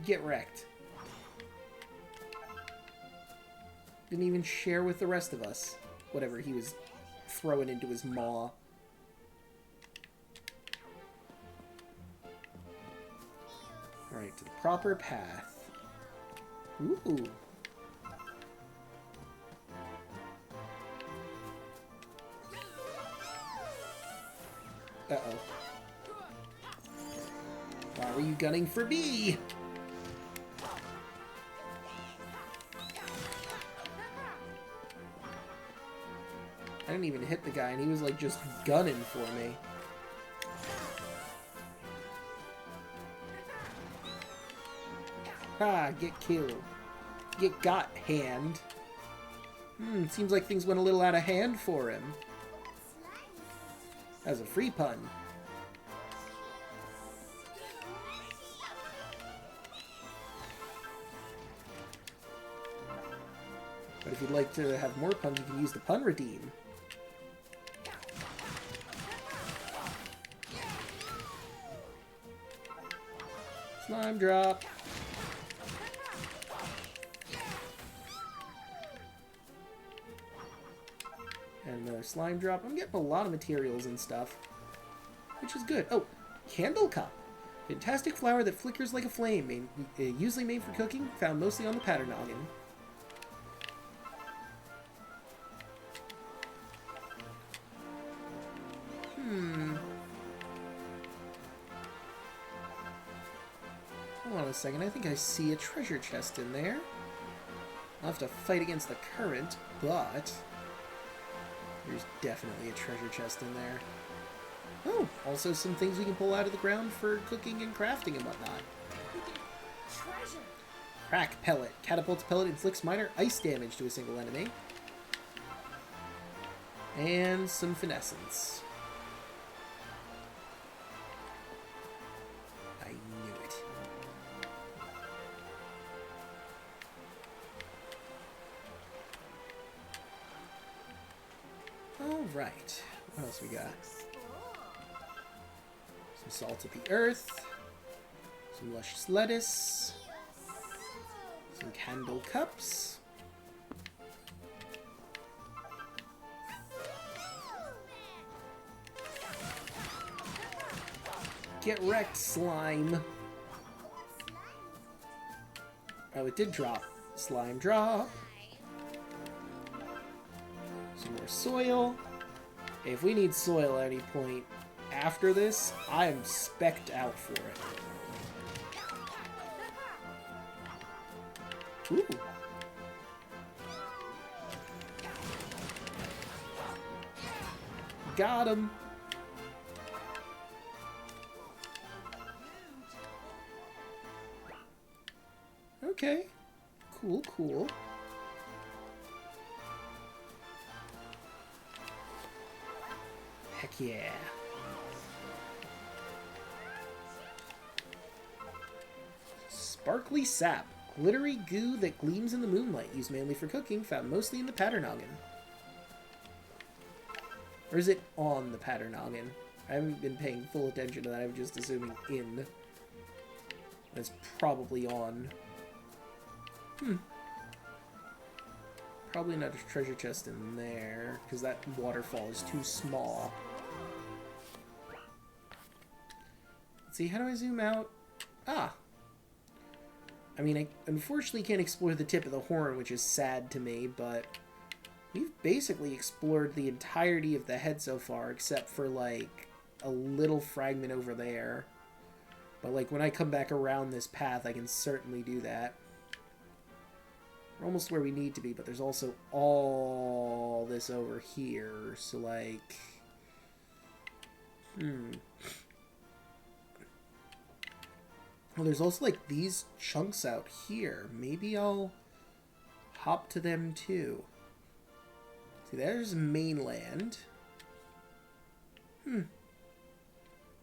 Get wrecked. Didn't even share with the rest of us. Whatever he was throwing into his maw. Alright, to the proper path. Ooh. Uh-oh. Why were you gunning for me? I didn't even hit the guy, and he was like just gunning for me. Ha! Get killed. Get got, hand. Seems like things went a little out of hand for him. That was a free pun. But if you'd like to have more puns, you can use the pun redeem. Slime drop. And another slime drop. I'm getting a lot of materials and stuff, which is good. Oh, candle cup. Fantastic flower that flickers like a flame. Usually made for cooking, found mostly on the Patternoggin. Hold on a second, I think I see a treasure chest in there. I'll have to fight against the current, but there's definitely a treasure chest in there. Oh, also some things we can pull out of the ground for cooking and crafting and whatnot. Treasure! Crack pellet. Catapults pellet inflicts minor ice damage to a single enemy. And some finessence. I knew it. Alright. What else we got? Some salt of the earth. Some luscious lettuce. Some candle cups. Get wrecked, slime. Oh, it did drop. Slime drop. Some more soil. Hey, if we need soil at any point after this, I am spec'd out for it. Ooh. Got him. Okay. Cool, cool. Heck yeah. Sparkly sap. Glittery goo that gleams in the moonlight. Used mainly for cooking. Found mostly in the Patternoggin. Or is it on the Patternoggin? I haven't been paying full attention to that. I'm just assuming in. That's probably on. Probably not a treasure chest in there, because that waterfall is too small. Let's see, how do I zoom out? Ah! I mean, I unfortunately can't explore the tip of the horn, which is sad to me, but we've basically explored the entirety of the head so far, except for, like, a little fragment over there. But, like, when I come back around this path, I can certainly do that. We're almost where we need to be, but there's also all this over here, so, like... Well, there's also, like, these chunks out here. Maybe I'll hop to them, too. See, there's mainland. Of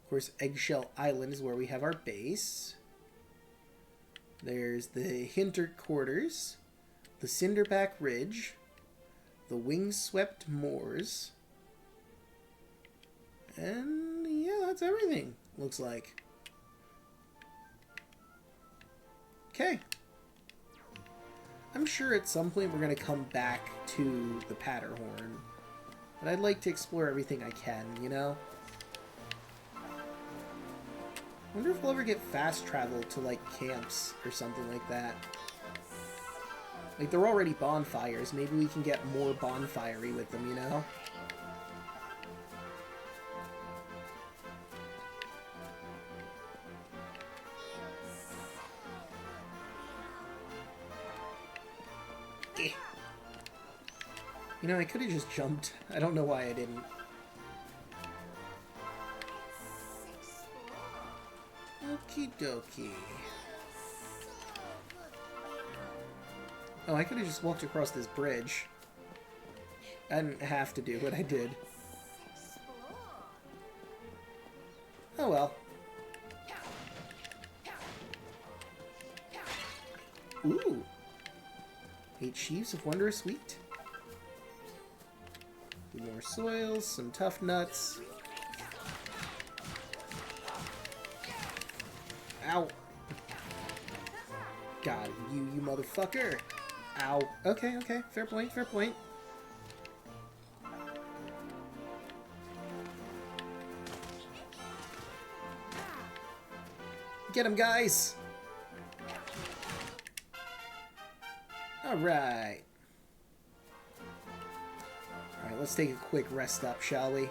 course, Eggshell Island is where we have our base. There's the Hinter Quarters, the Cinderback Ridge, the Windswept Moors, and yeah, that's everything, looks like. Okay. I'm sure at some point we're going to come back to the Patterhorn, but I'd like to explore everything I can, you know? I wonder if we'll ever get fast travel to, like, camps or something like that. Like, they're already bonfires. Maybe we can get more bonfire-y with them, you know? Eh. You know, I could have just jumped. I don't know why I didn't. Okie dokie. Oh, I could have just walked across this bridge. I didn't have to do what I did. Oh well. Ooh. 8 sheaves of wondrous wheat. More soils, some tough nuts. Ow. God, you motherfucker. Ow. Okay, okay. Fair point, fair point. Get him, guys! Alright. Alright, let's take a quick rest up, shall we?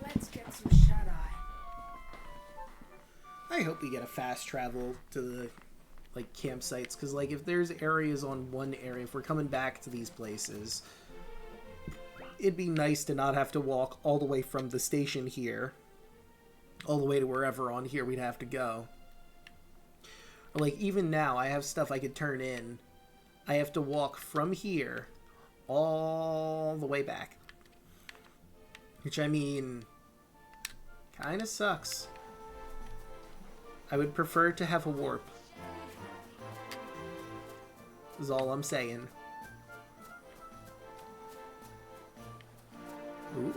Let's get some shut-eye. I hope we get a fast travel to the, like, campsites, because, like, if there's areas on one area, if we're coming back to these places, it'd be nice to not have to walk all the way from the station here, all the way to wherever on here we'd have to go. Or, like, even now, I have stuff I could turn in. I have to walk from here all the way back. Which, I mean, kind of sucks. I would prefer to have a warp. Is all I'm saying. Ooh.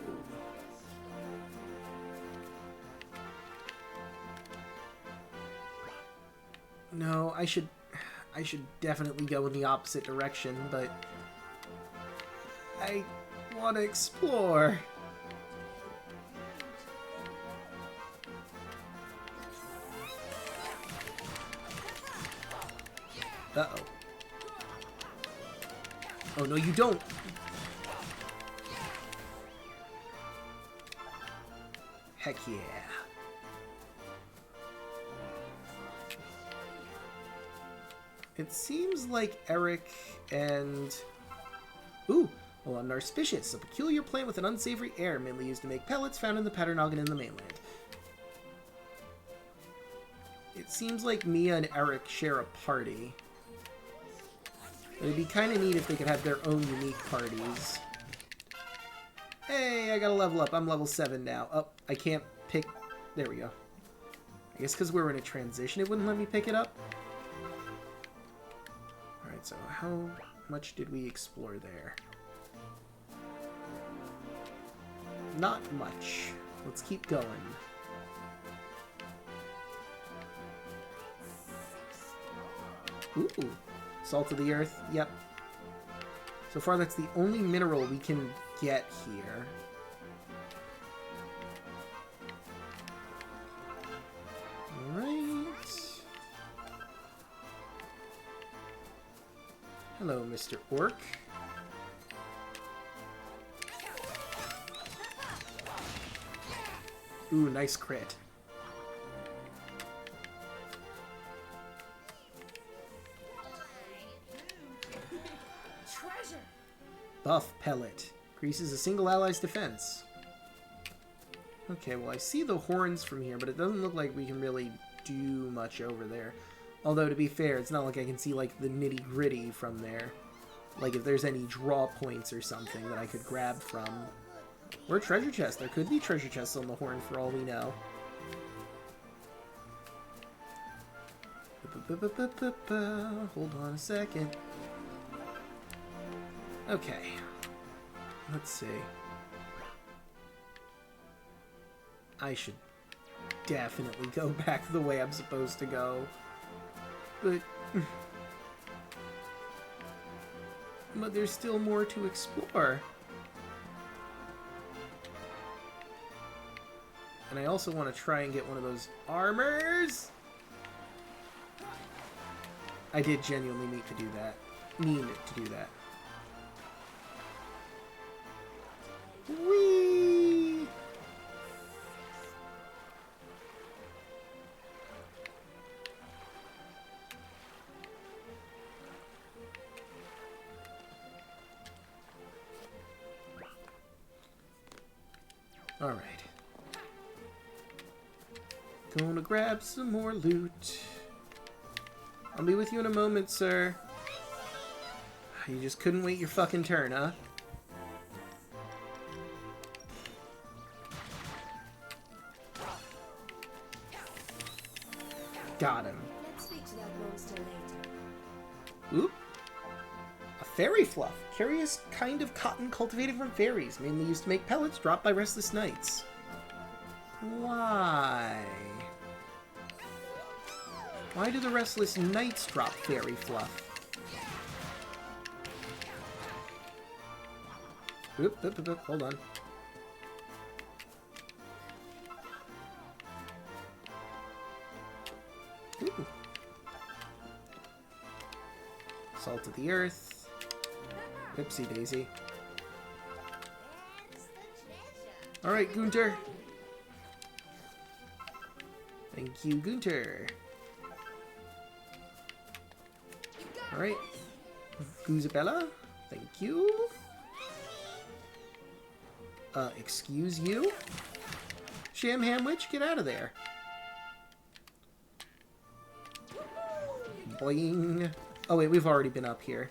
No, I should definitely go in the opposite direction, but I want to explore. Uh-oh. Oh, no, you don't. Heck yeah. It seems like Erik and... Ooh, well, I'm narspicious, a peculiar plant with an unsavory air, mainly used to make pellets found in the Patternoggin in the mainland. It seems like Mia and Erik share a party. It'd be kind of neat if they could have their own unique parties. Hey, I gotta level up. I'm level 7 now. Oh, I can't pick... There we go. I guess because we're in a transition, it wouldn't let me pick it up. Alright, so how much did we explore there? Not much. Let's keep going. Ooh, salt of the earth. Yep. So far, that's the only mineral we can get here. Alright. Hello, Mr. Orc. Ooh, nice crit. Treasure. Buff pellet. Increases a single ally's defense. Okay, well I see the horns from here, but it doesn't look like we can really do much over there. Although, to be fair, it's not like I can see, like, the nitty-gritty from there. Like, if there's any draw points or something that I could grab from. Or a treasure chest. There could be treasure chests on the horn for all we know. Hold on a second. Okay. Let's see. I should definitely go back the way I'm supposed to go. But there's still more to explore. And I also want to try and get one of those armors. I did genuinely mean to do that. Whee! Alright. Gonna grab some more loot. I'll be with you in a moment, sir. You just couldn't wait your fucking turn, huh? Got him. Let's speak to that monster later. Oop. A fairy fluff. Curious kind of cotton cultivated from fairies, mainly used to make pellets dropped by restless knights. Why? Why do the restless knights drop fairy fluff? Oop, hold on. Ooh. Salt of the earth. Whoopsie daisy. Alright, Gunter. Thank you, Gunter. Alright. Goozabella. Thank you. Excuse you? Sham Hamwich, get out of there. Boing. Oh wait, we've already been up here.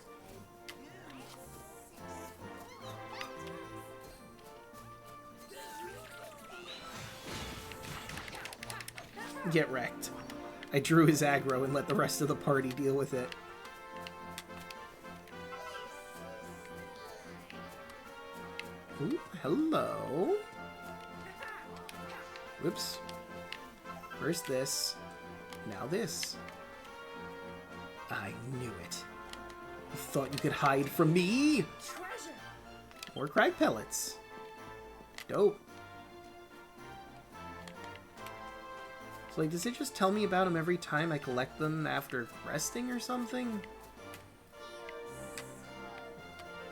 Get wrecked. I drew his aggro and let the rest of the party deal with it. Ooh, hello. Whoops. First this, now this. I knew it. You thought you could hide from me? Treasure. More crag pellets. Dope. So, like, does it just tell me about them every time I collect them after resting or something?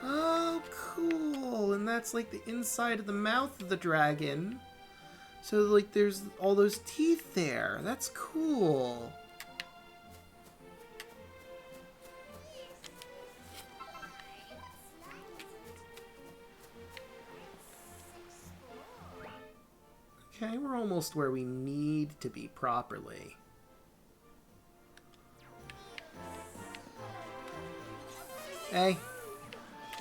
Oh, cool. And that's, like, the inside of the mouth of the dragon. So, like, there's all those teeth there. That's cool. Okay, we're almost where we need to be properly. Hey.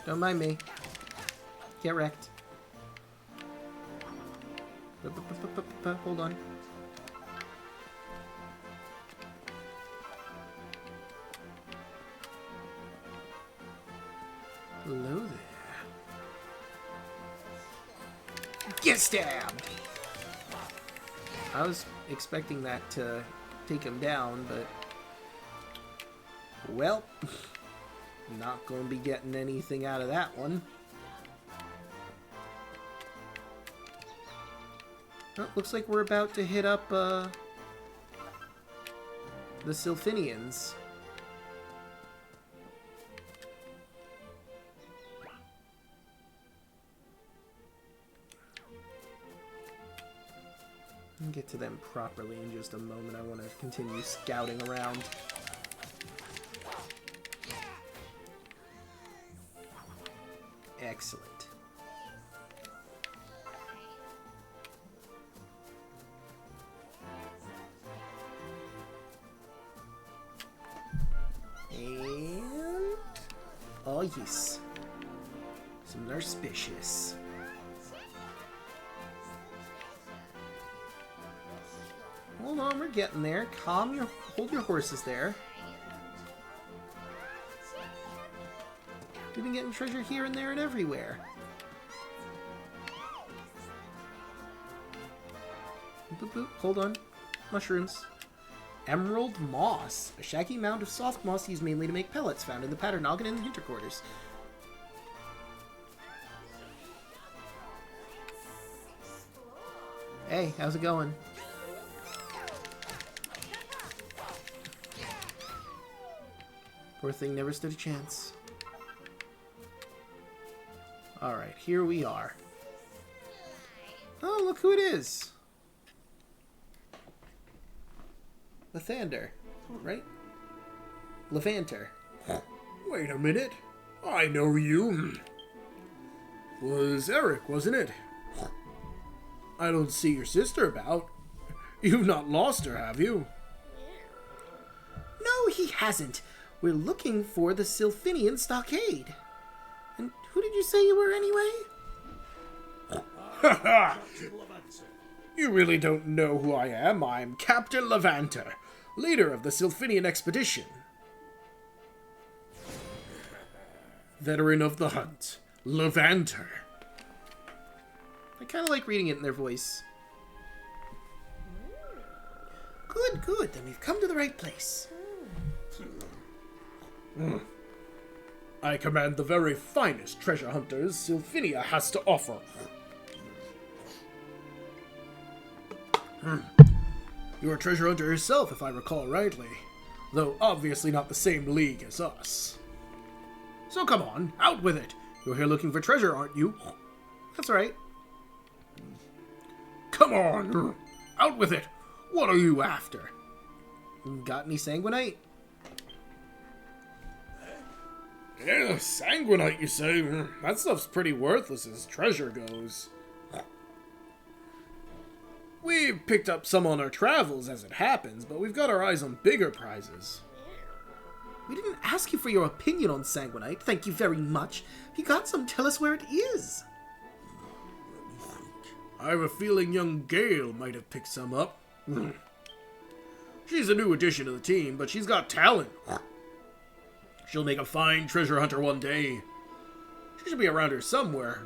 Don't mind me. Get wrecked. Hold on. Hello there. Get stabbed! I was expecting that to take him down, but... Well, not going to be getting anything out of that one. Well, looks like we're about to hit up, the Sylphinians. I'll get to them properly in just a moment. I want to continue scouting around. Excellent. And... oh yes. Some auspicious. Hold on, we're getting there. Hold your horses there. We've been getting treasure here and there and everywhere. Boop, boop. Hold on. Mushrooms. Emerald moss. A shaggy mound of soft moss used mainly to make pellets, found in the pattern noggin in the hinterquarters. Hey, how's it going? Poor thing never stood a chance. Alright, here we are. Oh, look who it is! Lathander, right? Levanter. Wait a minute. I know you. Was Erik, wasn't it? I don't see your sister about. You've not lost her, have you? No, he hasn't. We're looking for the Sylphinian stockade. And who did you say you were anyway? Ha ha! You really don't know who I am. I'm Captain Levanter, leader of the Sylphinian expedition. Veteran of the hunt, Levanter. I kind of like reading it in their voice. Good, good. Then we've come to the right place. I command the very finest treasure hunters Sylphinia has to offer. You're a treasure hunter yourself, if I recall rightly, though obviously not the same league as us. So come on, out with it. You're here looking for treasure, aren't you? That's right. Come on, out with it. What are you after? Got any sanguinite? Yeah, sanguinite, you say? That stuff's pretty worthless as treasure goes. We've picked up some on our travels as it happens, but we've got our eyes on bigger prizes. We didn't ask you for your opinion on sanguinite. Thank you very much. If you got some, tell us where it is. I have a feeling young Gale might have picked some up. She's a new addition to the team, but she's got talent. She'll make a fine treasure hunter one day. She should be around here somewhere.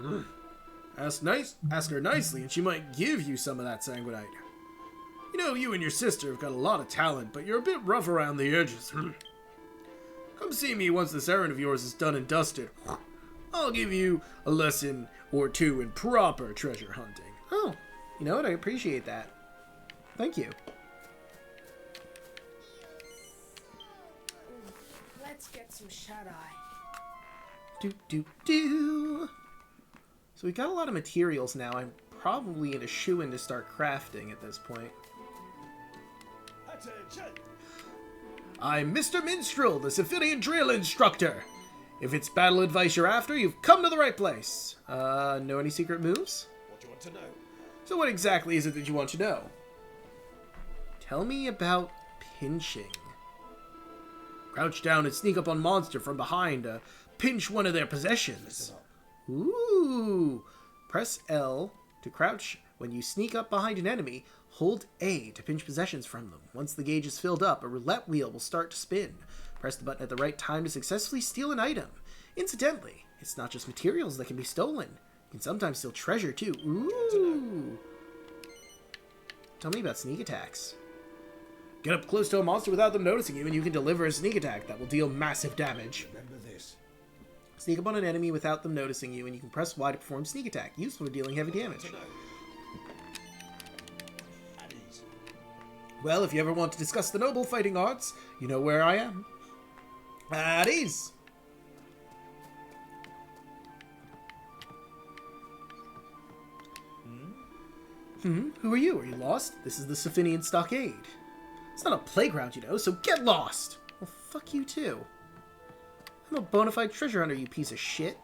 Ask her nicely, and she might give you some of that sanguinite. You know, you and your sister have got a lot of talent, but you're a bit rough around the edges. Come see me once this errand of yours is done and dusted. I'll give you a lesson or two in proper treasure hunting. Oh, you know what? I appreciate that. Thank you. Let's get some shut-eye. Do. So we got a lot of materials now. I'm probably in a shoe-in to start crafting at this point. Attention! I'm Mr. Minstrel, the civilian drill instructor. If it's battle advice you're after, you've come to the right place. Know any secret moves? What do you want to know? So what exactly is it that you want to know? Tell me about pinching. Crouch down and sneak up on monster from behind to pinch one of their possessions. Ooh. Press L to crouch when you sneak up behind an enemy. Hold A to pinch possessions from them. Once the gauge is filled up, a roulette wheel will start to spin. Press the button at the right time to successfully steal an item. Incidentally, it's not just materials that can be stolen. You can sometimes steal treasure too. Ooh. Tell me about sneak attacks. Get up close to a monster without them noticing you, and you can deliver a sneak attack that will deal massive damage. Remember this. Sneak up on an enemy without them noticing you, and you can press Y to perform sneak attack, useful for dealing heavy damage. At ease. Well, if you ever want to discuss the noble fighting arts, you know where I am. At ease. Who are you? Are you lost? This is the Sophinian Stockade. It's not a playground, you know, so get lost! Well, fuck you too. I'm a bona fide treasure hunter, you piece of shit.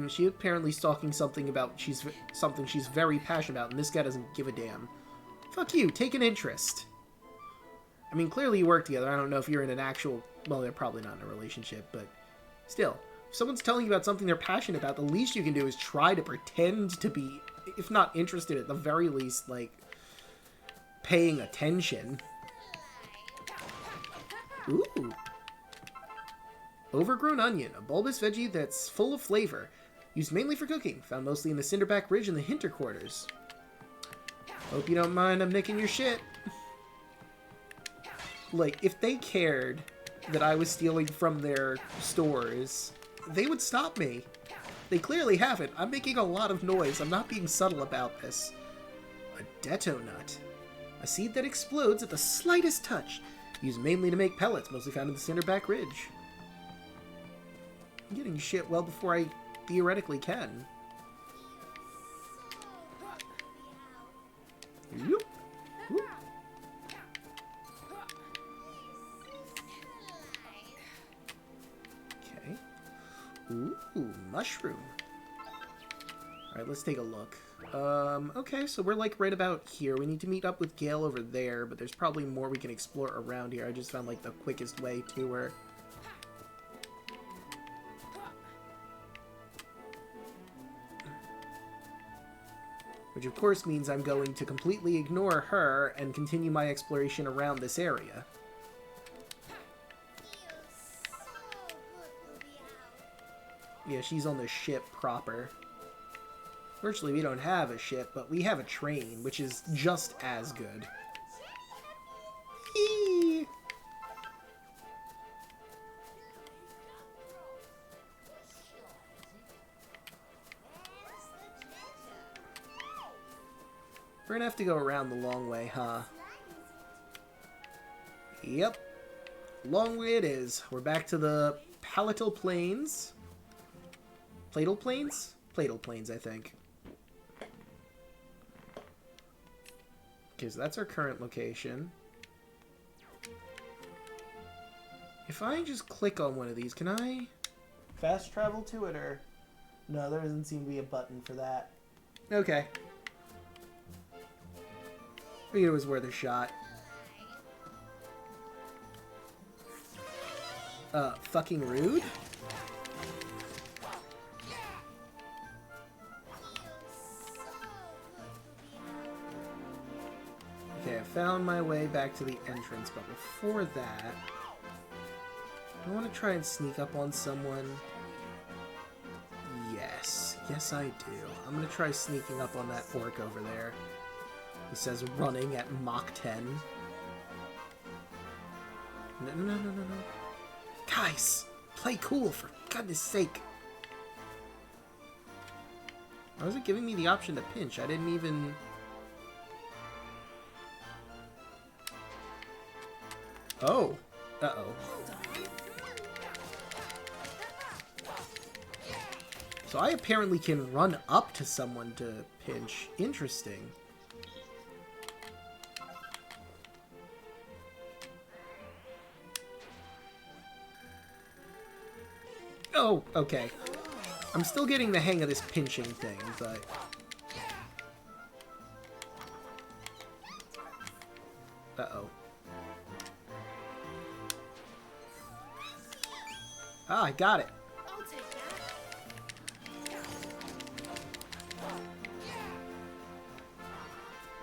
She apparently stalking something about something she's very passionate about, and this guy doesn't give a damn. Fuck you, take an interest. I mean, clearly you work together. I don't know if you're in an actual... Well, they're probably not in a relationship, but... Still, if someone's telling you about something they're passionate about, the least you can do is try to pretend to be, if not interested, at the very least, like, paying attention. Ooh. Overgrown onion, a bulbous veggie that's full of flavor. Used mainly for cooking, found mostly in the Cinderback Ridge and the Hinter Quarters. Hope you don't mind I'm nicking your shit. Like, if they cared that I was stealing from their stores, they would stop me. They clearly haven't. I'm making a lot of noise. I'm not being subtle about this. A Detto Nut. A seed that explodes at the slightest touch. Used mainly to make pellets, mostly found in the Cinderback Ridge. I'm getting shit well before I theoretically can. Whoop. Whoop. Okay. Ooh, mushroom. Alright, let's take a look. Okay, so we're like right about here. We need to meet up with Gale over there, but there's probably more we can explore around here. I just found like the quickest way to her. Which of course means I'm going to completely ignore her and continue my exploration around this area. Yeah, she's on the ship proper. Virtually, we don't have a ship, but we have a train, which is just as good. Eee! We're gonna have to go around the long way, huh? Yep. Long way it is. We're back to the Palatal Plains. Platal Plains? Platal Plains, I think. Okay, so that's our current location. If I just click on one of these, can I fast travel to it, or... No, there doesn't seem to be a button for that. Okay. I think it was worth a shot. Fucking rude? Okay, I found my way back to the entrance, but before that... I want to try and sneak up on someone. Yes. Yes, I do. I'm going to try sneaking up on that orc over there. He says running at Mach 10. No. Guys! Play cool, for goodness sake! Why was it giving me the option to pinch? I didn't even... Oh. Uh-oh. So I apparently can run up to someone to pinch. Interesting. Oh, okay. I'm still getting the hang of this pinching thing, but... Uh-oh. Ah, I got it. I'll take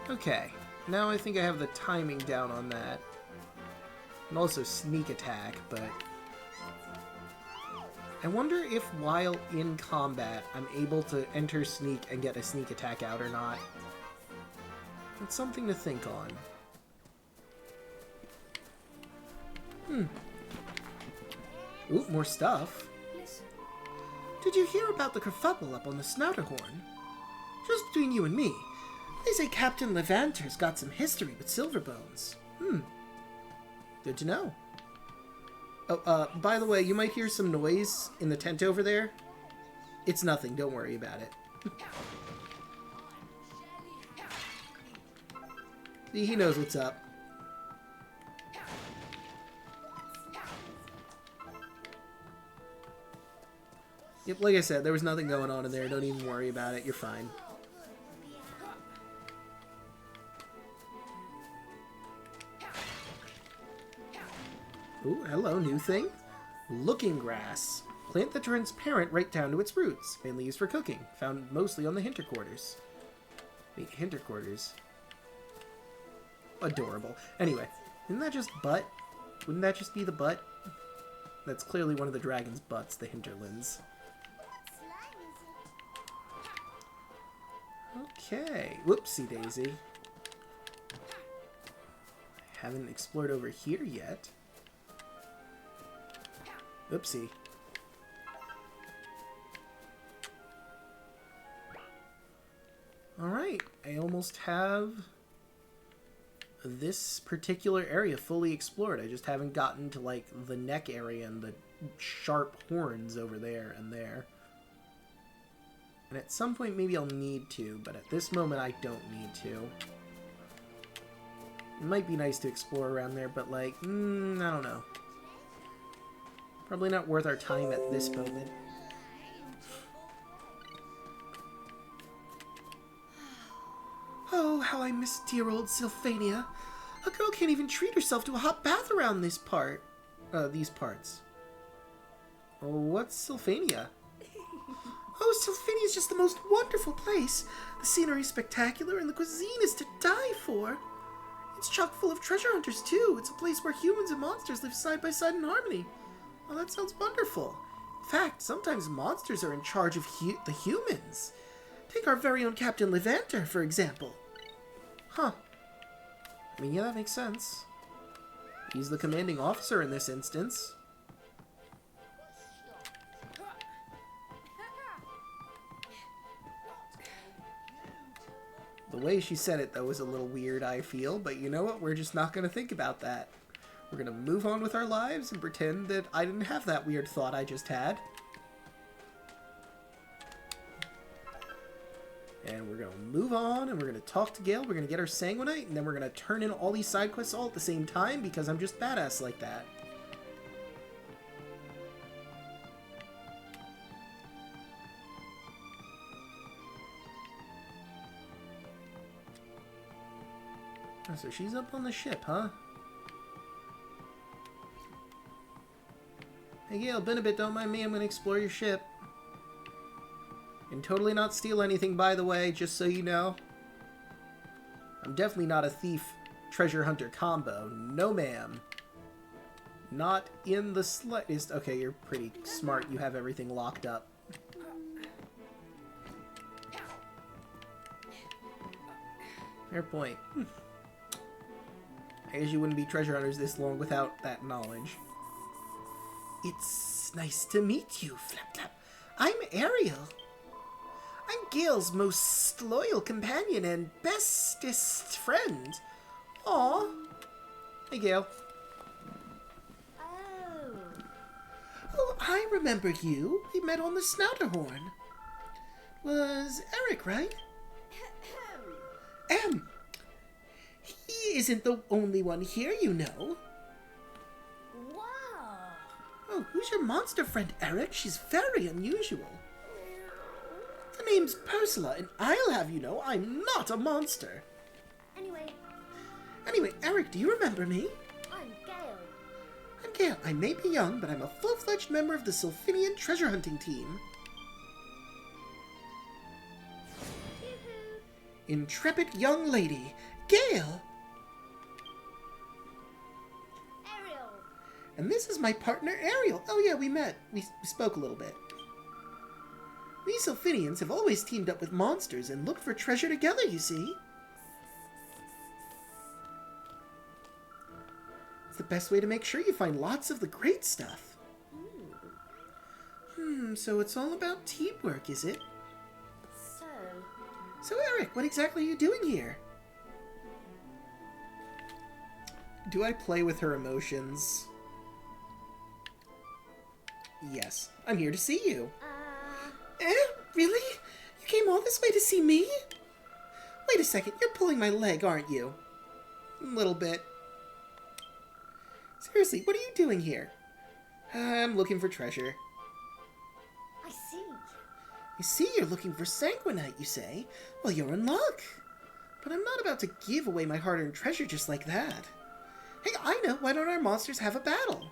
that. Okay. Now I think I have the timing down on that. And also sneak attack, but... I wonder if while in combat, I'm able to enter sneak and get a sneak attack out or not. That's something to think on. Ooh, more stuff. Listen. Did you hear about the kerfuffle up on the Snouterhorn? Just between you and me, they say Captain Levanter's got some history with Silverbones. Good to know. Oh, by the way, you might hear some noise in the tent over there. It's nothing, don't worry about it. He knows what's up. Yep, like I said, there was nothing going on in there. Don't even worry about it. You're fine. Ooh, hello, new thing. Looking grass. Plant that turns parent right down to its roots. Mainly used for cooking. Found mostly on the hinterquarters. Wait, hinterquarters? Adorable. Anyway, isn't that just butt? Wouldn't that just be the butt? That's clearly one of the dragon's butts, the hinterlands. Okay. Whoopsie daisy. Haven't explored over here yet. Oopsie. Alright, I almost have this particular area fully explored. I just haven't gotten to, like, the neck area and the sharp horns over there and there. And at some point maybe I'll need to, but at this moment I don't need to. It might be nice to explore around there, but, like, I don't know. Probably not worth our time at this moment. Oh, how I miss dear old Sylphania. A girl can't even treat herself to a hot bath around these parts. Oh, what's Sylphania? Oh, Sylphania's just the most wonderful place. The scenery's spectacular and the cuisine is to die for. It's chock full of treasure hunters, too. It's a place where humans and monsters live side by side in harmony. Oh, that sounds wonderful. In fact, sometimes monsters are in charge of the humans. Take our very own Captain Levanter, for example. Huh. I mean, yeah, that makes sense. He's the commanding officer in this instance. The way she said it, though, was a little weird, I feel. But you know what? We're just not going to think about that. We're going to move on with our lives and pretend that I didn't have that weird thought I just had. And we're going to move on, and we're going to talk to Gale. We're going to get our Sanguinite, and then we're going to turn in all these side quests all at the same time, because I'm just badass like that. Oh, so she's up on the ship, huh? Hey Gale, been a bit, don't mind me, I'm going to explore your ship. And totally not steal anything, by the way, just so you know. I'm definitely not a thief treasure hunter combo. No, ma'am. Not in the slightest. Okay, you're pretty smart. You have everything locked up. Fair point. I guess you wouldn't be treasure hunters this long without that knowledge. It's nice to meet you, Flap Flap. I'm Ariel. I'm Gale's most loyal companion and bestest friend. Aw. Hey, Gale. Oh, I remember you. We met on the Snouterhorn. Was Erik, right? He isn't the only one here, you know. Wow. Oh, who's your monster friend, Erik? She's very unusual. The name's Persula, and I'll have you know I'm not a monster. Anyway, Anyway, Erik, do you remember me? I'm Gale. I'm Gale. I may be young, but I'm a full-fledged member of the Sylphinian treasure hunting team. Yoo-hoo. Intrepid young lady, Gale! Ariel. And this is my partner, Ariel. Oh yeah, we met. We spoke a little bit. We Sylphinians have always teamed up with monsters and looked for treasure together, you see. It's the best way to make sure you find lots of the great stuff. So it's all about teamwork, is it? So Erik, what exactly are you doing here? Do I play with her emotions? Yes, I'm here to see you. Really? You came all this way to see me? Wait a second, you're pulling my leg, aren't you? A little bit. Seriously, what are you doing here? I'm looking for treasure. I see. I see you're looking for sanguinite, you say? Well, you're in luck. But I'm not about to give away my hard-earned treasure just like that. Hey, I know, why don't our monsters have a battle?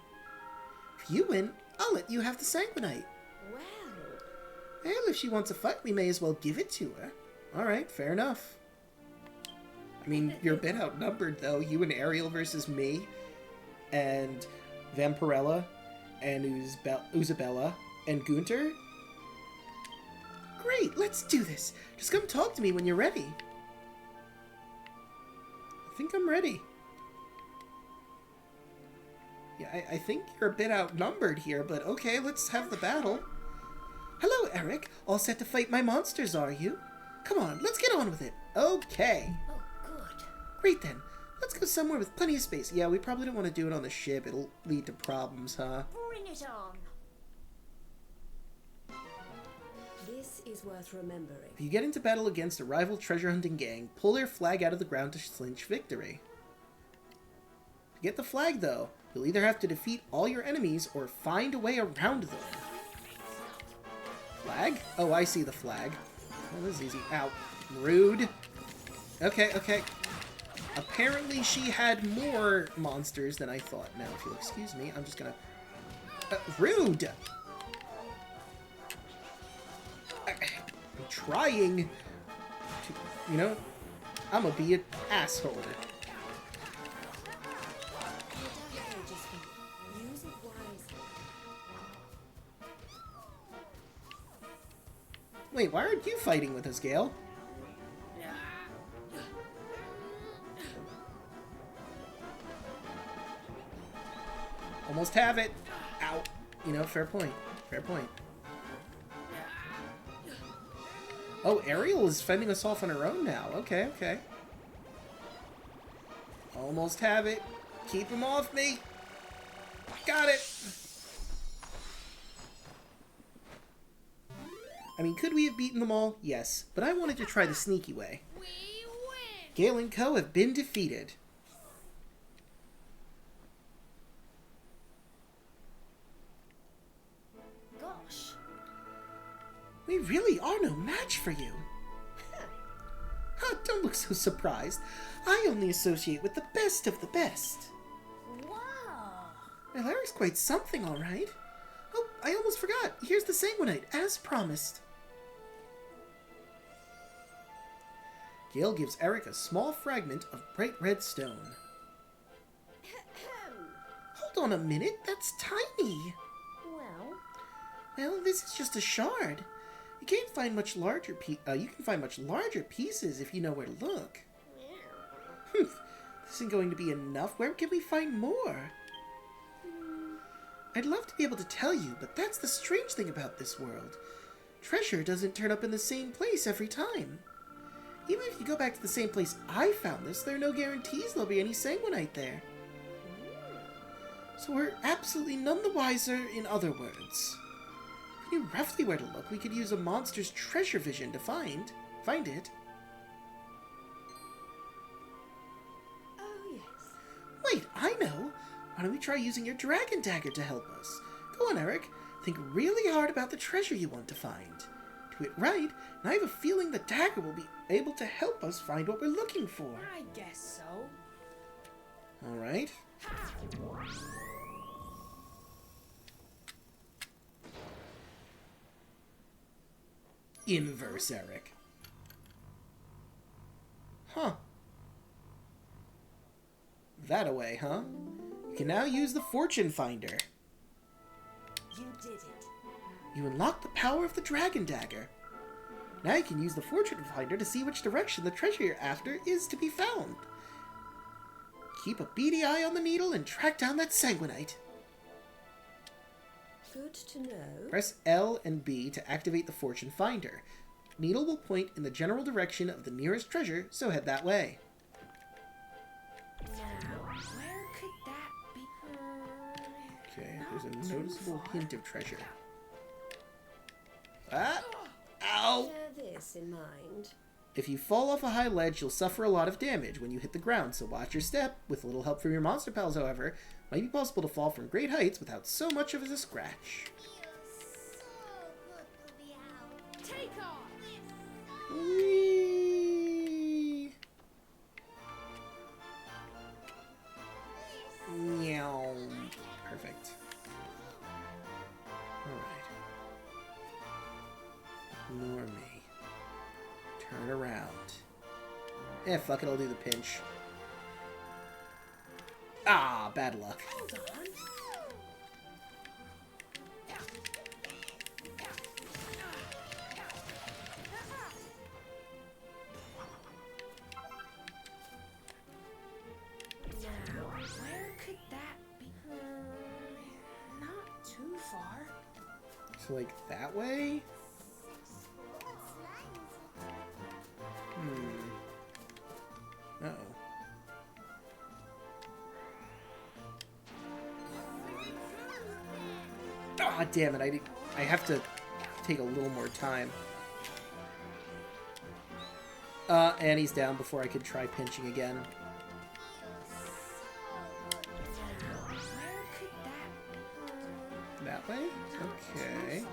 If you win, I'll let you have the sanguinite. Well. Well, if she wants a fight, we may as well give it to her. Alright, fair enough. I mean, you're a bit outnumbered, though. You and Ariel versus me, and Vampirella, and Isabella, and Gunter. Great, let's do this. Just come talk to me when you're ready. I think I'm ready. Yeah, I think you're a bit outnumbered here, but okay, let's have the battle. Hello, Erik. All set to fight my monsters, are you? Come on, let's get on with it. Okay. Oh, good. Great then. Let's go somewhere with plenty of space. Yeah, we probably don't want to do it on the ship. It'll lead to problems, huh? Bring it on. This is worth remembering. If you get into battle against a rival treasure hunting gang, pull their flag out of the ground to clinch victory. To get the flag, though, you'll either have to defeat all your enemies or find a way around them. Flag? Oh, I see the flag. Oh, this is easy. Ow. Rude. Okay, okay. Apparently she had more monsters than I thought. Now, if you'll excuse me, I'm just gonna... rude! I'm trying to... You know, I'm gonna be an asshole. Use it wisely. Wait, why aren't you fighting with us, Gale? Almost have it. Ow. You know, fair point. Fair point. Oh, Ariel is fending us off on her own now. Okay, okay. Almost have it. Keep him off me. Got it. I mean, could we have beaten them all? Yes, but I wanted to try the sneaky way. We win! Gale and Co. have been defeated. Gosh. We really are no match for you. Huh, don't look so surprised. I only associate with the best of the best. Wow. Well, Eric's quite something, all right. Oh, I almost forgot. Here's the sanguinite, as promised. Gale gives Erik a small fragment of bright red stone. Hold on a minute, that's tiny. Well, this is just a shard. You can find much larger pieces if you know where to look. This isn't going to be enough. Where can we find more? I'd love to be able to tell you, but that's the strange thing about this world. Treasure doesn't turn up in the same place every time. Even if you go back to the same place I found this, there are no guarantees there'll be any sanguinite there. So we're absolutely none the wiser, in other words. If we knew roughly where to look, we could use a monster's treasure vision to find it. Oh, yes. Wait, I know! Why don't we try using your dragon dagger to help us? Go on, Erik. Think really hard about the treasure you want to find. Do it right, and I have a feeling the dagger will be able to help us find what we're looking for. I guess so. Alright. Inverse Erik. Huh. That away, huh? You can now use the Fortune Finder. You did it. You unlock the power of the Dragon Dagger. Now you can use the Fortune Finder to see which direction the treasure you're after is to be found. Keep a beady eye on the needle and track down that sanguinite. Good to know. Press L and B to activate the Fortune Finder. Needle will point in the general direction of the nearest treasure, so head that way. Now, where could that be? Okay, there's a noticeable hint of treasure. Ah! Ow! Bear this in mind. If you fall off a high ledge, you'll suffer a lot of damage when you hit the ground, so watch your step. With a little help from your monster pals, however, it might be possible to fall from great heights without so much of as a scratch. Take off! Whee! Meow. Perfect. Alright. Ignore me. Turn around. Eh, fuck it, I'll do the pinch. Ah, bad luck. Hold on. Now, where could that be? Not too far. So, like, that way? Uh-oh. Ah, damn it, I have to take a little more time. And he's down before I could try pinching again. Now, where could that be? That way? Okay.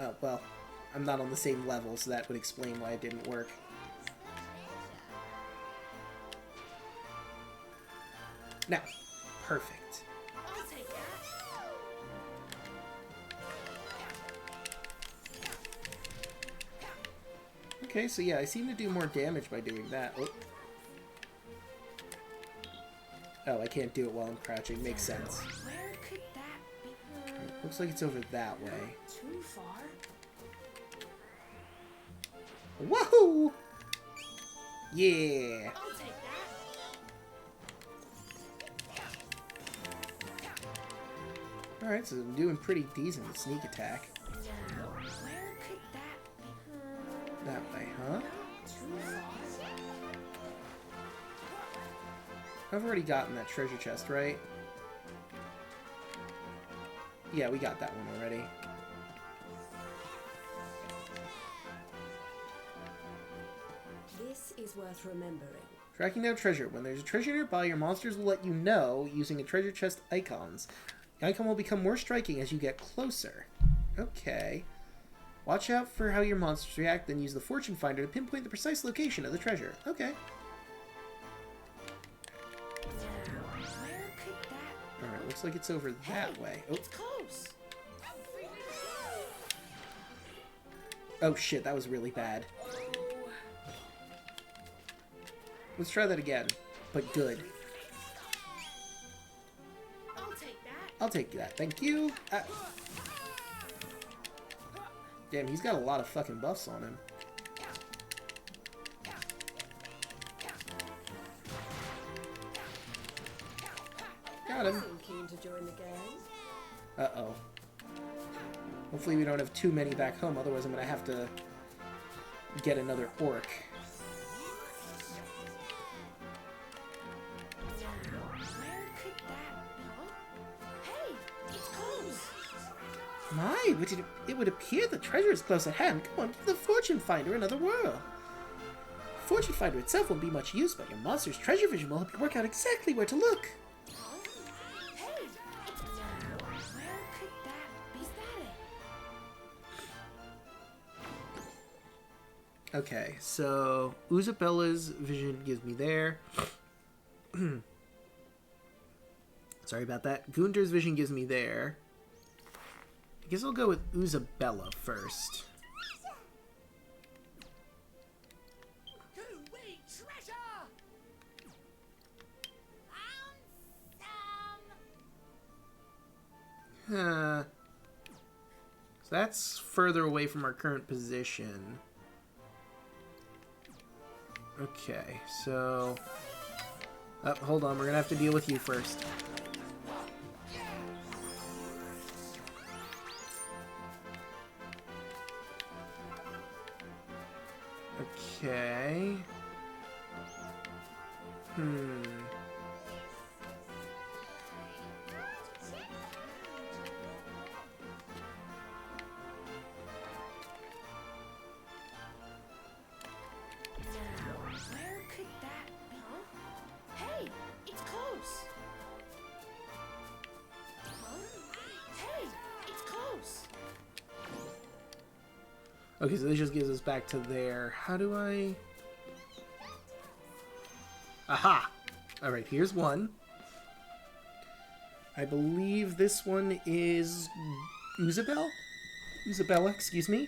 Oh, well, I'm not on the same level, so that would explain why it didn't work. Now, perfect. I'll take that. Okay, so yeah, I seem to do more damage by doing that. Oh, oh, I can't do it while I'm crouching. Makes sense. Where could that be? Looks like it's over that way. Too far. Woohoo! Yeah! I'll take that. Alright, so I'm doing pretty decent with sneak attack. Now, where could that be? That way, huh? Too far. I've already gotten that treasure chest, right? Yeah, we got that one already. This is worth remembering. Tracking down treasure. When there's a treasure nearby, your monsters will let you know using a treasure chest icons. The icon will become more striking as you get closer. Okay. Watch out for how your monsters react, then use the Fortune Finder to pinpoint the precise location of the treasure. Okay. Now, where could that be? Alright, looks like it's over that way. Oh. It's close. Oh shit, that was really bad. Let's try that again, but good. I'll take that. I'll take that, thank you. Damn, he's got a lot of fucking buffs on him. Got him. I'm keen to join the gang. Uh-oh. Hopefully we don't have too many back home, otherwise I'm gonna have to get another orc. Now, where could that be? Hey, it's close. My, but it would appear the treasure is close at hand. Come on, give the Fortune Finder another whirl. The Fortune Finder itself won't be much use, but your monster's treasure vision will help you work out exactly where to look. Hey, now, where could that be? Is that Okay, so Isabella's vision gives me there. Sorry about that. Gunter's vision gives me there. I guess I'll go with Isabella first. So that's further away from our current position. Okay, so... Oh, hold on, we're gonna have to deal with you first. Okay... Okay, so this just gives us back to there. How do I... Aha! Alright, here's one. I believe this one is... Isabella, excuse me.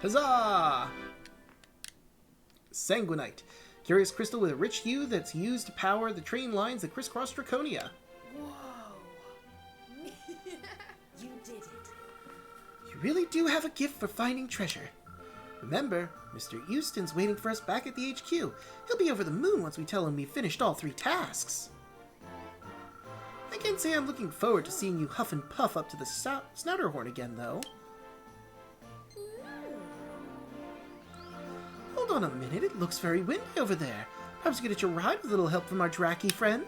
Huzzah! Sanguinite. Curious crystal with a rich hue that's used to power the train lines that crisscross Draconia. You did it. You really do have a gift for finding treasure. Remember, Mr. Euston's waiting for us back at the HQ. He'll be over the moon once we tell him we've finished all 3 tasks. I can't say I'm looking forward to seeing you huff and puff up to the Snouterhorn again, though. Hold on a minute, it looks very windy over there. Perhaps you could hitch a ride with a little help from our Dracky friend?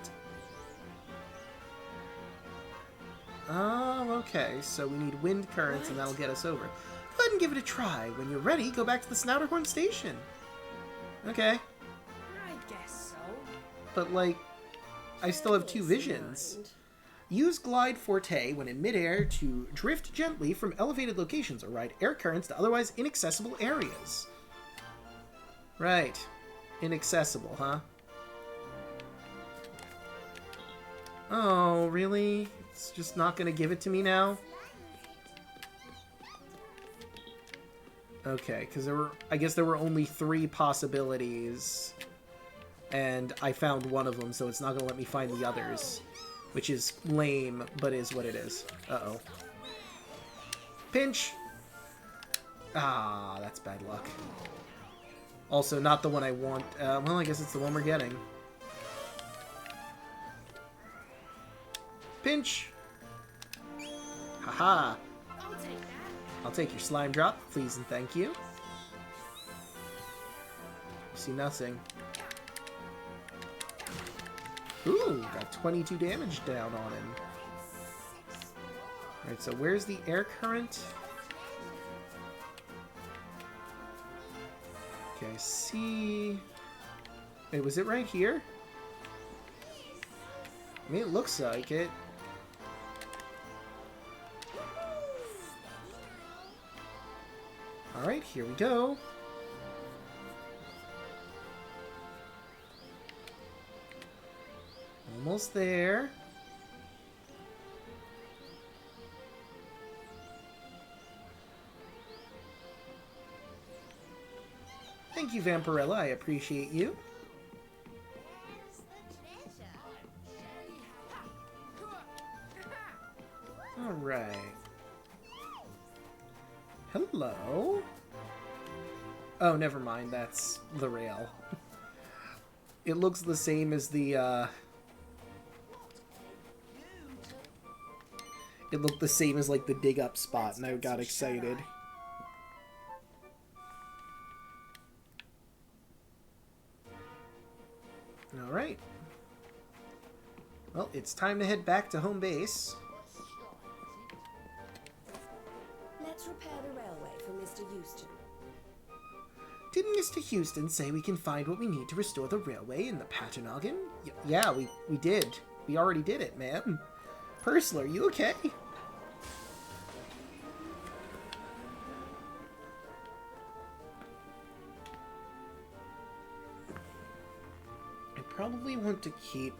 Oh, okay, so we need wind currents and that'll get us over. Go ahead and give it a try. When you're ready, go back to the Snouterhorn station. Okay. I guess so. But, like, I still have 2 visions. Use Glide Forte when in midair to drift gently from elevated locations or ride air currents to otherwise inaccessible areas. Right. Inaccessible, huh? Oh, really? It's just not gonna give it to me now? Okay, because I guess there were only 3 possibilities, and I found one of them, so it's not going to let me find the others, which is lame, but is what it is. Uh-oh. Pinch! Ah, that's bad luck. Also, not the one I want. Well, I guess it's the one we're getting. Pinch! Haha! I'll take your slime drop, please and thank you. See nothing. Ooh, got 22 damage down on him. Alright, so where's the air current? Okay, I see... Wait, was it right here? I mean, it looks like it. Alright, here we go. Almost there. Thank you, Vampirella. I appreciate you. Alright. Hello? Oh, never mind. That's the rail. It looks the same as the, It looked the same as, like, the dig-up spot, and I got excited. Alright. Well, it's time to head back to home base. Let's repair the railway for Mr. Euston. Didn't Mr. Houston say we can find what we need to restore the railway in the Paternoggin? Yeah, we did. We already did it, ma'am. Pursler, are you okay? probably want to keep...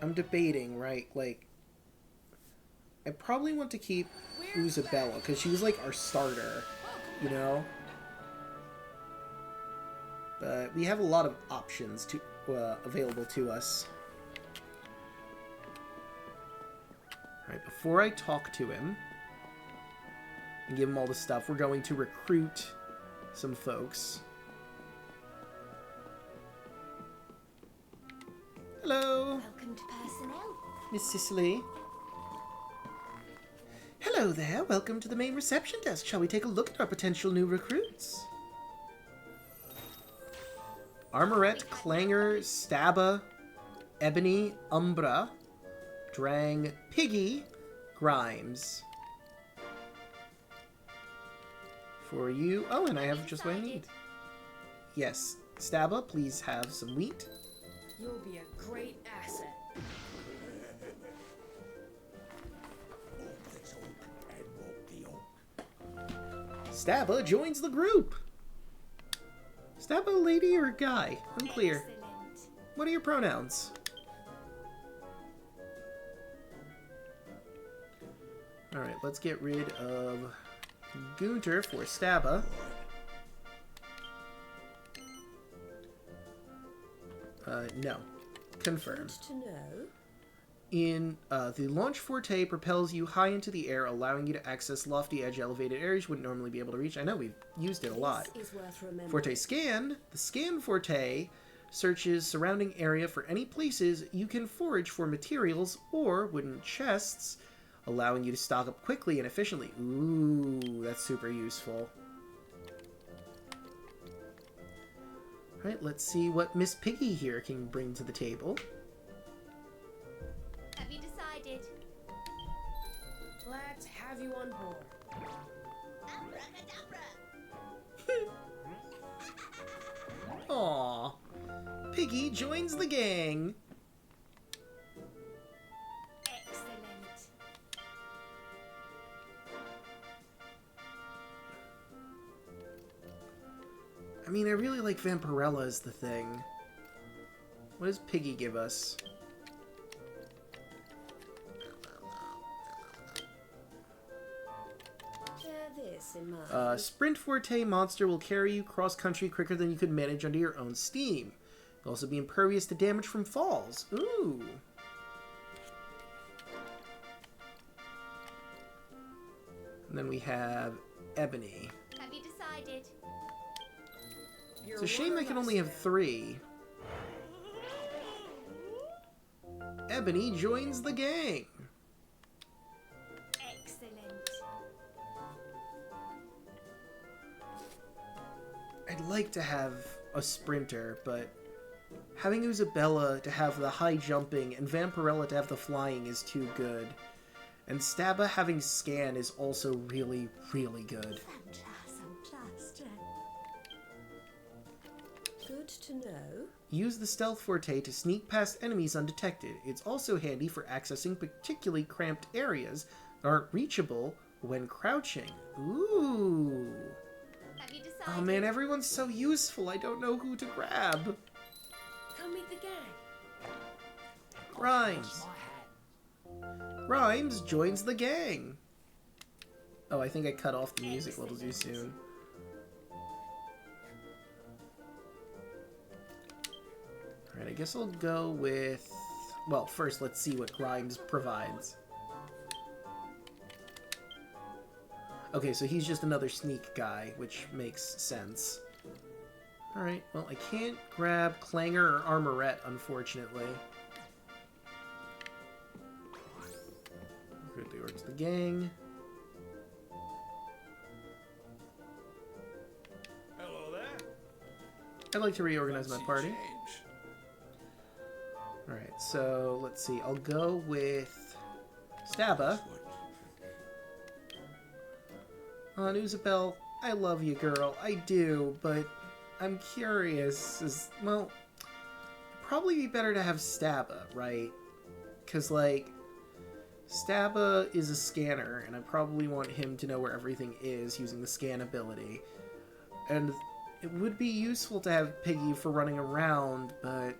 I'm debating, right? Like, I probably want to keep Isabella, because she was like our starter, you know? But we have a lot of options to available to us. Alright, before I talk to him and give him all the stuff, we're going to recruit some folks. Hello! Welcome to personnel. Miss Cicely. Hello there, welcome to the main reception desk. Shall we take a look at our potential new recruits? Armorette, Clanger, Stabba, Ebony, Umbra, Drang, Piggy, Grimes. For you... Oh, and I have just what I need. Yes, Stabba, please have some wheat. You'll be a great asset. Stabba joins the group. Stabba a lady or a guy? Unclear. Excellent. What are your pronouns? Alright, let's get rid of Gunter for Stabba. No. Confirm. Good to know. In the launch forte propels you high into the air, allowing you to access lofty edge elevated areas you wouldn't normally be able to reach. I know we've used it a lot. This is worth remembering. Forte scan. The scan forte searches surrounding area for any places you can forage for materials or wooden chests, allowing you to stock up quickly and efficiently. Ooh, that's super useful. Alright, let's see what Miss Piggy here can bring to the table. Have you decided? Let's have you on board. Aww. Piggy joins the gang. Excellent. I mean, I really like Vampirella as the thing. What does Piggy give us? Bear this in mind. Sprint Forte monster will carry you cross-country quicker than you could manage under your own steam. You'll also be impervious to damage from falls. Ooh. And then we have Ebony. Have you decided? It's a shame I can only have 3. Ebony joins the gang. Excellent. I'd like to have a sprinter, but having Isabella to have the high jumping and Vampirella to have the flying is too good. And Stabba having scan is also really, really good. Fantastic. Good to know. Use the Stealth Forte to sneak past enemies undetected. It's also handy for accessing particularly cramped areas that aren't reachable when crouching. Ooh. Have you decided? Oh man, everyone's so useful. I don't know who to grab. Come meet the gang. Grimes. Grimes joins the gang. Oh, I think I cut off the music a little too soon. Alright, I guess I'll go with... Well, first let's see what Grimes provides. Okay, so he's just another sneak guy, which makes sense. Alright, well, I can't grab Clanger or Armorette, unfortunately. Recruit the orcs, the gang. Hello there. I'd like to reorganize my Fancy party. change? Alright, so let's see. I'll go with Stabba. Isabel, I love you, girl. I do, but I'm curious. Well, it'd probably be better to have Stabba, right? Because, like, Stabba is a scanner, and I probably want him to know where everything is using the scan ability. And It would be useful to have Piggy for running around, but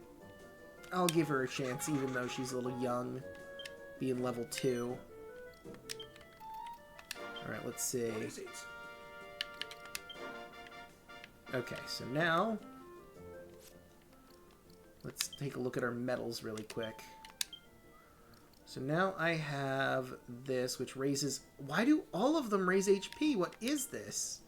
I'll give her a chance even though she's a little young, being level 2. Alright, let's see. What is it? Okay, so now let's take a look at our medals really quick. So now I have this, which raises... Why do all of them raise HP? What is this?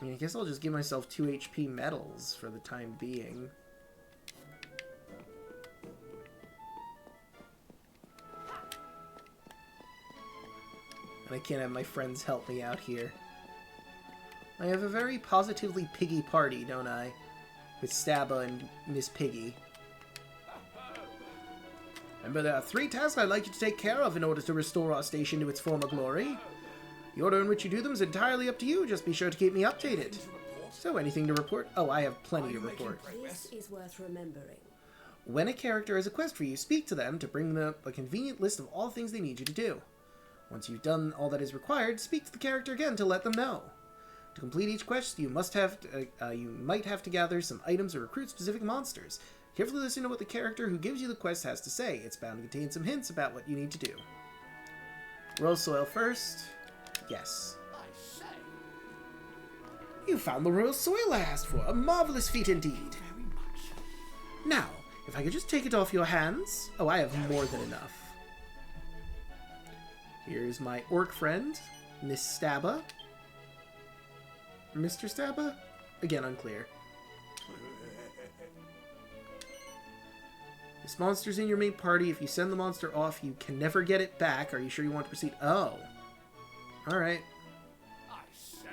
I mean, I guess I'll just give myself 2 HP medals for the time being. And I can't have my friends help me out here. I have a very positively Piggy party, don't I? With Staba and Miss Piggy. Remember, there are 3 tasks I'd like you to take care of in order to restore our station to its former glory. The order in which you do them is entirely up to you. Just be sure to keep me updated. So, anything to report? Oh, I have plenty to report. This is worth remembering. When a character has a quest for you, speak to them to bring them a convenient list of all things they need you to do. Once you've done all that is required, speak to the character again to let them know. To complete each quest, you might have to gather some items or recruit specific monsters. Carefully listen to what the character who gives you the quest has to say. It's bound to contain some hints about what you need to do. Royal soil first. Yes. I say. You found the royal soil I asked for. A marvelous feat indeed. Very much. Now, if I could just take it off your hands. Oh, I have more than enough. Here's my orc friend, Miss Staba. Mr. Staba? Again, unclear. This monster's in your main party. If you send the monster off, you can never get it back. Are you sure you want to proceed? Oh. Alright. I say.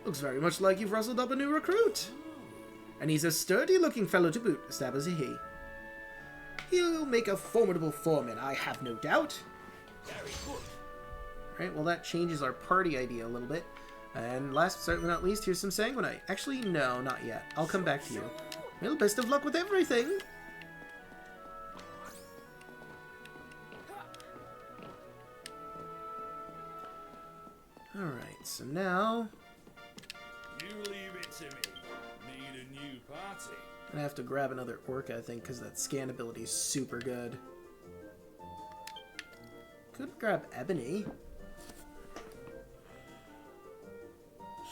Looks very much like you've rustled up a new recruit. And he's a sturdy-looking fellow to boot. Staba's a he. He'll make a formidable foreman, I have no doubt. Very good. Alright, well that changes our party idea a little bit. And last but certainly not least, here's some Sanguinite. Actually, no, not yet. I'll come back to you. Well, best of luck with everything! Alright, so now... You leave it to me. Need a new party. I have to grab another orc, I think, because that scan ability is super good. Could grab Ebony.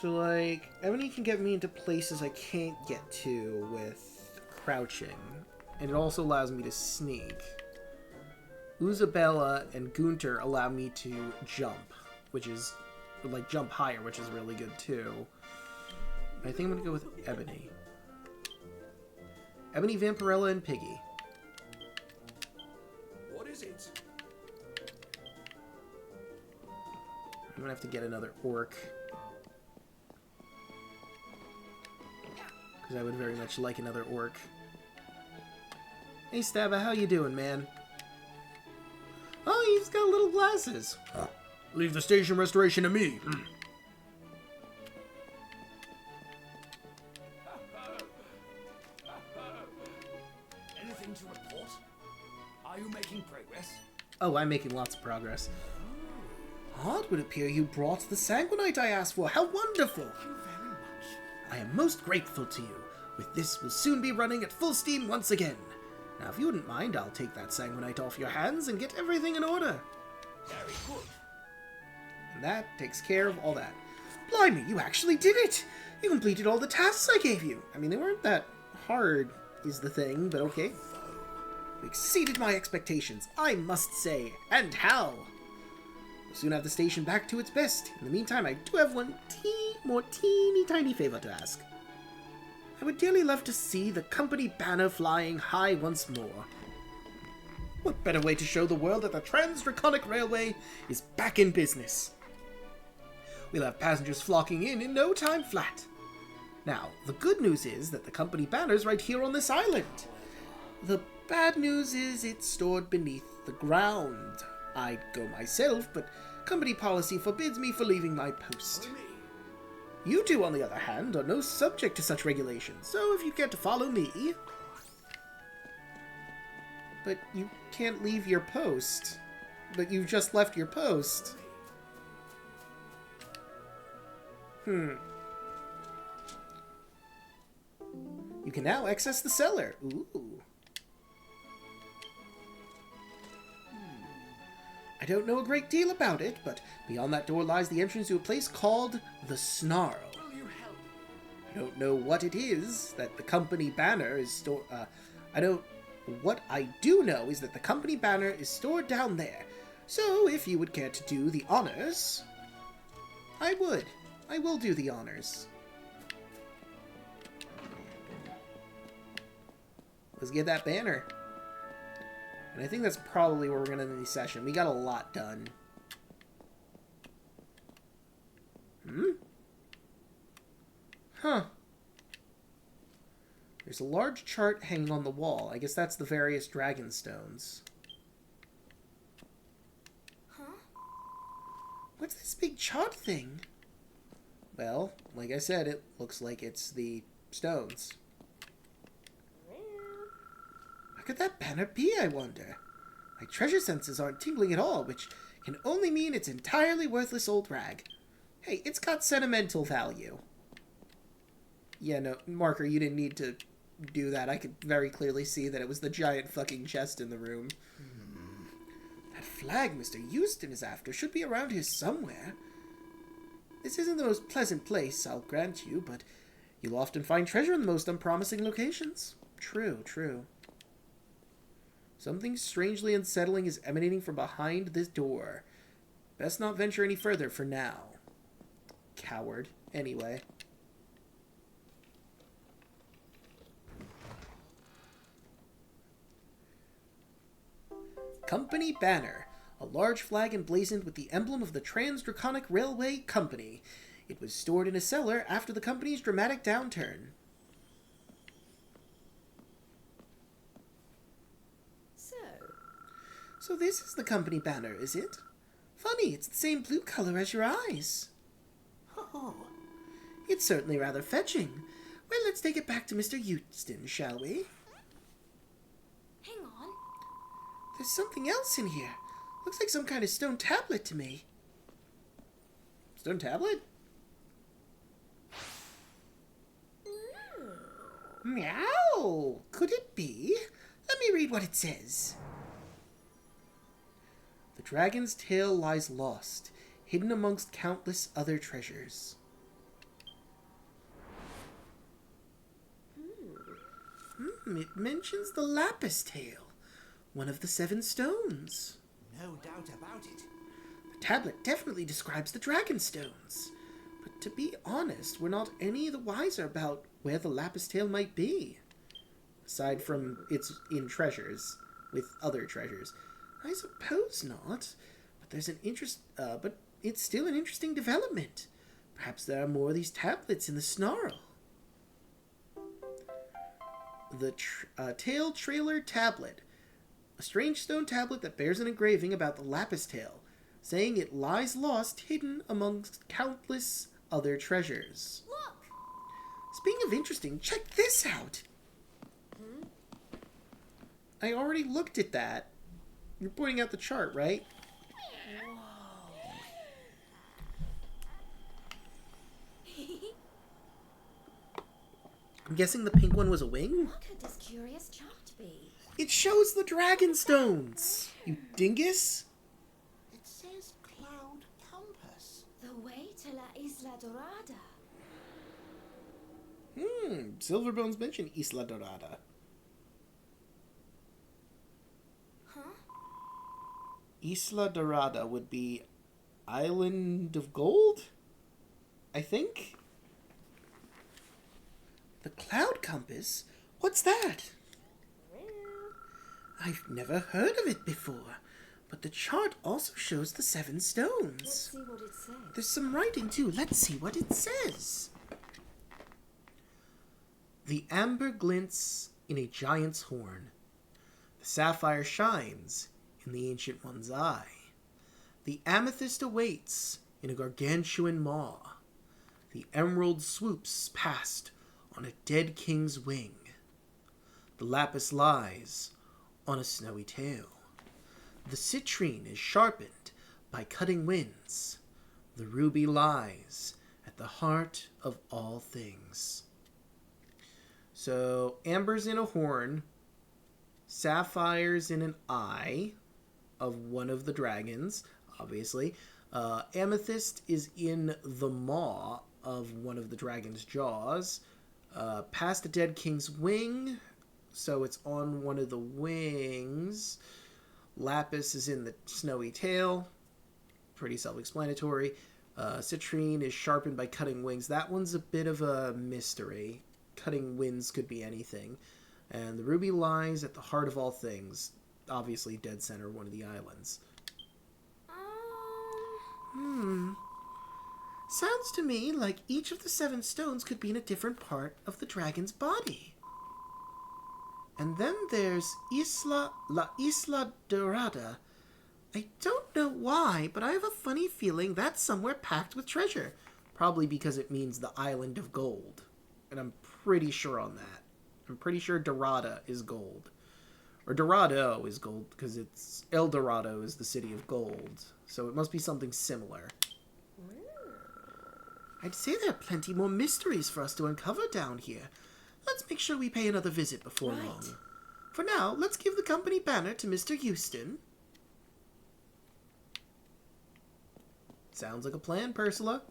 So, like, Ebony can get me into places I can't get to with crouching. And it also allows me to sneak. Isabella and Gunter allow me to jump, which is, like, jump higher, which is really good, too. I think I'm going to go with Ebony. Ebony, Vampirella, and Piggy. What is it? I'm going to have to get another orc. Because I would very much like another orc. Hey, Staba, how you doing, man? Oh, he's got little glasses. Leave the station restoration to me. Anything to report? Are you making progress? Oh, I'm making lots of progress. It would appear you brought the Sanguinite I asked for. How wonderful! Thank you very much. I am most grateful to you. With this, we'll soon be running at full steam once again. Now, if you wouldn't mind, I'll take that Sanguinite off your hands and get everything in order. Very good. And that takes care of all that. Blimey, you actually did it! You completed all the tasks I gave you. I mean, they weren't that hard, is the thing, but okay. You exceeded my expectations, I must say. And how? We'll soon have the station back to its best. In the meantime, I do have one more teeny tiny favor to ask. I would dearly love to see the company banner flying high once more. What better way to show the world that the Trans-Draconic Railway is back in business? We'll have passengers flocking in no time flat. Now, the good news is that the company banner's right here on this island. The bad news is it's stored beneath the ground. I'd go myself, but company policy forbids me from leaving my post. You two, on the other hand, are no subject to such regulations, so if you care to follow me... But you can't leave your post. But you've just left your post. You can now access the cellar. Ooh. I don't know a great deal about it, but beyond that door lies the entrance to a place called the Snarl. Will you help? I don't know what it is that the company banner is stored. What I do know is that the company banner is stored down there. So if you would care to do the honors, I would. I will do the honors. Let's get that banner. And I think that's probably where we're going to end the session. We got a lot done. Huh. There's a large chart hanging on the wall. I guess that's the various dragon stones. Huh? What's this big chart thing? Well, like I said, it looks like it's the stones. What could that banner be, I wonder? My treasure senses aren't tingling at all, which can only mean it's entirely worthless old rag. Hey, it's got sentimental value. Yeah, no, Marker, you didn't need to do that. I could very clearly see that it was the giant fucking chest in the room. That flag Mr. Houston is after should be around here somewhere. This isn't the most pleasant place, I'll grant you, but you'll often find treasure in the most unpromising locations. True, true. Something strangely unsettling is emanating from behind this door. Best not venture any further for now. Coward. Anyway. Company banner. A large flag emblazoned with the emblem of the Trans-Draconic Railway Company. It was stored in a cellar after the company's dramatic downturn. So this is the company banner, is it? Funny, it's the same blue color as your eyes. Oh, it's certainly rather fetching. Well, let's take it back to Mr. Houston, shall we? Hang on. There's something else in here. Looks like some kind of stone tablet to me. Stone tablet? Meow! Could it be? Let me read what it says. The dragon's tail lies lost, hidden amongst countless other treasures. It mentions the lapis tail, one of the 7 stones. No doubt about it. The tablet definitely describes the dragon stones. But to be honest, we're not any the wiser about where the lapis tail might be. Aside from it's in treasures, with other treasures. I suppose not, but there's an but it's still an interesting development. Perhaps there are more of these tablets in the Snarl. The Tail Trailer Tablet. A strange stone tablet that bears an engraving about the lapis tail, saying it lies lost hidden amongst countless other treasures. Look! Speaking of interesting, check this out! I already looked at that. You're pointing out the chart, right? I'm guessing the pink one was a wing? What could this curious chart be? It shows the dragon stones! You dingus! It says Cloud Compass. The way to La Isla Dorada. Silverbones mentioned Isla Dorada. Huh? Isla Dorada would be Island of Gold? I think? The Cloud Compass? What's that? I've never heard of it before, but the chart also shows the 7 stones. Let's see what it says. There's some writing too. Let's see what it says. The amber glints in a giant's horn. The sapphire shines in the ancient one's eye. The amethyst awaits in a gargantuan maw. The emerald swoops past on a dead king's wing. The lapis lies on a snowy tail. The citrine is sharpened by cutting winds. The ruby lies at the heart of all things. So, amber's in a horn. Sapphire's in an eye of one of the dragons, obviously. Amethyst is in the maw of one of the dragon's jaws. Past the dead king's wing, so it's on one of the wings. Lapis is in the snowy tail. Pretty self-explanatory. Citrine is sharpened by cutting wings. That one's a bit of a mystery. Cutting winds could be anything. And the ruby lies at the heart of all things. Obviously, dead center, one of the islands. Sounds to me like each of the 7 stones could be in a different part of the dragon's body. And then there's La Isla Dorada. I don't know why, but I have a funny feeling that's somewhere packed with treasure. Probably because it means the island of gold. And I'm pretty sure on that. I'm pretty sure Dorada is gold. Or Dorado is gold, because it's El Dorado is the city of gold. So it must be something similar. I'd say there are plenty more mysteries for us to uncover down here. Let's make sure we pay another visit before long. For now, let's give the company banner to Mr. Houston. Sounds like a plan, Ursula.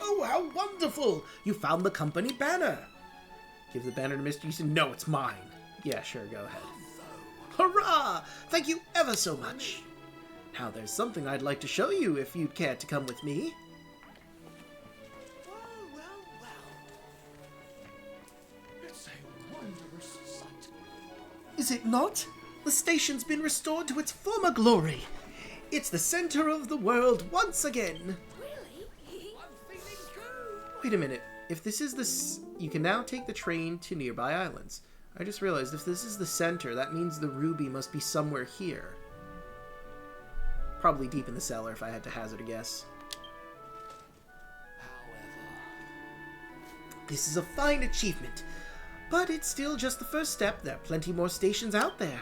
Oh, how wonderful! You found the company banner. Give the banner to Mr. Houston. No, it's mine. Yeah, sure, go ahead. Hurrah! Thank you ever so much. Now, there's something I'd like to show you if you'd care to come with me. Well. It's a wondrous sight. Is it not? The station's been restored to its former glory. It's the center of the world once again. Wait a minute. If this is you can now take the train to nearby islands. I just realized if this is the center, that means the ruby must be somewhere here. Probably deep in the cellar, if I had to hazard a guess. This is a fine achievement, but it's still just the first step. There are plenty more stations out there.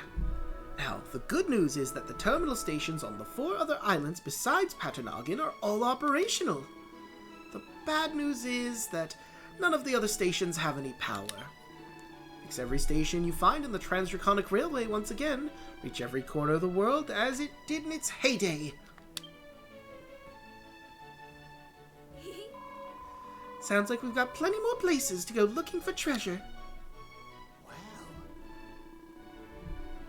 Now, the good news is that the terminal stations on the 4 other islands besides Paternoggin are all operational. The bad news is that none of the other stations have any power. Fix every station you find in the Transdraconic Railway once again. Reach every corner of the world as it did in its heyday. Sounds like we've got plenty more places to go looking for treasure.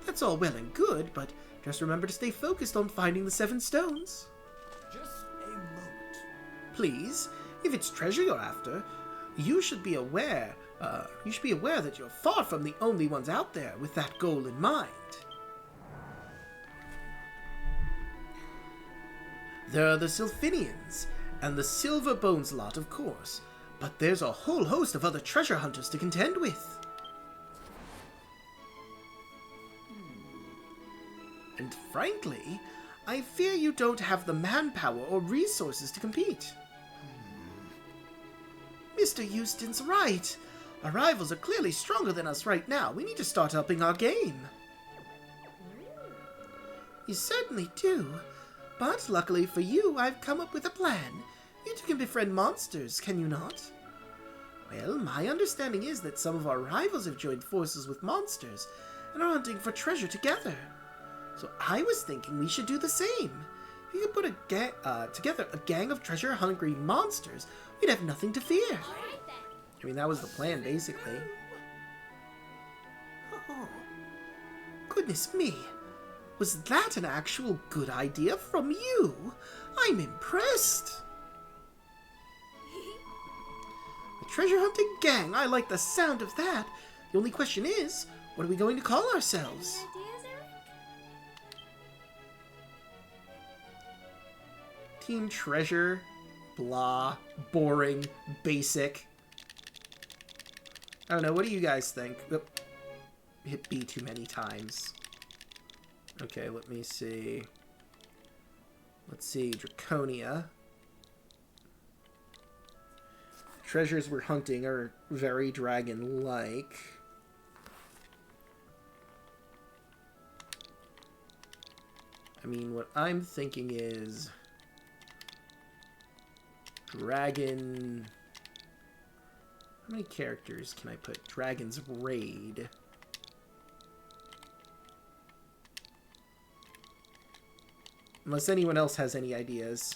That's all well and good, but just remember to stay focused on finding the 7 stones. Just a moment. Please, if it's treasure you're after, you should be aware that you're far from the only ones out there with that goal in mind. There are the Sylphinians, and the Silver Bones lot, of course, but there's a whole host of other treasure hunters to contend with. And frankly, I fear you don't have the manpower or resources to compete. Mr. Houston's right. Our rivals are clearly stronger than us right now. We need to start upping our game. You certainly do. But luckily for you, I've come up with a plan. You two can befriend monsters, can you not? Well, my understanding is that some of our rivals have joined forces with monsters and are hunting for treasure together. So I was thinking we should do the same. If you could put together a gang of treasure-hungry monsters, we'd have nothing to fear. I mean, that was the plan, basically. Oh, goodness me. Was that an actual good idea from you? I'm impressed. A treasure-hunting gang. I like the sound of that. The only question is, what are we going to call ourselves? Team Treasure, blah, boring, basic. I don't know, what do you guys think? Oh, hit B too many times. Okay, let me see. Let's see, Draconia. treasures we're hunting are very dragon-like. I mean, what I'm thinking is... Dragon... How many characters can I put? Dragon's Raid. Unless anyone else has any ideas.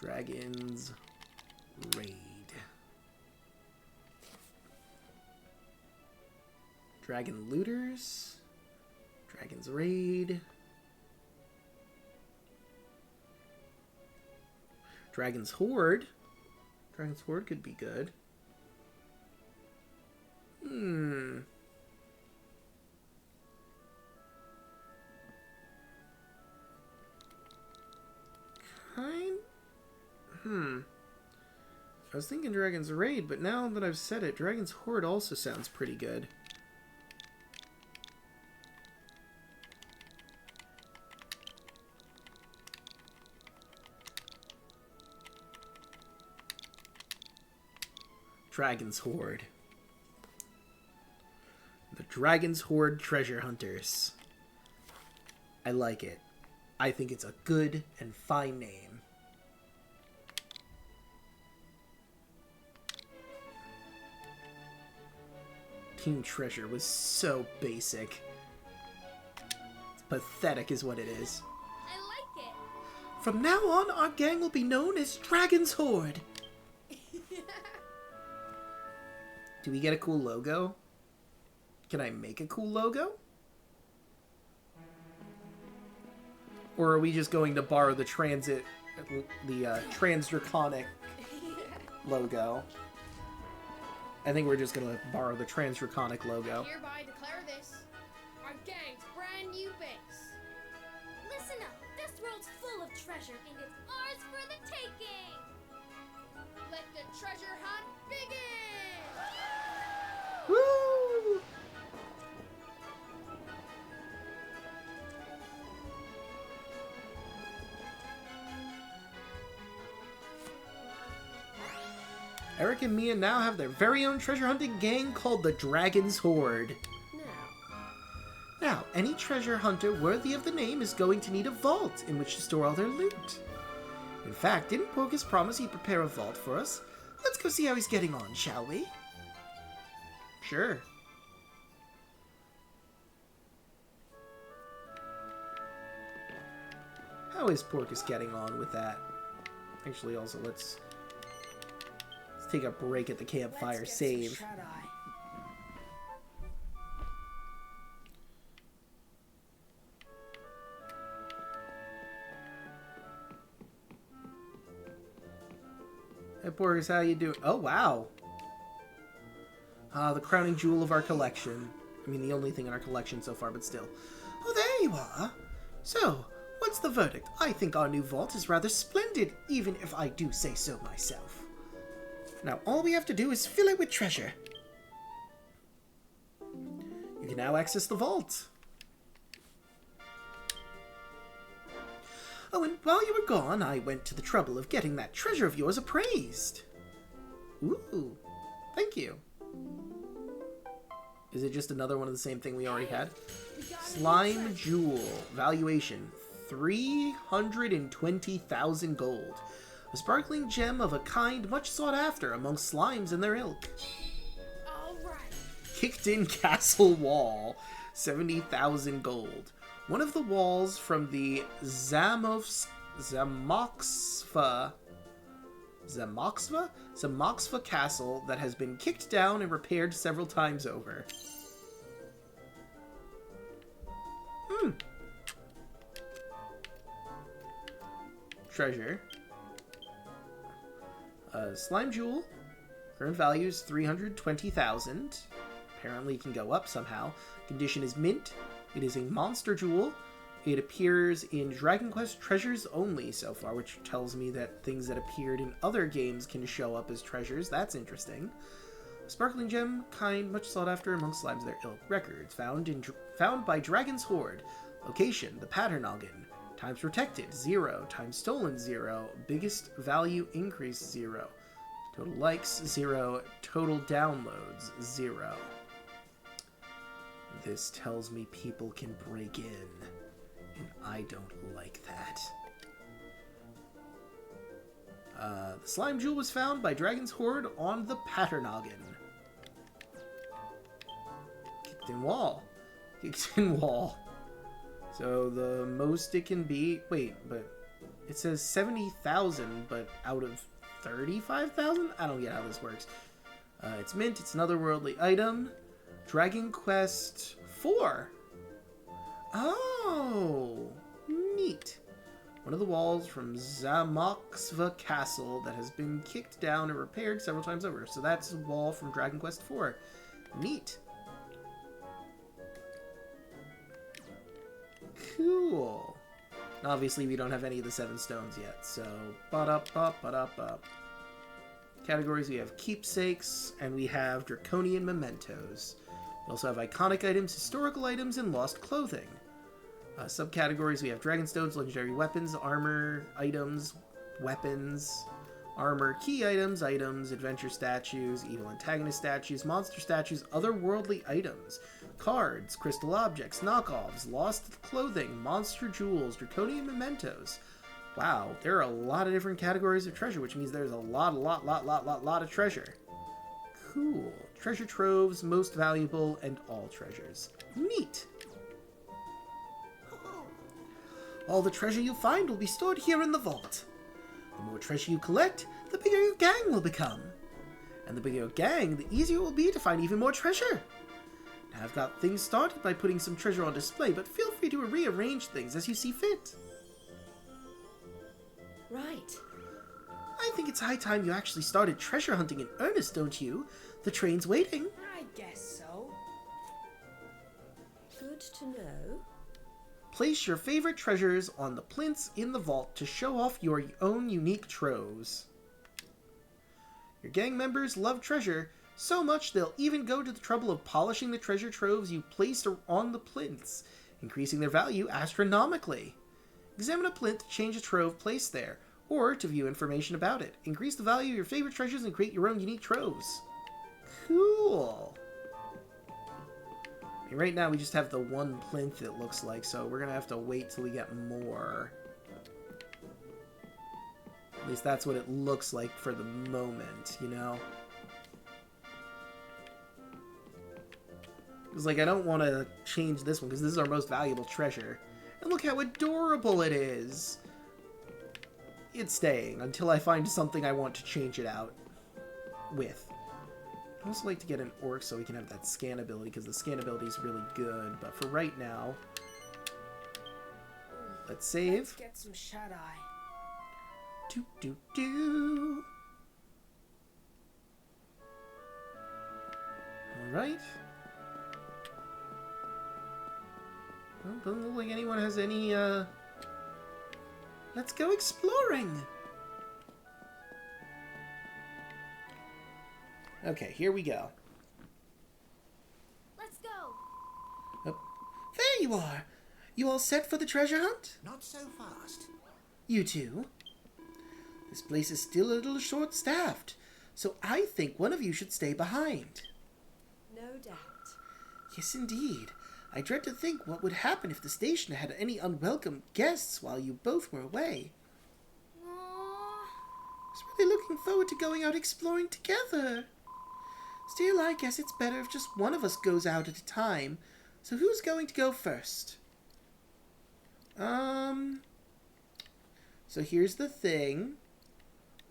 Dragon's Raid. Dragon Looters. Dragon's Raid. Dragon's Horde. Dragon's Horde could be good. I was thinking Dragon's Raid, but now that I've said it, Dragon's Horde also sounds pretty good. Dragon's Horde. The Dragon's Horde Treasure Hunters. I like it. I think it's a good and fine name. Team Treasure was so basic. It's pathetic is what it is. I like it. From now on, our gang will be known as Dragon's Horde. Do we get a cool logo? Can I make a cool logo? Or are we just going to borrow the Trans-Draconic logo? I think we're just going to borrow the Trans-Draconic logo. I hereby declare this our gang's brand new base. Listen up. This world's full of treasure, and it's ours for the taking. Let the treasure hunt begin! Woo! Erik and Mia now have their very own treasure hunting gang called the Dragon's Horde. Now, any treasure hunter worthy of the name is going to need a vault in which to store all their loot. In fact, didn't Porcus promise he'd prepare a vault for us? Let's go see how he's getting on, shall we? Sure. How is Porcus getting on with that? Actually, also, let's take a break at the campfire, save. Hey, Porcus, how you doing? Oh, wow. The crowning jewel of our collection. I mean, the only thing in our collection so far, but still. Oh, there you are. So, what's the verdict? I think our new vault is rather splendid, even if I do say so myself. Now, all we have to do is fill it with treasure. You can now access the vault. Oh, and while you were gone, I went to the trouble of getting that treasure of yours appraised. Ooh, thank you. Is it just another one of the same thing we already had? Slime Jewel. Valuation, 320,000 gold. A sparkling gem of a kind much sought after among slimes and their ilk. Alright. Kicked in castle wall, 70,000 gold. One of the walls from the Zamoxva castle that has been kicked down and repaired several times over. Treasure. Slime Jewel. Current value is 320,000. Apparently it can go up somehow. Condition is mint. It is a monster jewel. It appears in Dragon Quest treasures only so far, which tells me that things that appeared in other games can show up as treasures. That's interesting. Sparkling gem, kind, much sought after among slimes of their ilk. Records found by Dragon's Horde. Location, the Patternoggin. Times protected, 0. Times stolen, 0. Biggest value increase, 0. Total likes, 0. Total downloads, 0. This tells me people can break in, and I don't like that. The slime jewel was found by Dragon's Horde on the Patternoggin. Kicked in wall. Kicked in wall. So the most it can be... Wait, but it says 70,000, but out of 35,000? I don't get how this works. It's mint. It's another worldly item. Dragon Quest 4. Oh, neat. One of the walls from Zamoxva Castle that has been kicked down and repaired several times over. So that's a wall from Dragon Quest 4. Neat. Cool. Obviously, we don't have any of the 7 stones yet, so... Ba-da-ba-ba-da-ba. Categories, we have keepsakes, and we have draconian mementos. We also have iconic items, historical items, and lost clothing. Subcategories, we have dragonstones, legendary weapons, armor, items, weapons, armor, key items, adventure statues, evil antagonist statues, monster statues, otherworldly items, cards, crystal objects, knockoffs, lost clothing, monster jewels, draconian mementos. Wow, there are a lot of different categories of treasure, which means there's a lot of treasure. Cool. Treasure troves, most valuable, and all treasures. Neat. All the treasure you find will be stored here in the vault. The more treasure you collect, the bigger your gang will become. And the bigger your gang, the easier it will be to find even more treasure. Now I've got things started by putting some treasure on display, but feel free to rearrange things as you see fit. Right. I think it's high time you actually started treasure hunting in earnest, don't you? The train's waiting. I guess so. Good to know. Place your favorite treasures on the plinths in the vault to show off your own unique troves. Your gang members love treasure so much they'll even go to the trouble of polishing the treasure troves you placed on the plinths, increasing their value astronomically. Examine a plinth to change a trove placed there, or to view information about it. Increase the value of your favorite treasures and create your own unique troves. Cool. And right now we just have the one plinth, it looks like, so we're going to have to wait till we get more. At least that's what it looks like for the moment, you know? It's like, I don't want to change this one, because this is our most valuable treasure. And look how adorable it is! It's staying until I find something I want to change it out with. I'd also like to get an orc so we can have that scan ability, because the scan ability is really good. But for right now, let's save. Let's get some shut-eye. Do. Alright. Well, doesn't look like anyone has any, Let's go exploring! Okay, here we go. Let's go. Oh, there you are! You all set for the treasure hunt? Not so fast. You two? This place is still a little short-staffed, so I think one of you should stay behind. No doubt. Yes, indeed. I dread to think what would happen if the station had any unwelcome guests while you both were away. Aww. I was really looking forward to going out exploring together. Still, I guess it's better if just one of us goes out at a time. So who's going to go first? So here's the thing.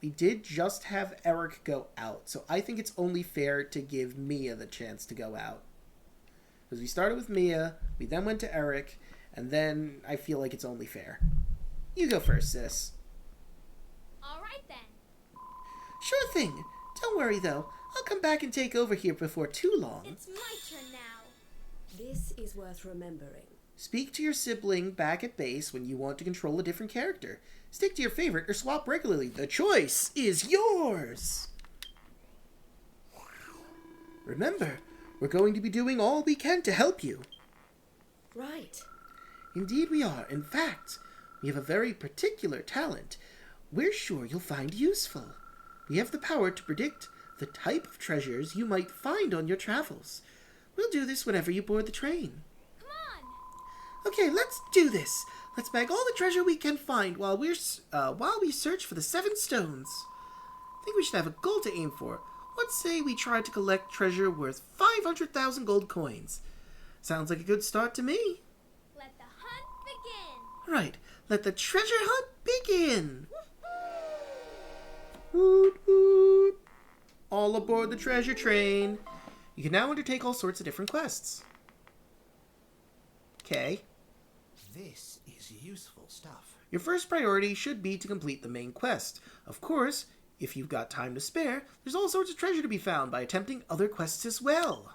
We did just have Erik go out, so I think it's only fair to give Mia the chance to go out. Because we started with Mia, we then went to Erik, and then I feel like it's only fair. You go first, sis. Alright then. Sure thing. Don't worry, though. I'll come back and take over here before too long. It's my turn now. This is worth remembering. Speak to your sibling back at base when you want to control a different character. Stick to your favorite or swap regularly. The choice is yours! Remember, we're going to be doing all we can to help you. Right. Indeed we are. In fact, We have a very particular talent we're sure you'll find useful. We have the power to predict the type of treasures you might find on your travels. We'll do this whenever you board the train. Come on! Okay, let's do this. Let's bag all the treasure we can find while we search for the 7 stones. I think we should have a goal to aim for. Let's say we try to collect treasure worth 500,000 gold coins. Sounds like a good start to me. Let the hunt begin! Right, let the treasure hunt begin! Woot woot! All aboard the treasure train. You can now undertake all sorts of different quests. Okay. This is useful stuff. Your first priority should be to complete the main quest. Of course, if you've got time to spare, there's all sorts of treasure to be found by attempting other quests as well.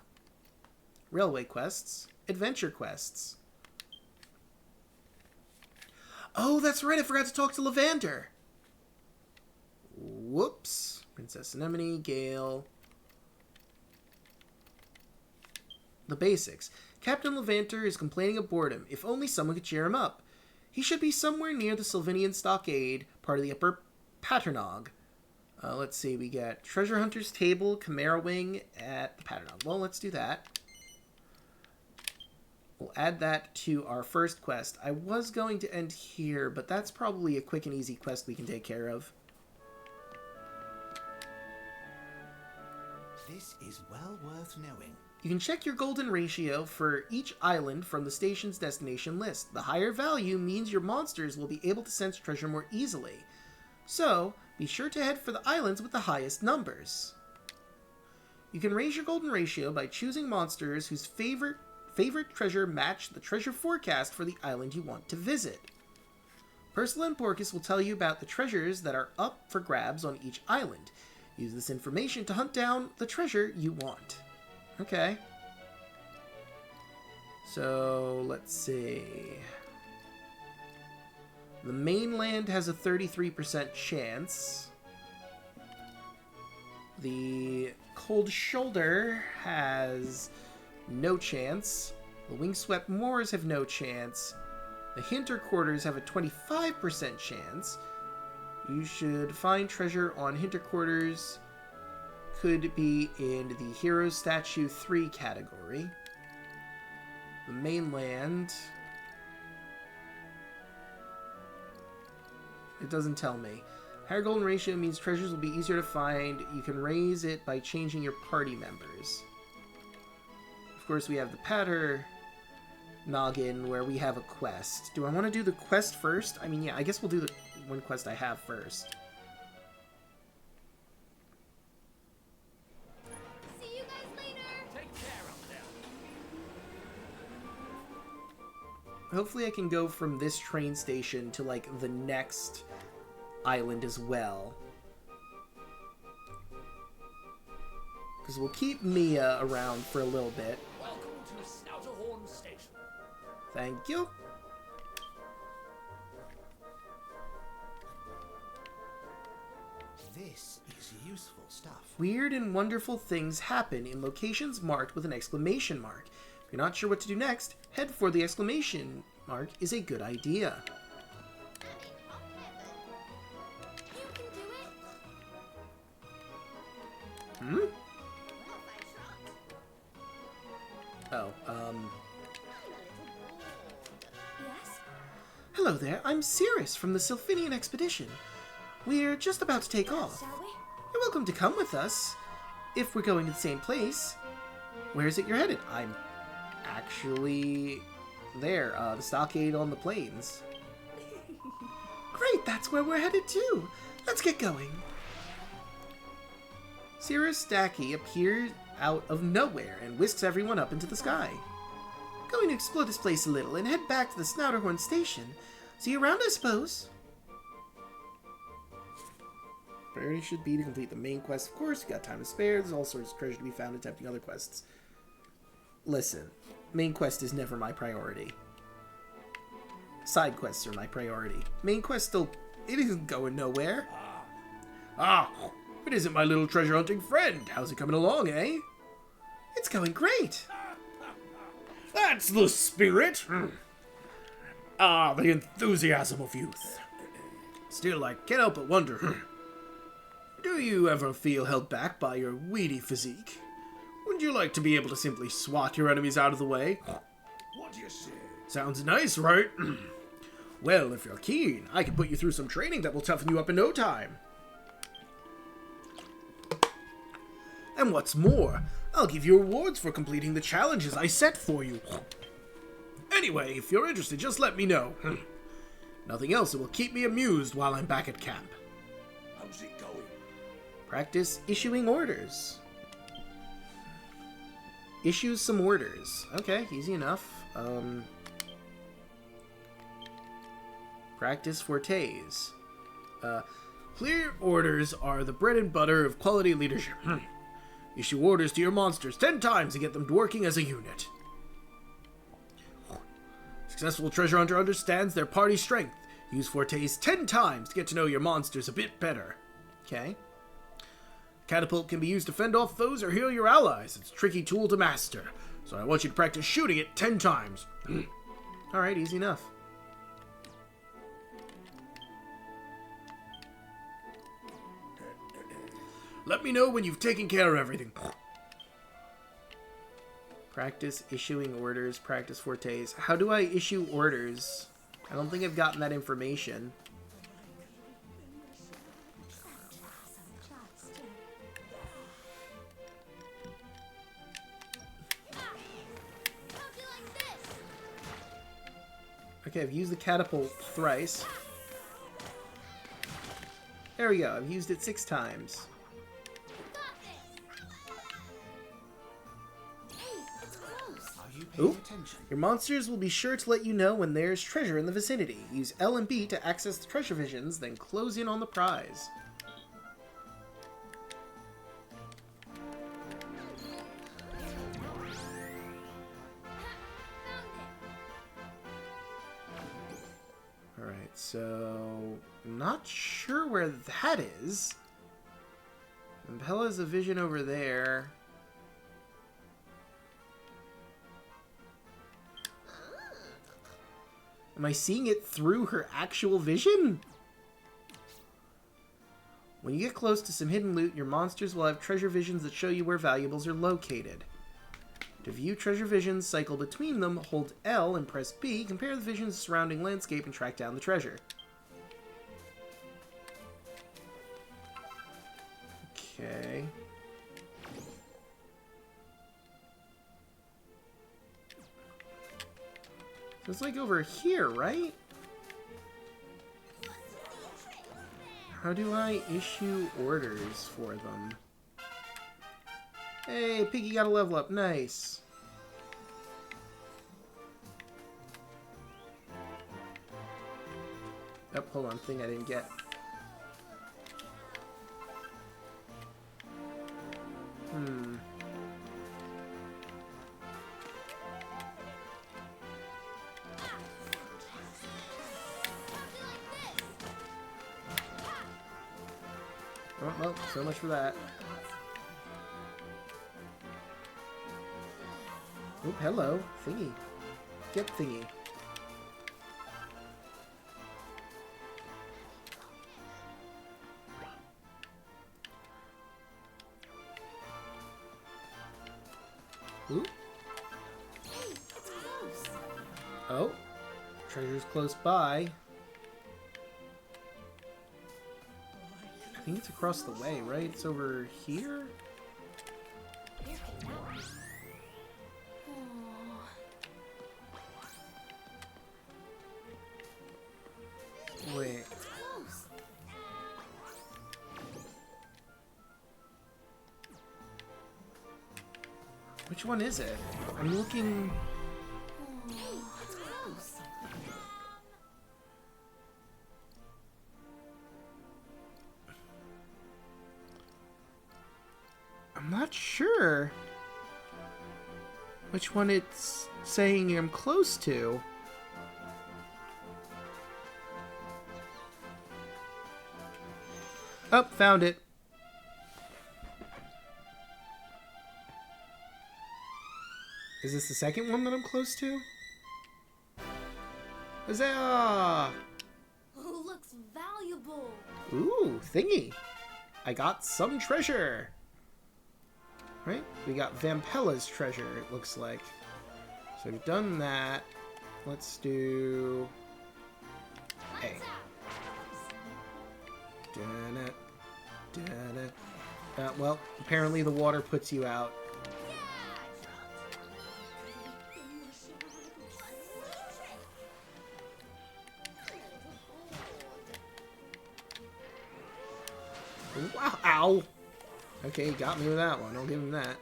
Railway quests, adventure quests. Oh, that's right, I forgot to talk to Lavander. Whoops. Princess Anemone, Gale. The basics. Captain Levanter is complaining of boredom. If only someone could cheer him up. He should be somewhere near the Sylvanian Stockade, part of the Upper Paternog. Let's see, we get Treasure Hunter's Table, Chimera Wing at the Paternog. Well, let's do that. We'll add that to our first quest. I was going to end here, but that's probably a quick and easy quest we can take care of. This is well worth knowing. You can check your golden ratio for each island from the station's destination list. The higher value means your monsters will be able to sense treasure more easily. So, be sure to head for the islands with the highest numbers. You can raise your golden ratio by choosing monsters whose favorite treasure match the treasure forecast for the island you want to visit. Ursula and Porcus will tell you about the treasures that are up for grabs on each island. Use this information to hunt down the treasure you want. Okay. So, let's see. The mainland has a 33% chance. The Cold Shoulder has no chance. The Windswept Moors have no chance. The Hinter Quarters have a 25% chance. You should find treasure on Hinter Quarters. Could be in the Hero Statue 3 category. The mainland. It doesn't tell me. Higher golden ratio means treasures will be easier to find. You can raise it by changing your party members. Of course, we have the Patter Noggin, where we have a quest. Do I want to do the quest first? I mean, yeah, I guess we'll do the one quest I have first. See you guys later! Take care up there. Hopefully I can go from this train station to, like, the next island as well. Because we'll keep Mia around for a little bit. Welcome to Snouterhorn Station. Thank you. This is useful stuff. Weird and wonderful things happen in locations marked with an exclamation mark. If you're not sure what to do next, head for the exclamation mark is a good idea. You can do it! Hmm? Oh, Yes? Hello there, I'm Cirrus from the Sylphinian Expedition. We're just about to take off. Shall we? You're welcome to come with us, if we're going to the same place. Where is it you're headed? I'm actually there, the stockade on the plains. Great, that's where we're headed too. Let's get going. Cirrus Stacky appears out of nowhere and whisks everyone up into the sky. Going to explore this place a little and head back to the Snouterhorn station. See you around, I suppose. Priority should be to complete the main quest, of course. You got time to spare. There's all sorts of treasure to be found attempting other quests. Listen, main quest is never my priority. Side quests are my priority. Main quest still, it isn't going nowhere. Ah, it isn't my little treasure hunting friend. How's it coming along, eh? It's going great. That's the spirit! Ah, the enthusiasm of youth. Still, I can't help but wonder, do you ever feel held back by your weedy physique? Wouldn't you like to be able to simply swat your enemies out of the way? What do you say? Sounds nice, right? Well, if you're keen, I can put you through some training that will toughen you up in no time. And what's more, I'll give you rewards for completing the challenges I set for you. Anyway, if you're interested, just let me know. Nothing else that will keep me amused while I'm back at camp. How's it going? Practice issuing orders. Issues some orders. Okay, easy enough. Practice fortes. Clear orders are the bread and butter of quality leadership. Issue orders to your monsters 10 times to get them working as a unit. Successful treasure hunter understands their party strength. Use fortes 10 times to get to know your monsters a bit better. Okay. Catapult can be used to fend off foes or heal your allies. It's a tricky tool to master, so I want you to practice shooting it 10 times. Alright, easy enough. Let me know when you've taken care of everything. Practice issuing orders, practice fortes. How do I issue orders? I don't think I've gotten that information. Okay, I've used the catapult thrice. There we go, I've used it 6 times. Ooh. Your monsters will be sure to let you know when there's treasure in the vicinity. Use L and B to access the treasure visions, then close in on the prize. Alright, so... not sure where that is. And Bella's a vision over there. Am I seeing it through her actual vision? When you get close to some hidden loot, your monsters will have treasure visions that show you where valuables are located. To view treasure visions, cycle between them, hold L and press B, compare the vision's surrounding landscape, and track down the treasure. Okay. So it's like over here, right? How do I issue orders for them? Hey, Piggy got a level up. Nice. Oh, hold on. Thing I didn't get. Oh, well, so much for that. Oh, hello. Thingy. Get thingy. Ooh. Oh. Treasure's close by. I think it's across the way, right? It's over here? Wait. Which one is it? I'm looking... I'm not sure which one it's saying I'm close to. Oh, found it. Is this the second one that I'm close to? Huzzah! Oh, looks valuable. Ooh, thingy. I got some treasure. Right? We got Vampella's treasure, it looks like. So we've done that. Let's do... A. Well, apparently the water puts you out. Wow, ow! Okay, he got me with that one. I'll give him that.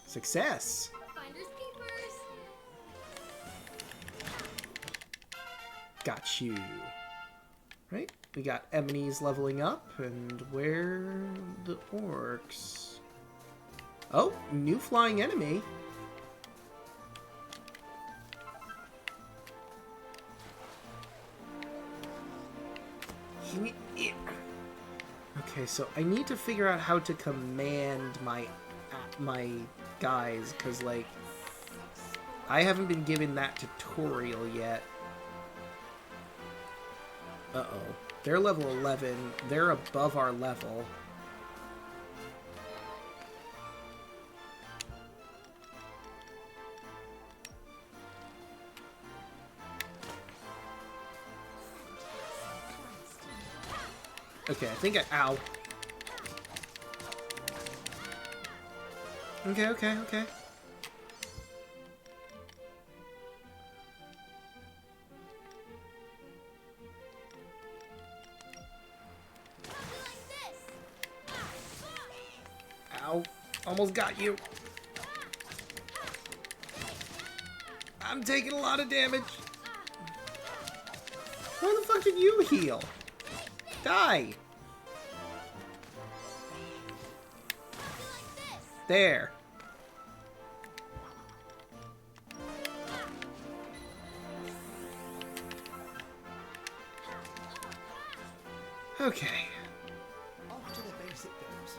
Success! Finders keepers. Got you. Right? We got Ebony's leveling up, and where the orcs? Oh, new flying enemy. Okay, so I need to figure out how to command my guys, because, like, I haven't been given that tutorial yet. Uh-oh. They're level 11. They're above our level. Okay, I think ow. Okay. Ow. Almost got you. I'm taking a lot of damage. Why the fuck did you heal? Die! There. Okay. Off to the basic goes.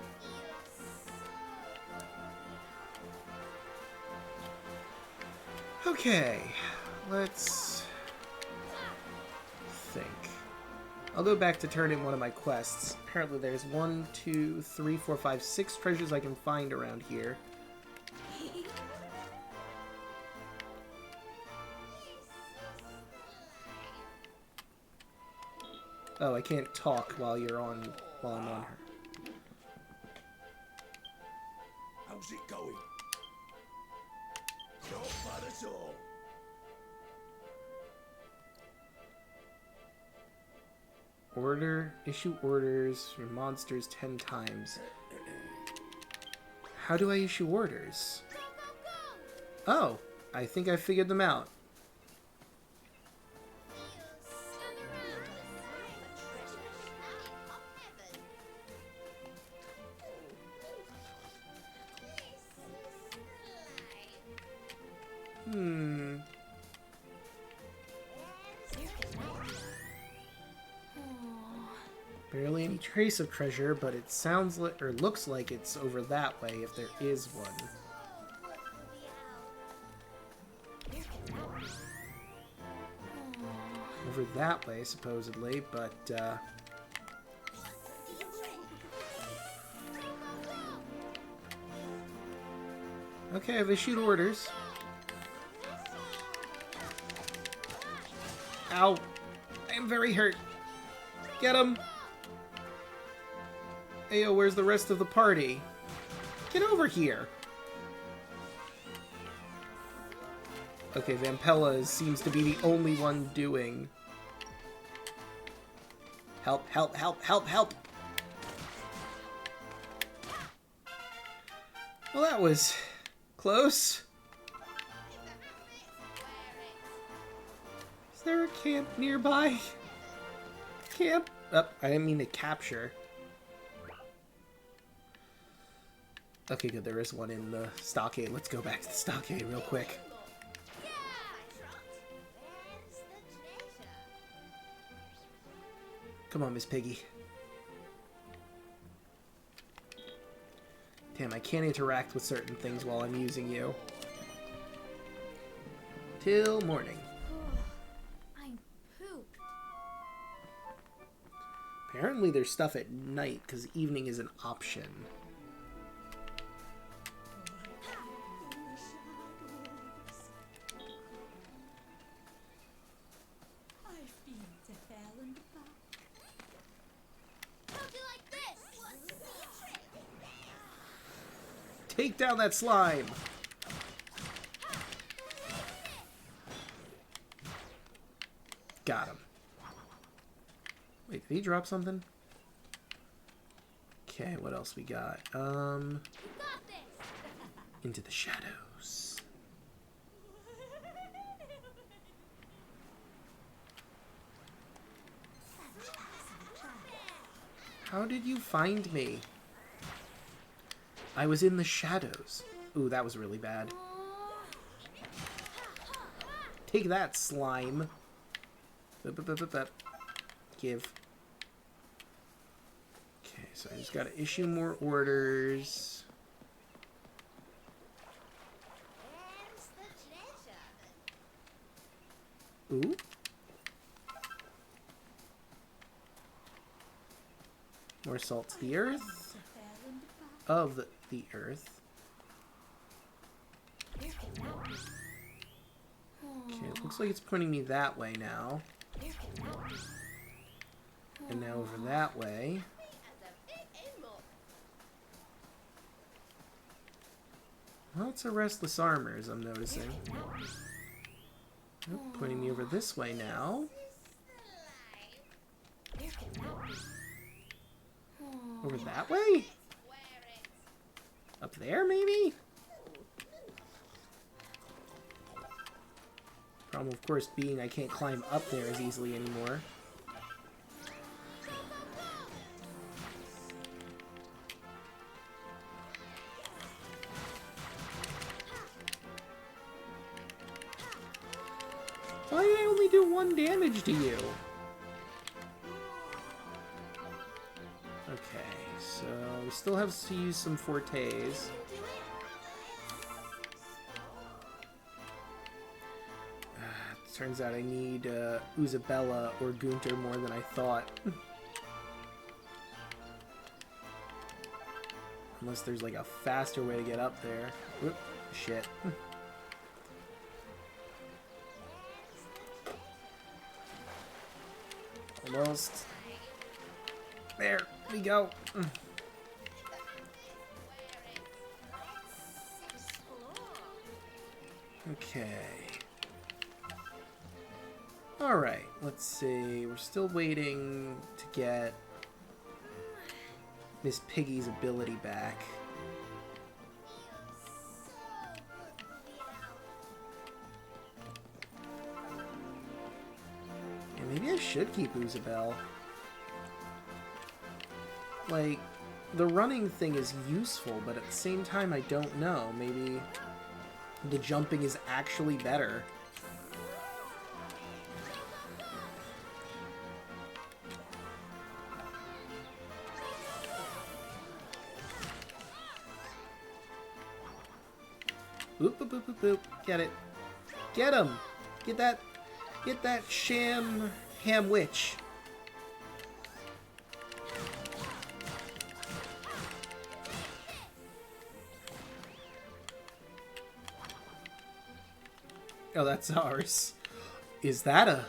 Okay. Let's think. I'll go back to turn in one of my quests. Apparently there's 1, 2, 3, 4, 5, 6 treasures I can find around here. Oh, I can't talk while I'm on her. How's it going? Not bad at all. Issue orders for monsters 10 times. How do I issue orders? Oh, I think I figured them out. Barely any trace of treasure, but it sounds like, or looks like it's over that way, if there is one. Over that way, supposedly, but, okay, I've issued orders. Ow! I am very hurt. Get him! Ayo, where's the rest of the party? Get over here! Okay, Vampella seems to be the only one doing... Help, help, help, help, help! Well, that was close. Is there a camp nearby? Camp? Oh, I didn't mean to capture. Okay, good. There is one in the stockade. Let's go back to the stockade real quick. Come on, Miss Piggy. Damn, I can't interact with certain things while I'm using you. Till morning. Apparently there's stuff at night, because evening is an option. Take down that slime! Got him. Wait, did he drop something? Okay, what else we got? Into the shadows. How did you find me? I was in the shadows. Ooh, that was really bad. Take that, slime. Give. Okay, so I just gotta issue more orders. Ooh. More salt to the earth. Of the earth. Okay, it looks like it's pointing me that way now. And now over that way. Lots of restless armors, I'm noticing. Oh, pointing me over this way now. Over that way? Up there, maybe? Problem, of course, being I can't climb up there as easily anymore. Why did I only do 1 damage to you? Okay, so we still have to use some fortes. Turns out I need Uzabella or Gunter more than I thought. Unless there's like a faster way to get up there. Whoop, shit. Almost. There we go. Okay. Alright, let's see. We're still waiting to get Miss Piggy's ability back. Yeah, maybe I should keep Uzabel. Like, the running thing is useful, but at the same time I don't know. Maybe the jumping is actually better. Boop, boop, boop, boop, boop. Get it. Get him! Get that sham ham witch. Oh, that's ours. Is that a...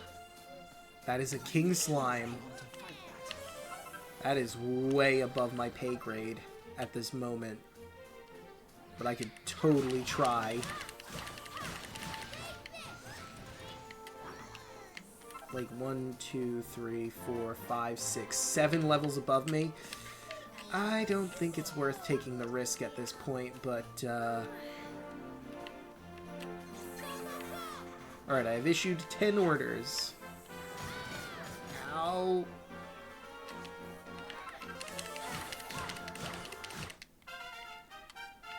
That is a king slime. That is way above my pay grade at this moment. But I could totally try. Like 1, 2, 3, 4, 5, 6, 7 levels above me. I don't think it's worth taking the risk at this point, but alright, I've issued 10 orders. Ow.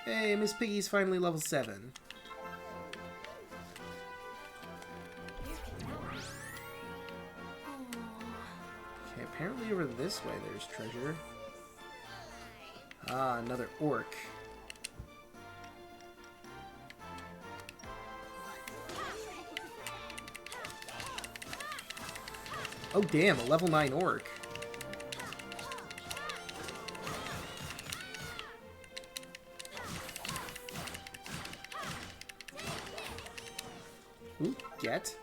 Hey, Miss Piggy's finally level 7. Okay, apparently over this way there's treasure. Ah, another orc. Oh damn, a level 9 orc. Ooh, get.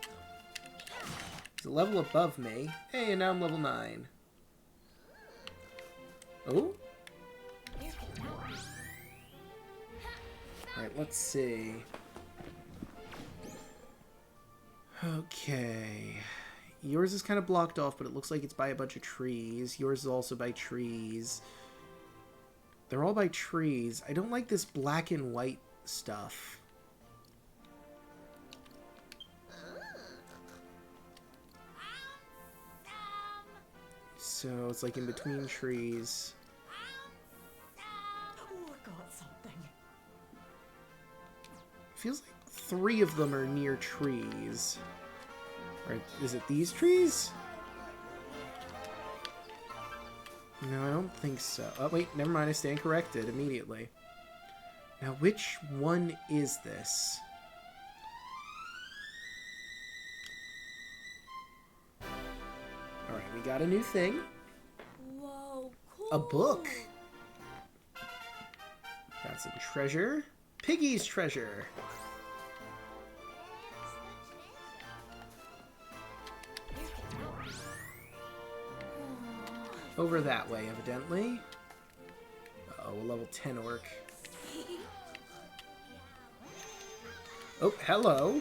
He's a level above me. Hey, and now I'm level 9. Oh? Alright, let's see. Okay. Yours is kind of blocked off, but it looks like it's by a bunch of trees. Yours is also by trees. They're all by trees. I don't like this black and white stuff. So it's like in between trees. Oh, I got something. Feels like 3 of them are near trees. Right, is it these trees? No, I don't think so. Oh, wait, never mind. I stand corrected immediately. Now, which one is this? Alright, we got a new thing. Whoa, cool. A book. Got some treasure. Piggy's treasure. Over that way, evidently. Uh-oh, a level 10 orc. Oh, hello.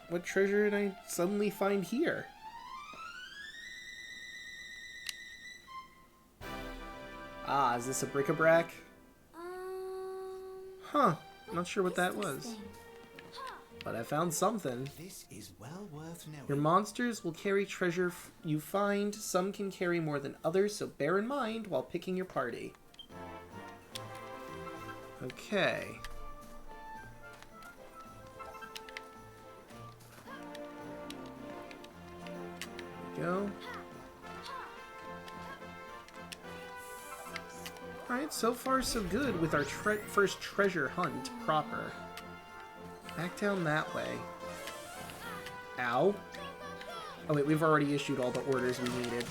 What treasure did I suddenly find here? Ah, is this a bric-a-brac? Huh, not sure what that was. But I found something. This is well worth knowing. Your monsters will carry treasure you find. Some can carry more than others, so bear in mind while picking your party. Okay. There we go. Alright, so far so good with our first treasure hunt proper. Back down that way. Ow. Oh wait, we've already issued all the orders we needed.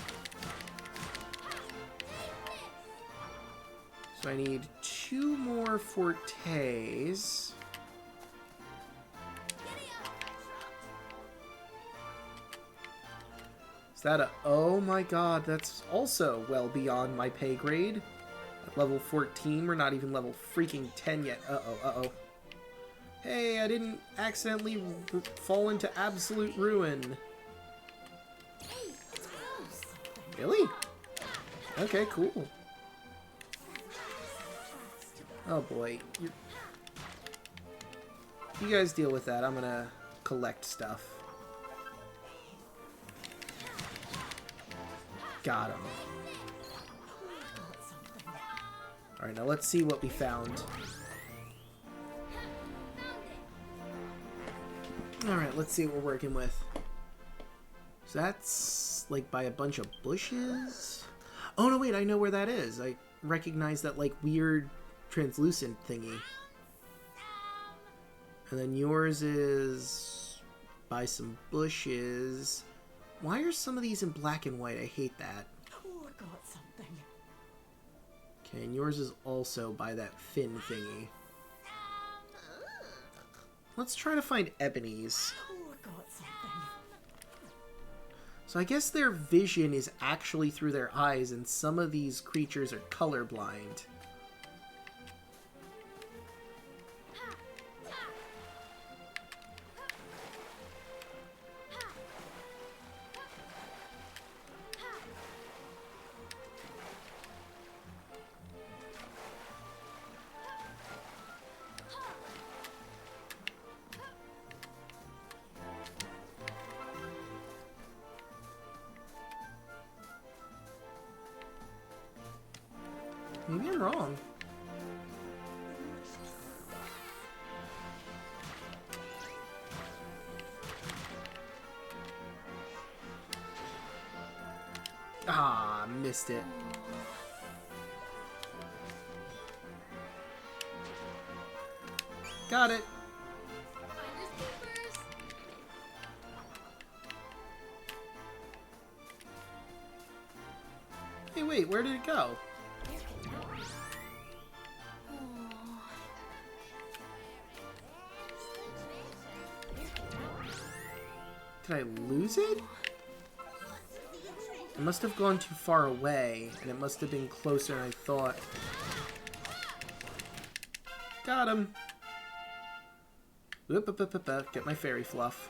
So I need 2 more fortes. Is that a... Oh my god, that's also well beyond my pay grade. At level 14, we're not even level freaking 10 yet. Uh-oh, uh-oh. Hey, I didn't accidentally fall into absolute ruin. Hey, it's close. Really? Okay, cool. Oh boy. You guys deal with that. I'm gonna collect stuff. Got him. Alright, now let's see what we found. Alright, let's see what we're working with. So that's like by a bunch of bushes? Oh no, wait, I know where that is. I recognize that like weird translucent thingy. And then yours is by some bushes. Why are some of these in black and white? I hate that. Oh, I got something. Okay, and yours is also by that fin thingy. Let's try to find ebonies. Oh, I got something. So I guess their vision is actually through their eyes, and some of these creatures are colorblind. Maybe I'm wrong. Ah, missed it. Got it. Finders keepers. Hey, wait, where did it go? Did I lose it? I must have gone too far away, and it must have been closer than I thought. Got him! Whoop, up, up, up, up. Get my fairy fluff.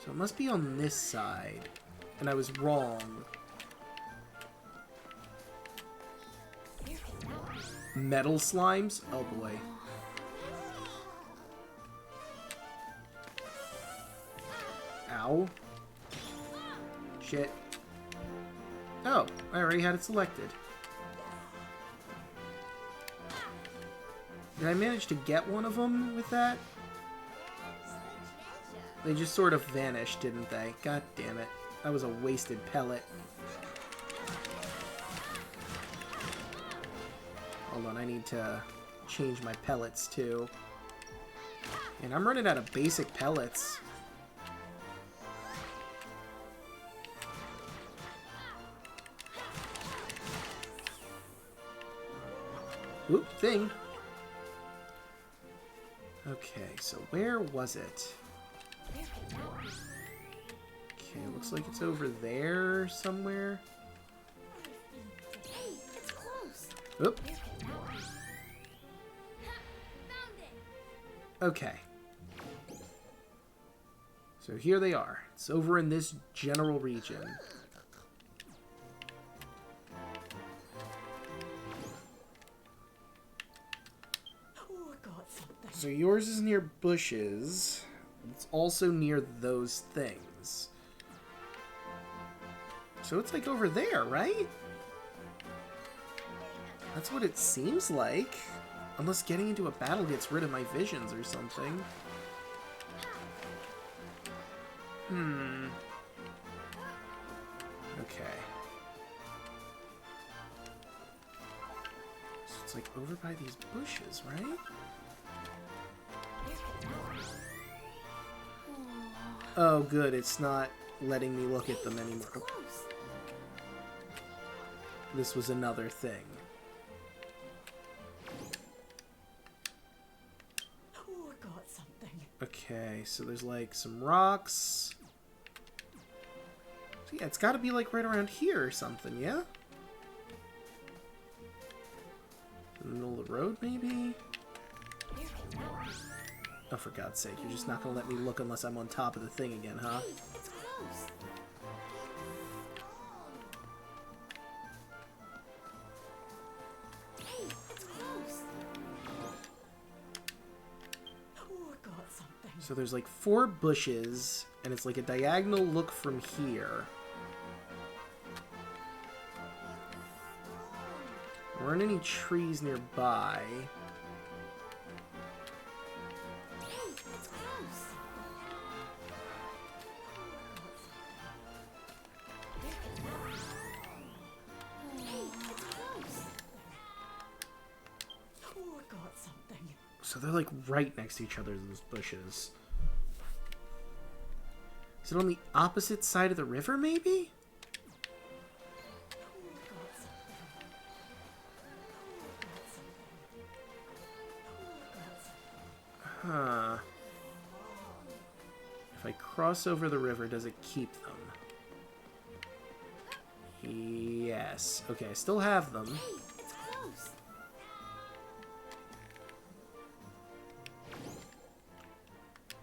So it must be on this side. And I was wrong. Metal slimes? Oh boy. Ow. Shit. Oh, I already had it selected. Did I manage to get one of them with that? They just sort of vanished, didn't they? God damn it. That was a wasted pellet. Hold on, I need to change my pellets too. And I'm running out of basic pellets. Oop, thing. Okay, so where was it? Okay, looks like it's over there somewhere. Hey, it's close. Oop. Found it. Okay. So here they are. It's over in this general region. Oh, I got something. So yours is near bushes. It's also near those things. So it's like over there, right? That's what it seems like. Unless getting into a battle gets rid of my visions or something. Okay. So it's like over by these bushes, right? Oh, good. It's not letting me look at them anymore. Close. This was another thing. Oh, I got something. Okay, so there's like some rocks. So yeah, it's got to be like right around here or something, yeah? In the middle of the road, maybe? Oh, for God's sake, you're just not going to let me look unless I'm on top of the thing again, huh? Hey, it's close. Hey, it's close. Oh, I got something. So there's like 4 bushes, and it's like a diagonal look from here. There aren't any trees nearby. Hey, it's close. Hey, it's close. Oh, I got something. So they're like right next to each other, those bushes. Is it on the opposite side of the river, maybe? Huh. If I cross over the river, does it keep them? Yes. Okay, I still have them. Hey, it's close.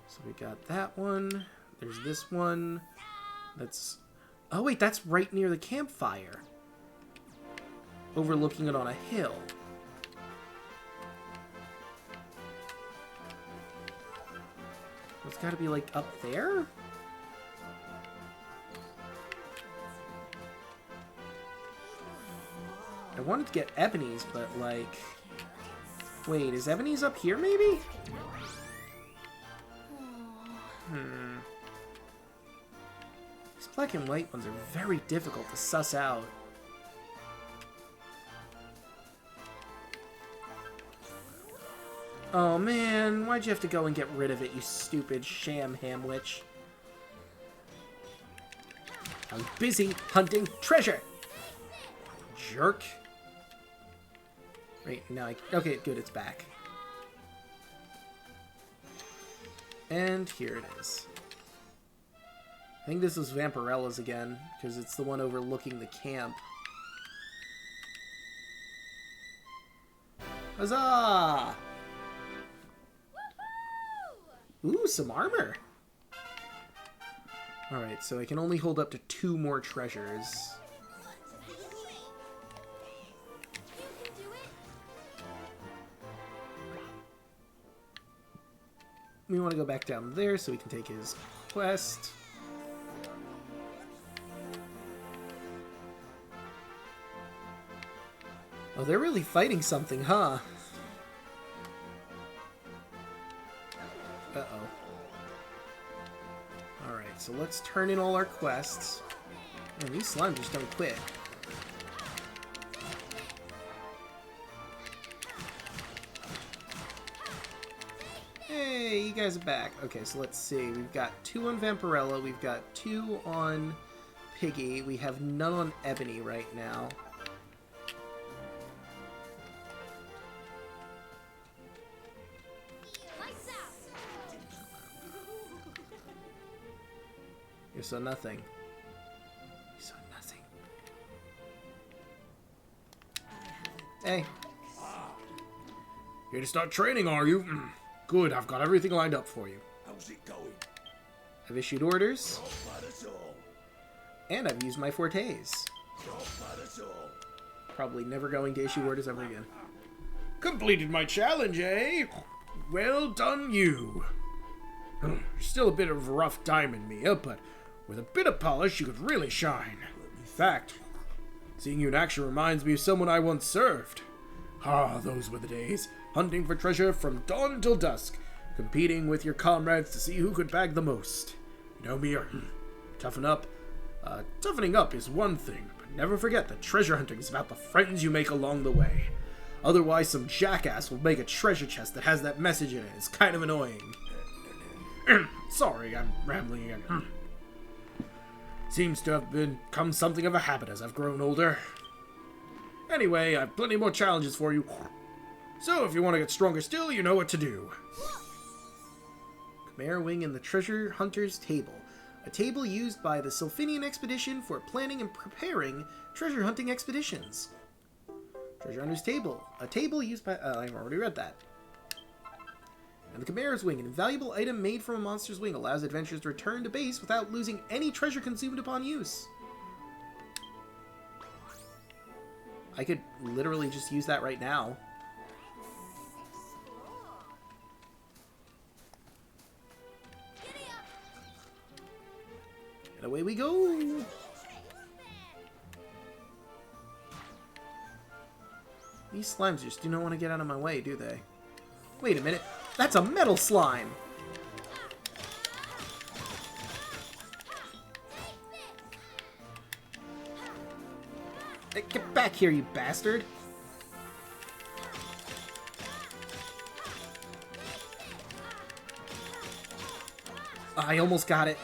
So we got that one. There's this one. That's... Oh, wait, that's right near the campfire. Overlooking it on a hill. It's got to be, like, up there? I wanted to get Ebony's, but, like... Wait, is Ebony's up here, maybe? These black and white ones are very difficult to suss out. Oh man, why'd you have to go and get rid of it, you stupid sham hamwitch? I'm busy hunting treasure! Jerk. Right, now okay, good, it's back. And here it is. I think this is Vampirella's again, because it's the one overlooking the camp. Huzzah! Ooh, some armor! Alright, so I can only hold up to 2 more treasures. We want to go back down there so we can take his quest. Oh, they're really fighting something, huh? Uh-oh. Alright, so let's turn in all our quests. Man, these slimes just don't quit. Hey, you guys are back. Okay, so let's see. We've got 2 on Vampirella. We've got 2 on Piggy. We have none on Ebony right now. You saw nothing. You saw nothing. Hey. Here to start training, are you? Good, I've got everything lined up for you. How's it going? I've issued orders. Not bad at all. And I've used my fortes. Not bad at all. Probably never going to issue orders ever again. Completed my challenge, eh? Well done, you. Still a bit of a rough diamond, Mia, but with a bit of polish, you could really shine. In fact, seeing you in action reminds me of someone I once served. Ah, those were the days. Hunting for treasure from dawn till dusk, competing with your comrades to see who could bag the most. You know, Mia, toughen up. Toughening up is one thing, but never forget that treasure hunting is about the friends you make along the way. Otherwise, some jackass will make a treasure chest that has that message in it. It's kind of annoying. Sorry, I'm rambling again. Seems to have become something of a habit as I've grown older. Anyway, I've plenty more challenges for you. So, if you want to get stronger still, you know what to do. Chimera Wing in the Treasure Hunter's Table. A table used by the Sylphinian Expedition for planning and preparing treasure hunting expeditions. Treasure Hunter's Table. A table used by... I've already read that. And the Chimera's Wing, an invaluable item made from a monster's wing, allows adventurers to return to base without losing any treasure consumed upon use. I could literally just use that right now. And away we go! These slimes just do not want to get out of my way, do they? Wait a minute. That's a metal slime! Hey, get back here, you bastard! I almost got it.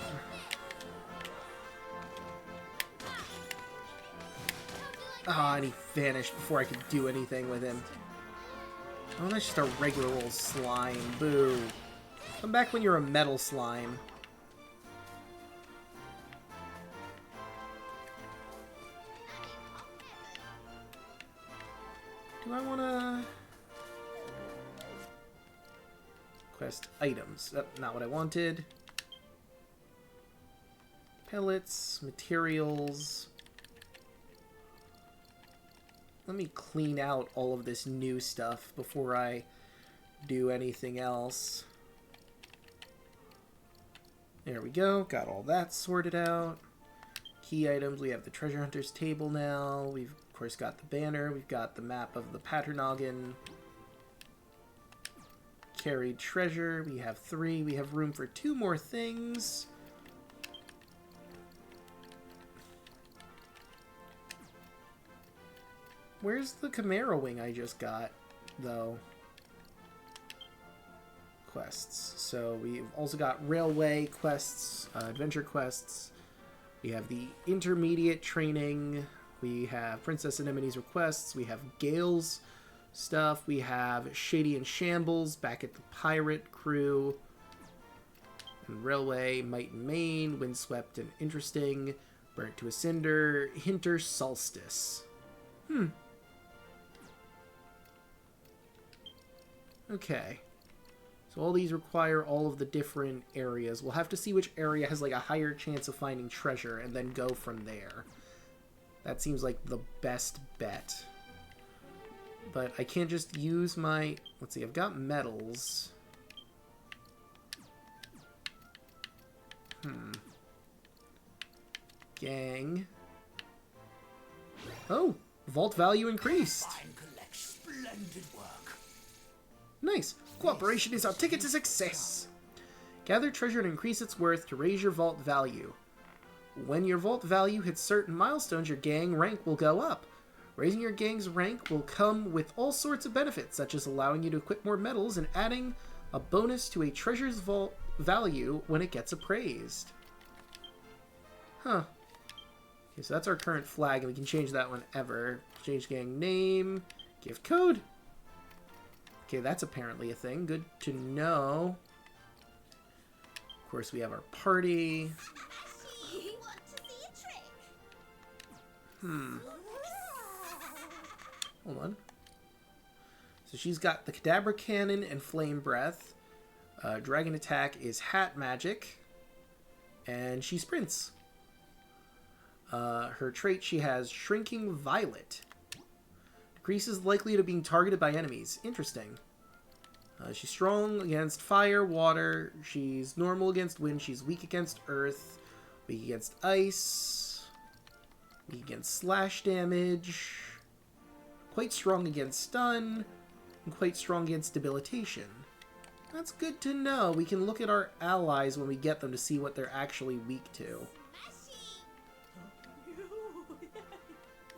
Ah, and he vanished before I could do anything with him. Oh, that's just a regular old slime. Boo. Come back when you're a metal slime. Do I want to... Quest items. Oh, not what I wanted. Pellets, materials... Let me clean out all of this new stuff before I do anything else. There we go. Got all that sorted out. Key items. We have the treasure hunter's table now. We've, of course, got the banner. We've got the map of the Paternoggin. Carried treasure. We have 3. We have room for 2 more things. Where's the Chimera Wing I just got, though? Quests. So we've also got railway quests, adventure quests. We have the intermediate training. We have Princess Anemone's requests. We have Gale's stuff. We have Shady and Shambles back at the pirate crew. And railway, might and main, windswept and interesting, burnt to a cinder, hinter solstice. Okay. So all these require all of the different areas. We'll have to see which area has like a higher chance of finding treasure and then go from there. That seems like the best bet. But I can't just use my... Let's see, I've got metals. Gang. Oh, vault value increased. Splendid work. Nice. Cooperation is our ticket to success. Gather treasure and increase its worth to raise your vault value. When your vault value hits certain milestones, your gang rank will go up. Raising your gang's rank will come with all sorts of benefits, such as allowing you to equip more metals and adding a bonus to a treasure's vault value when it gets appraised. Huh. Okay, so that's our current flag, and we can change that whenever. Change gang name. Gift code. Okay, that's apparently a thing. Good to know. Of course, we have our party. You want to see a trick? Hold on. So she's got the Cadabra Cannon and Flame Breath. Dragon Attack is Hat Magic. And she sprints. Her trait, she has Shrinking Violet. Decreases the likelihood of being targeted by enemies. Interesting. She's strong against fire, water. She's normal against wind. She's weak against earth. Weak against ice. Weak against slash damage. Quite strong against stun. And quite strong against debilitation. That's good to know. We can look at our allies when we get them to see what they're actually weak to.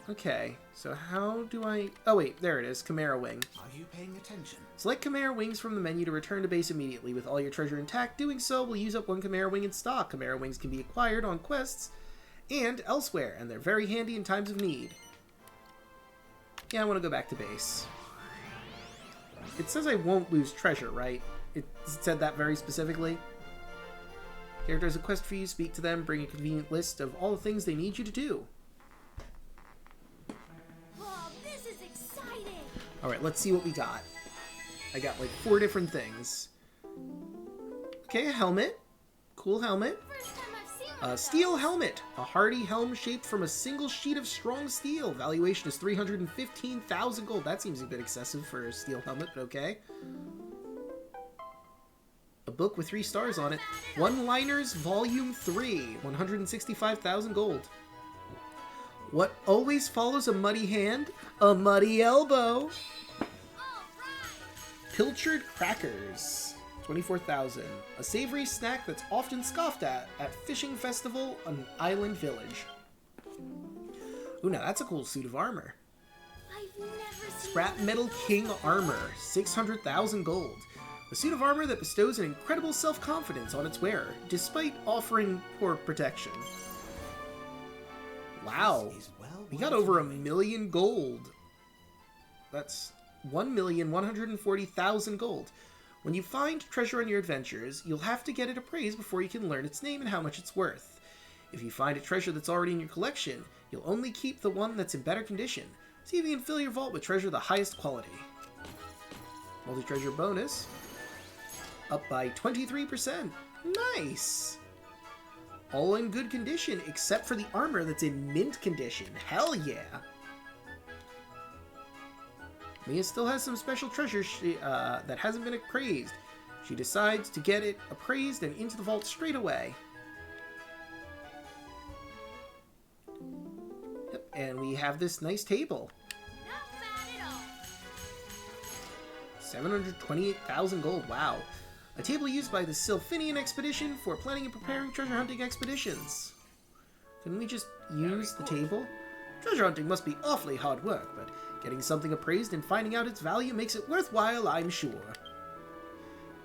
Okay, so how do I... Oh wait, there it is, Chimera Wing. Are you paying attention? Select Chimera Wings from the menu to return to base immediately. With all your treasure intact, doing so will use up one Chimera Wing in stock. Chimera Wings can be acquired on quests and elsewhere, and they're very handy in times of need. Yeah, I want to go back to base. It says I won't lose treasure, right? It said that very specifically. Character has a quest for you, speak to them, bring a convenient list of all the things they need you to do. Alright, let's see what we got. I got like 4 different things. Okay, a helmet. Cool helmet. Steel helmet. A hardy helm shaped from a single sheet of strong steel. Valuation is 315,000 gold. That seems a bit excessive for a steel helmet, but okay. A book with 3 stars on it. One-Liners Volume 3. 165,000 gold. What always follows a muddy hand? A muddy elbow. Pilchard Crackers. 24,000. A savory snack that's often scoffed at fishing festival on Island Village. Ooh, now that's a cool suit of armor. I've never seen Scrap Metal King Armor. 600,000 gold. A suit of armor that bestows an incredible self-confidence on its wearer, despite offering poor protection. Wow, we got over 1,000,000 gold. That's 1,140,000 gold. When you find treasure on your adventures, you'll have to get it appraised before you can learn its name and how much it's worth. If you find a treasure that's already in your collection, you'll only keep the one that's in better condition. See if you can fill your vault with treasure of the highest quality. Multi-treasure bonus. Up by 23%. Nice! All in good condition, except for the armor that's in mint condition. Hell yeah! Mia still has some special treasure that hasn't been appraised. She decides to get it appraised and into the vault straight away. Yep, and we have this nice table. Not bad at all. 728,000 gold, wow. A table used by the Sylphinian expedition for planning and preparing treasure hunting expeditions. Couldn't we just use the table? Treasure hunting must be awfully hard work, but getting something appraised and finding out its value makes it worthwhile, I'm sure.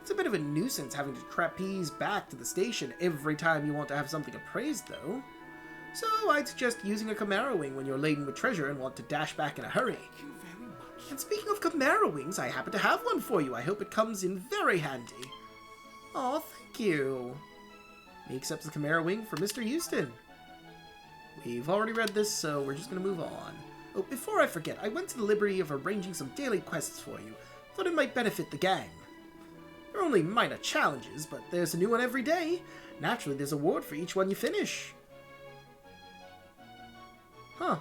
It's a bit of a nuisance having to trapeze back to the station every time you want to have something appraised, though. So I'd suggest using a Chimera Wing when you're laden with treasure and want to dash back in a hurry. Thank you very much. And speaking of Chimera Wings, I happen to have one for you. I hope it comes in very handy. Aw, thank you. He accepts the Chimera Wing from Mr. Houston. We've already read this, so we're just going to move on. Oh, before I forget, I went to the liberty of arranging some daily quests for you. Thought it might benefit the gang. They're only minor challenges, but there's a new one every day. Naturally, there's a reward for each one you finish. Huh.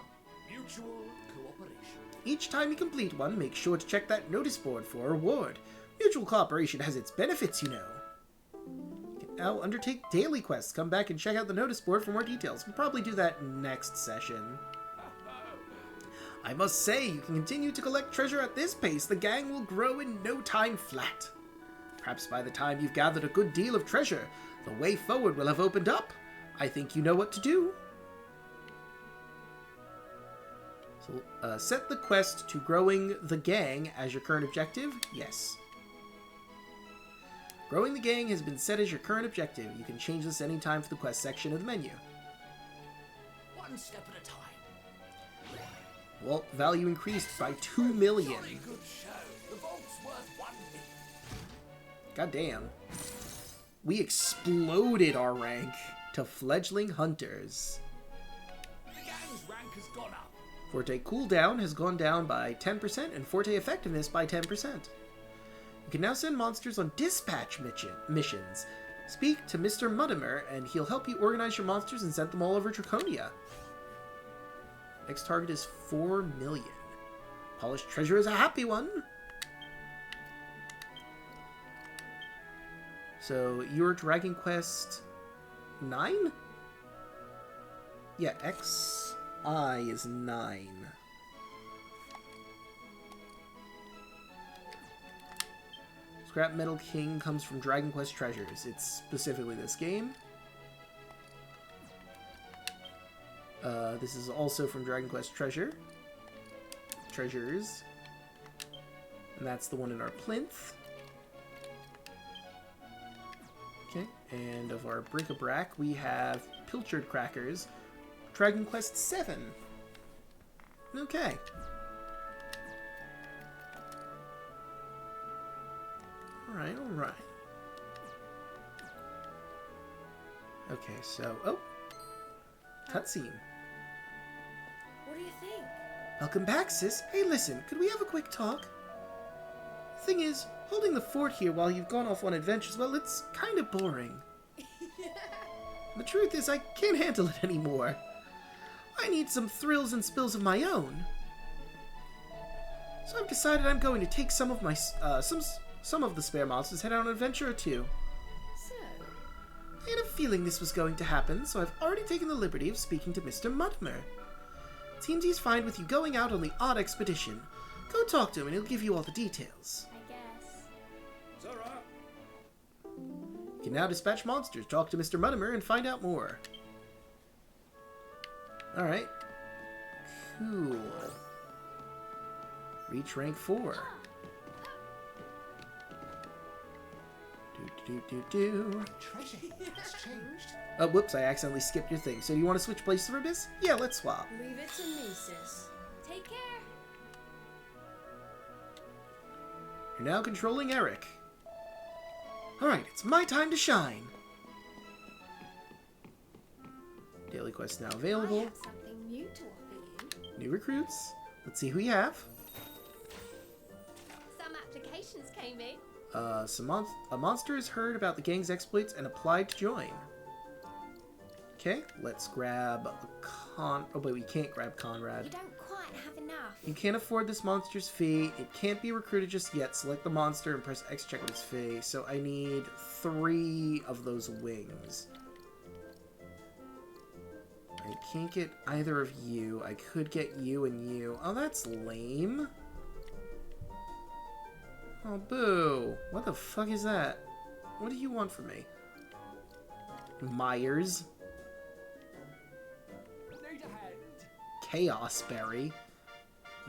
Mutual cooperation. Each time you complete one, make sure to check that notice board for a reward. Mutual cooperation has its benefits, you know. You can now undertake daily quests. Come back and check out the notice board for more details. We'll probably do that next session. I must say, you can continue to collect treasure at this pace. The gang will grow in no time flat. Perhaps by the time you've gathered a good deal of treasure, the way forward will have opened up. I think you know what to do. So, set the quest to growing the gang as your current objective. Yes. Growing the gang has been set as your current objective. You can change this anytime for the quest section of the menu. One step at a time. Vault value increased by 2 million. Jolly good show. The vault's worth 1 million. God damn. We exploded our rank to fledgling hunters. The gang's rank has gone up. Forte cooldown has gone down by 10% and Forte effectiveness by 10%. You can now send monsters on dispatch missions. Speak to Mr. Muddimer and he'll help you organize your monsters and send them all over Draconia. Next target is 4 million. Polished treasure is a happy one. So, your Dragon Quest 9? Yeah, XI is 9. Scrap Metal King comes from Dragon Quest Treasures. It's specifically this game. This is also from Dragon Quest Treasures. And that's the one in our plinth. Okay, and of our bric-a-brac, we have Pilchard Crackers, Dragon Quest 7. Okay. Alright, alright. Okay, so... Oh! Cutscene. What do you think? Welcome back, sis. Hey, listen, could we have a quick talk? Thing is, holding the fort here while you've gone off on adventures, well, it's kind of boring. The truth is, I can't handle it anymore. I need some thrills and spills of my own. So I've decided I'm going to take some of my, some of the spare monsters, head on an adventure or two. So, I had a feeling this was going to happen, so I've already taken the liberty of speaking to Mr. Mudmer. Seems he's fine with you going out on the odd expedition. Go talk to him and he'll give you all the details. I guess. Zara! You can now dispatch monsters, talk to Mr. Mudmer, and find out more. Alright. Cool. Reach rank 4. Treasure has changed. Oh, whoops, I accidentally skipped your thing. So do you want to switch places for this? Yeah, let's swap. leave it to me, sis. Take care. You're now controlling Erik. Alright, it's my time to shine. Daily quest now I available. have something new to offer you. New recruits. Let's see who we have. Some applications came in. A monster has heard about the gang's exploits and applied to join. Okay, let's grab Oh wait, we can't grab Conrad. You don't quite have enough. You can't afford this monster's fee. It can't be recruited just yet. Select the monster and press X to check out its fee. So I need 3 of those wings. I can't get either of you. I could get you and you. Oh, that's lame. Oh, boo. What the fuck is that? What do you want from me? Myers. Need a hand. Chaos Berry.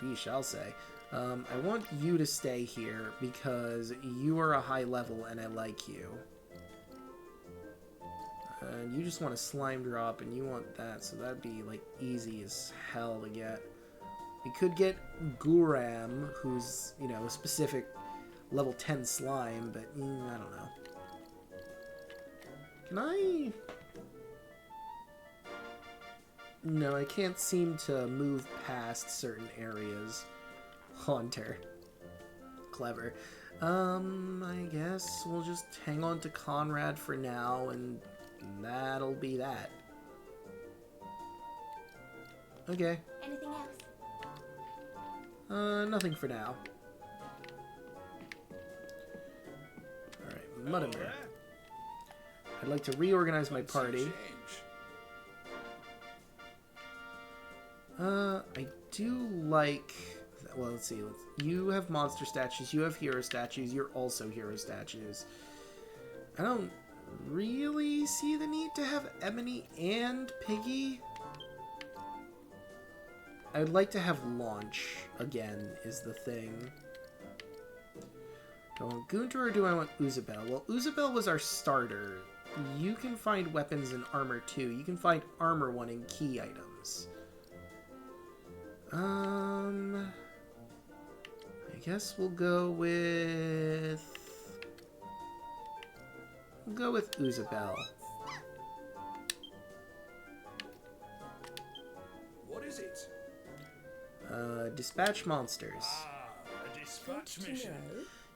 We shall say. I want you to stay here because you are a high level and I like you. And you just want a slime drop and you want that, so that'd be like easy as hell to get. We could get Guram, who's, you know, a specific level 10 slime, but I don't know. Can I... No, I can't seem to move past certain areas. Haunter. Clever. I guess we'll just hang on to Conrad for now, and that'll be that. Okay. Anything else? Nothing for now. Alright, Muddimer. I'd like to reorganize my party. I do like... Well, let's see. You have monster statues, you have hero statues, you're also hero statues. I don't really see the need to have Ebony and Piggy. I'd like to have Launch again, is the thing. Do I want Gunter or do I want Uzabel? Well, Uzabel was our starter. You can find weapons and armor too. You can find armor one in key items. I guess we'll go with Uzabel. What is it? Dispatch monsters. Ah, a dispatch mission.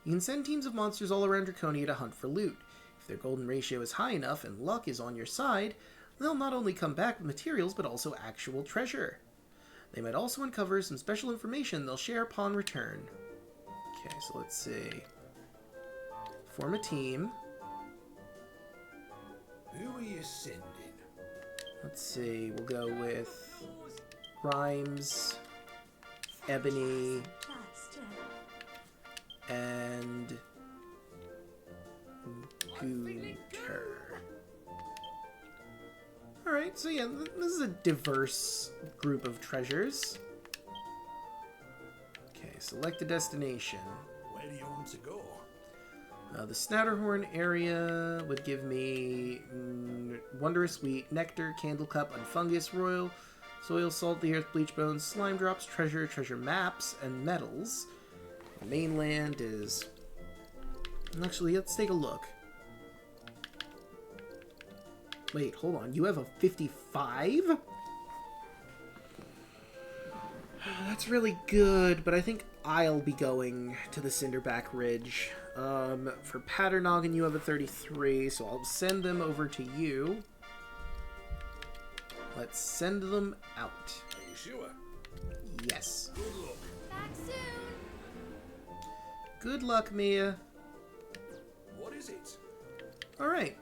You can send teams of monsters all around Draconia to hunt for loot. If their golden ratio is high enough and luck is on your side, they'll not only come back with materials, but also actual treasure. They might also uncover some special information they'll share upon return. Okay, so let's see. Form a team. Who are you sending? Let's see, we'll go with Grimes, Ebony, and Gunter. Alright, so yeah, this is a diverse group of treasures. Okay, select a destination. Where do you want to go? The Snatterhorn area would give me Wondrous Wheat, Nectar, Candle Cup, Unfungus, Royal, Soil, Salt, the Earth, Bleach Bones, Slime Drops, Treasure, Treasure Maps, and Metals. The mainland is... Actually, let's take a look. Wait, hold on. You have a 55? That's really good, but I think I'll be going to the Cinderback Ridge. For Patternoggin, you have a 33, so I'll send them over to you. Let's send them out. Are you sure? Yes. Good luck. Back soon. Good luck, Mia. What is it? Alright.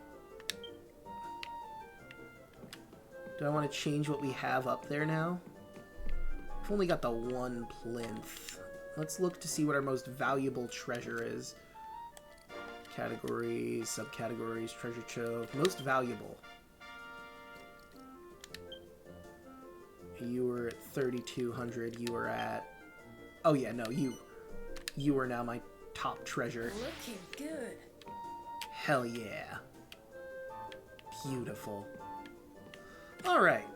Do I want to change what we have up there now? I've only got the one plinth. Let's look to see what our most valuable treasure is. Categories, subcategories, treasure trove. Most valuable. You were at 3,200. You were at... Oh yeah, no, you are now my top treasure. Looking good. Hell yeah. Beautiful. Alright.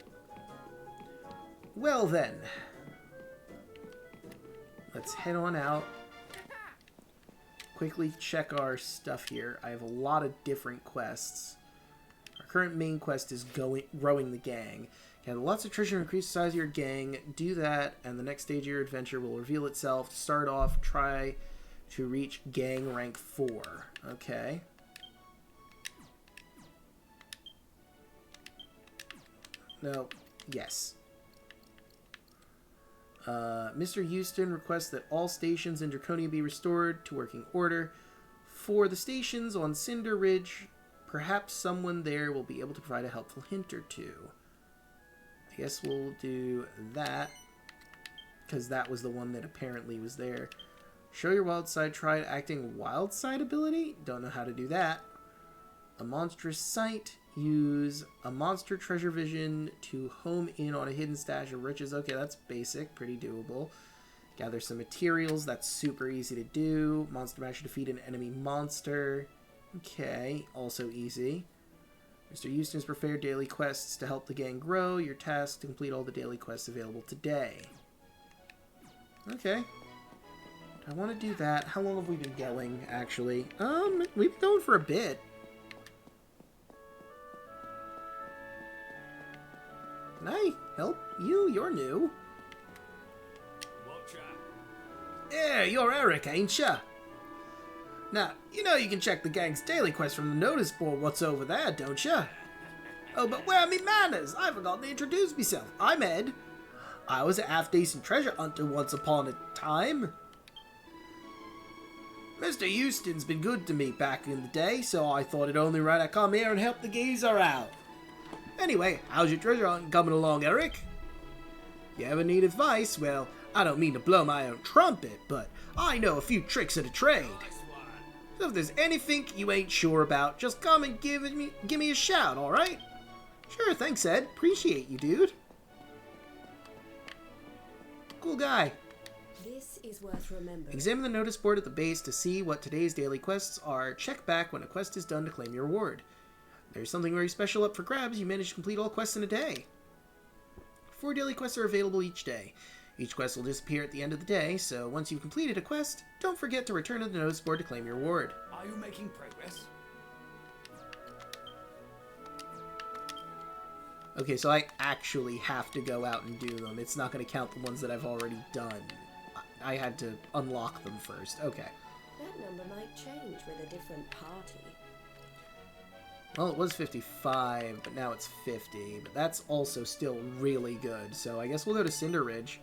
Well then. Let's head on out. Quickly check our stuff here. I have a lot of different quests. Our current main quest is growing the gang. You have lots of treasure, increase the size of your gang. Do that, and the next stage of your adventure will reveal itself. To start off, try to reach gang rank 4. Okay. No. Yes. Mr. Houston requests that all stations in Draconia be restored to working order. For the stations on Cinder Ridge, perhaps someone there will be able to provide a helpful hint or two. I guess we'll do that, because that was the one that apparently was there. Show your wild side. Try acting wild side ability. Don't know how to do that. A monstrous sight. Use a monster treasure vision to home in on a hidden stash of riches. Okay, that's basic. Pretty doable. Gather some materials. That's super easy to do. Monster mash to defeat an enemy monster. Okay, also easy. Mr. Houston's prepared daily quests to help the gang grow. Your task to complete all the daily quests available today. Okay. I want to do that. How long have we been going, actually? We've been going for a bit. Can I help you? You're new. Watch out. Yeah, you're Erik, ain't ya? Now, you know you can check the gang's daily quest from the notice board what's over there, don't ya? Oh, but where are me manners? I forgot to introduce myself. I'm Ed. I was a half-decent treasure hunter once upon a time. Mr. Houston's been good to me back in the day, so I thought it only right I come here and help the geezer out. Anyway, how's your treasure hunting coming along, Erik? You ever need advice? Well, I don't mean to blow my own trumpet, but I know a few tricks of the trade. So if there's anything you ain't sure about, just come and give me a shout, alright? Sure, thanks, Ed. Appreciate you, dude. Cool guy. This is worth remembering. Examine the notice board at the base to see what today's daily quests are. Check back when a quest is done to claim your reward. There's something very special up for grabs. You managed to complete all quests in a day. 4 daily quests are available each day. Each quest will disappear at the end of the day, so once you've completed a quest, don't forget to return to the notice board to claim your reward. Are you making progress? Okay, so I actually have to go out and do them. It's not going to count the ones that I've already done. I had to unlock them first. Okay. That number might change with a different party. Well, it was 55, but now it's 50. But that's also still really good. So I guess we'll go to Cinder Ridge.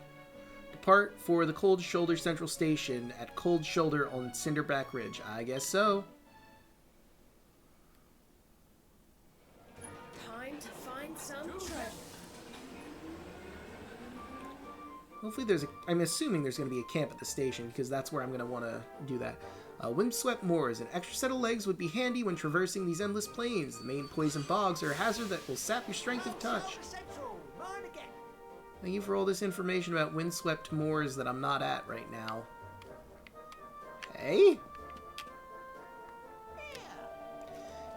Depart for the Cold Shoulder Central Station at Cold Shoulder on Cinderback Ridge. I guess so. Time to find some treasure. Hopefully there's a... I'm assuming there's going to be a camp at the station, because that's where I'm going to want to do that. Windswept moors. An extra set of legs would be handy when traversing these endless plains. The main poison bogs are a hazard that will sap your strength of touch. Thank you for all this information about windswept moors that I'm not at right now. Hey?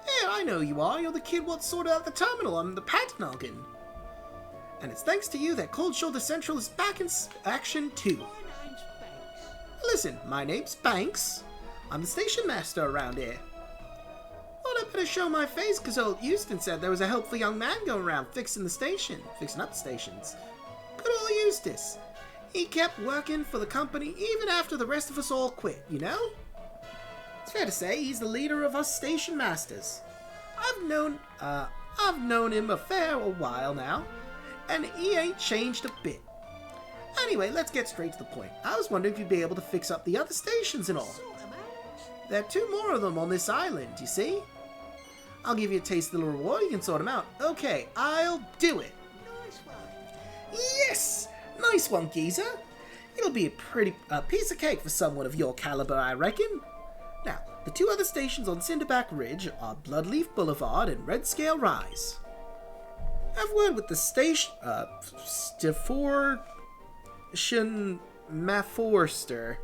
Yeah, I know you are. You're the kid what sorted out the terminal on the Patanogan. And it's thanks to you that Cold Shoulder Central is back in action too. Listen, my name's Banks. I'm the station master around here. Thought I'd better show my face because old Houston said there was a helpful young man going around fixing up the stations. Good old Eustace. He kept working for the company even after the rest of us all quit, you know? It's fair to say he's the leader of us station masters. I've known him a fair while now, and he ain't changed a bit. Anyway, let's get straight to the point. I was wondering if you'd be able to fix up the other stations and all. There are 2 more of them on this island, you see? I'll give you a taste of the reward, you can sort them out. Okay, I'll do it. Nice one. Yes! Nice one, geezer. It'll be a piece of cake for someone of your caliber, I reckon. Now, the 2 other stations on Cinderback Ridge are Bloodleaf Boulevard and Red Scale Rise. Have word with the station, Maforster.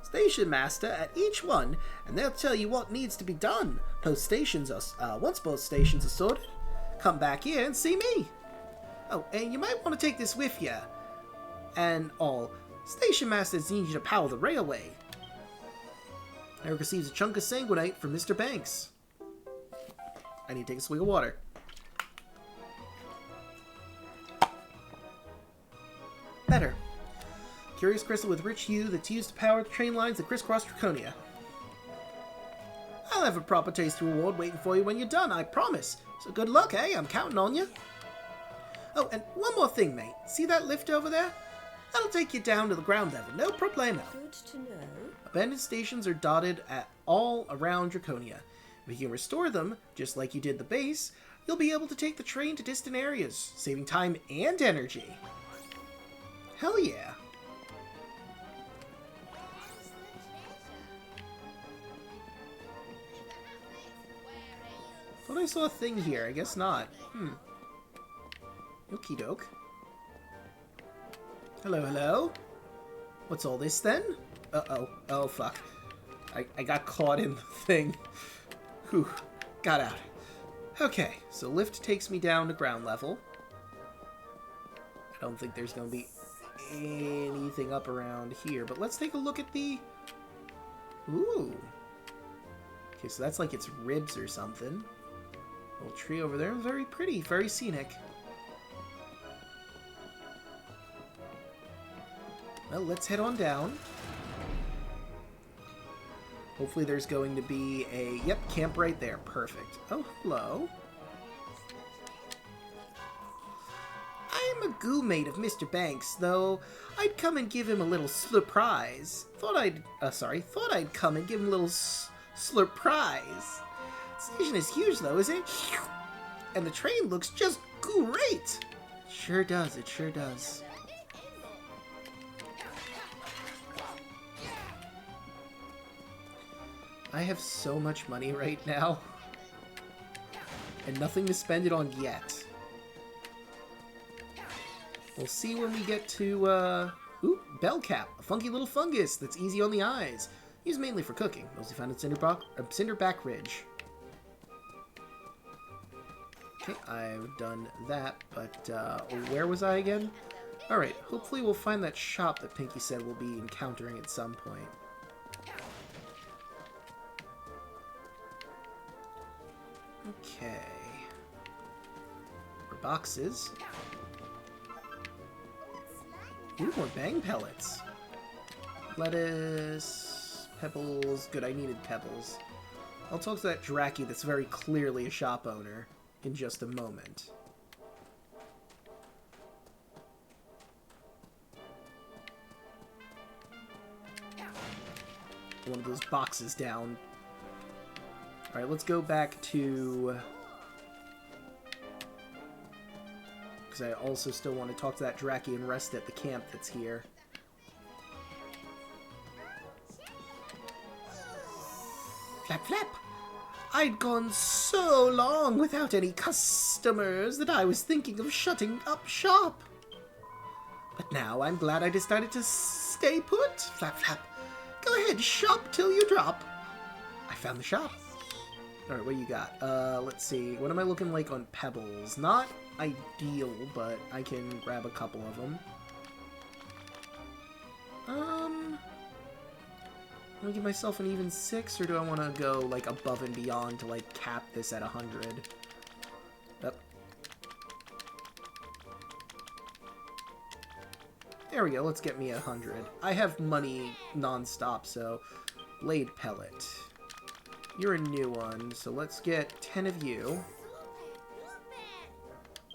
Station master at each one, and they'll tell you what needs to be done. Once both stations are sorted, come back here and see me. Oh, and you might want to take this with you. And all. Station masters need you to power the railway. Erik receives a chunk of sanguinite from Mr. Banks. I need to take a swig of water. Better. Curious crystal with rich hue that's used to power the train lines that crisscross Draconia. I'll have a proper taste reward waiting for you when you're done, I promise. So good luck, eh? I'm counting on you. Oh, and one more thing, mate. See that lift over there? That'll take you down to the ground level, no problemo. Good to know. Abandoned stations are dotted all around Draconia. If you can restore them, just like you did the base, you'll be able to take the train to distant areas, saving time and energy. Hell yeah. Thought I saw a thing here. I guess not. Okie doke. Hello, hello? What's all this then? Uh-oh. Oh, fuck. I got caught in the thing. Whew. Got out. Okay, so lift takes me down to ground level. I don't think there's going to be anything up around here, but let's take a look at the... Ooh. Okay, so that's like its ribs or something. Little tree over there. Very pretty. Very scenic. Well, let's head on down. Hopefully there's going to be a... Yep, camp right there. Perfect. Oh, hello. I'm a goo-mate of Mr. Banks, though I'd come and give him a little surprise. Thought I'd come and give him a little slurprise. Station is huge, though, isn't it? And the train looks just great. Sure does, it sure does. I have so much money right now. And nothing to spend it on yet. We'll see when we get to, ooh, bellcap. A funky little fungus that's easy on the eyes. Used mainly for cooking. Mostly found at Cinderback Ridge. Okay, I've done that, but, where was I again? Alright, hopefully we'll find that shop that Pinky said we'll be encountering at some point. Okay. More boxes. Ooh, more bang pellets. Lettuce, pebbles. Good, I needed pebbles. I'll talk to that Dracky that's very clearly a shop owner in just a moment. One of those boxes down. Alright, let's go back to... Because I also still want to talk to that Dracky and rest at the camp that's here. Flap, flap! I'd gone so long without any customers that I was thinking of shutting up shop. But now I'm glad I decided to stay put. Flap, flap. Go ahead, shop till you drop. I found the shop. Alright, what you got? Let's see. What am I looking like on pebbles? Not ideal, but I can grab a couple of them. Want to give myself an even 6, or do I want to go, like, above and beyond to, like, cap this at 100? Yep. There we go, let's get me 100. I have money non-stop, so... Blade pellet. You're a new one, so let's get 10 of you.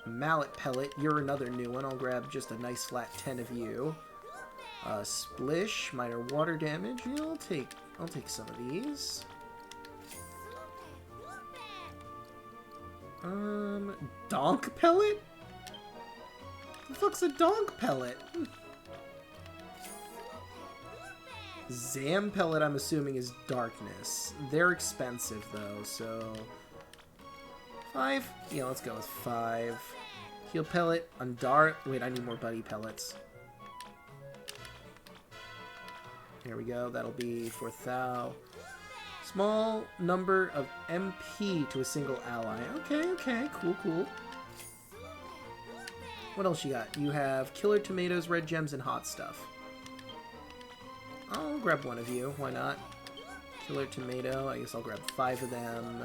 Mallet pellet, you're another new one. I'll grab just a nice flat 10 of you. Splish, minor water damage. Yeah, I'll take some of these. Donk pellet? The fuck's a donk pellet? Zam pellet, I'm assuming, is darkness. They're expensive, though, so... 5? Yeah, let's go with 5. Heal pellet, Undar... Wait, I need more buddy pellets. Here we go, that'll be for Thou. Small number of MP to a single ally. Okay, cool. What else you got? You have killer tomatoes, red gems, and hot stuff. I'll grab one of you, why not? Killer tomato, I guess I'll grab 5 of them.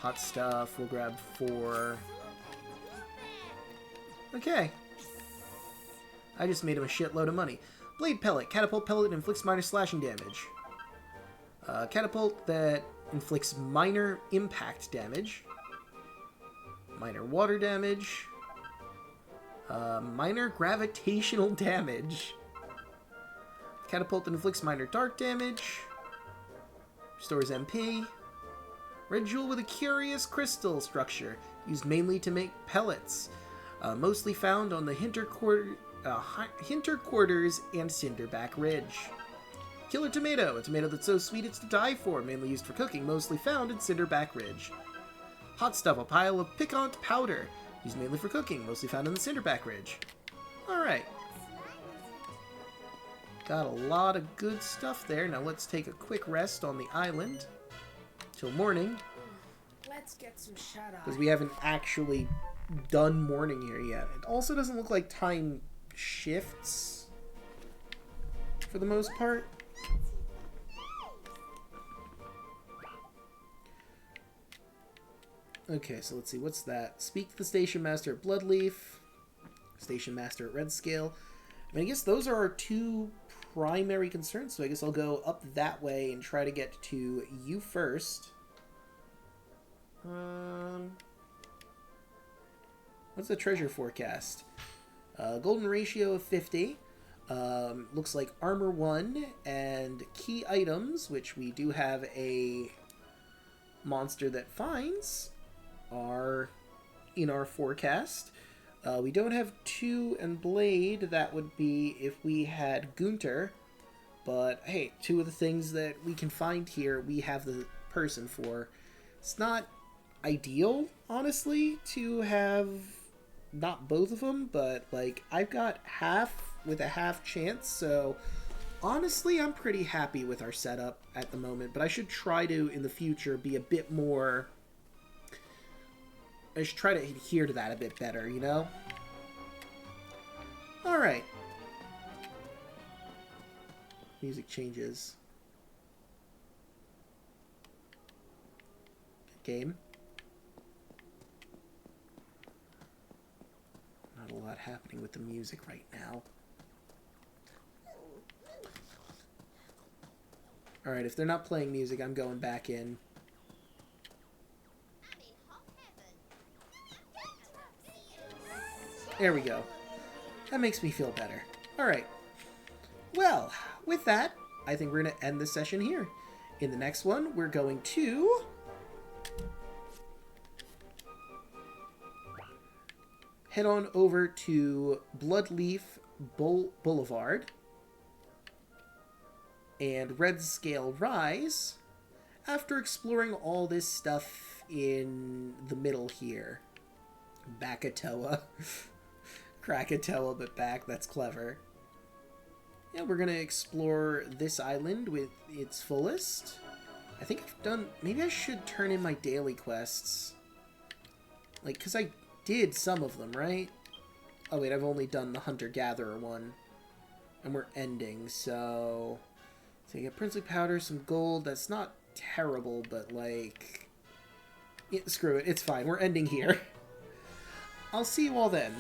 Hot stuff, we'll grab 4. Okay. I just made him a shitload of money. Blade pellet. Catapult pellet inflicts minor slashing damage. Catapult that inflicts minor impact damage. Minor water damage. Minor gravitational damage. Catapult that inflicts minor dark damage. Restores MP. Red jewel with a curious crystal structure, used mainly to make pellets. Mostly found on the Hinter Quarters and Cinderback Ridge. Killer tomato, a tomato that's so sweet it's to die for, mainly used for cooking, mostly found in Cinderback Ridge. Hot stuff, a pile of piquant powder, used mainly for cooking, mostly found in the Cinderback Ridge. Alright. Got a lot of good stuff there. Now let's take a quick rest on the island till morning. Let's get some shut-eye. Because we haven't actually done morning here yet. It also doesn't look like time shifts for the most part. Okay, so let's see. What's that? Speak to the Station Master at Bloodleaf. Station Master at Red Scale. I mean, I guess those are our two primary concerns, so I guess I'll go up that way and try to get to you first. What's the treasure forecast? Golden ratio of 50. Looks like armor 1 and key items, which we do have a monster that finds, are in our forecast. We don't have 2 and blade. That would be if we had Gunter. But hey, 2 of the things that we can find here, we have the person for. It's not ideal, honestly, to have not both of them, but like I've got half with a half chance, so honestly I'm pretty happy with our setup at the moment, but I should try to in the future be a bit more, I should try to adhere to that a bit better, you know? Alright. Music changes. Game. Not a lot happening with the music right now. Alright, if they're not playing music, I'm going back in. There we go. That makes me feel better. Alright. Well, with that, I think we're going to end this session here. In the next one, we're going to head on over to Bloodleaf Boulevard and Red Scale Rise after exploring all this stuff in the middle here. Backatoa. Krakatoa, but back. That's clever. Yeah, we're going to explore this island with its fullest. I think I've done... Maybe I should turn in my daily quests. Like, because I did some of them, right? Oh, wait, I've only done the Hunter-Gatherer one. And we're ending, so... So you get princely powder, some gold. That's not terrible, but, like... Yeah, screw it. It's fine. We're ending here. I'll see you all then.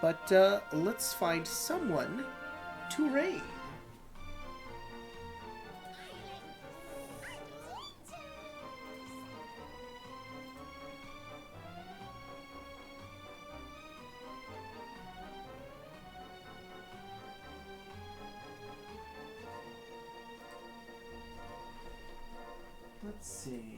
But, let's find someone to raid. Let's see.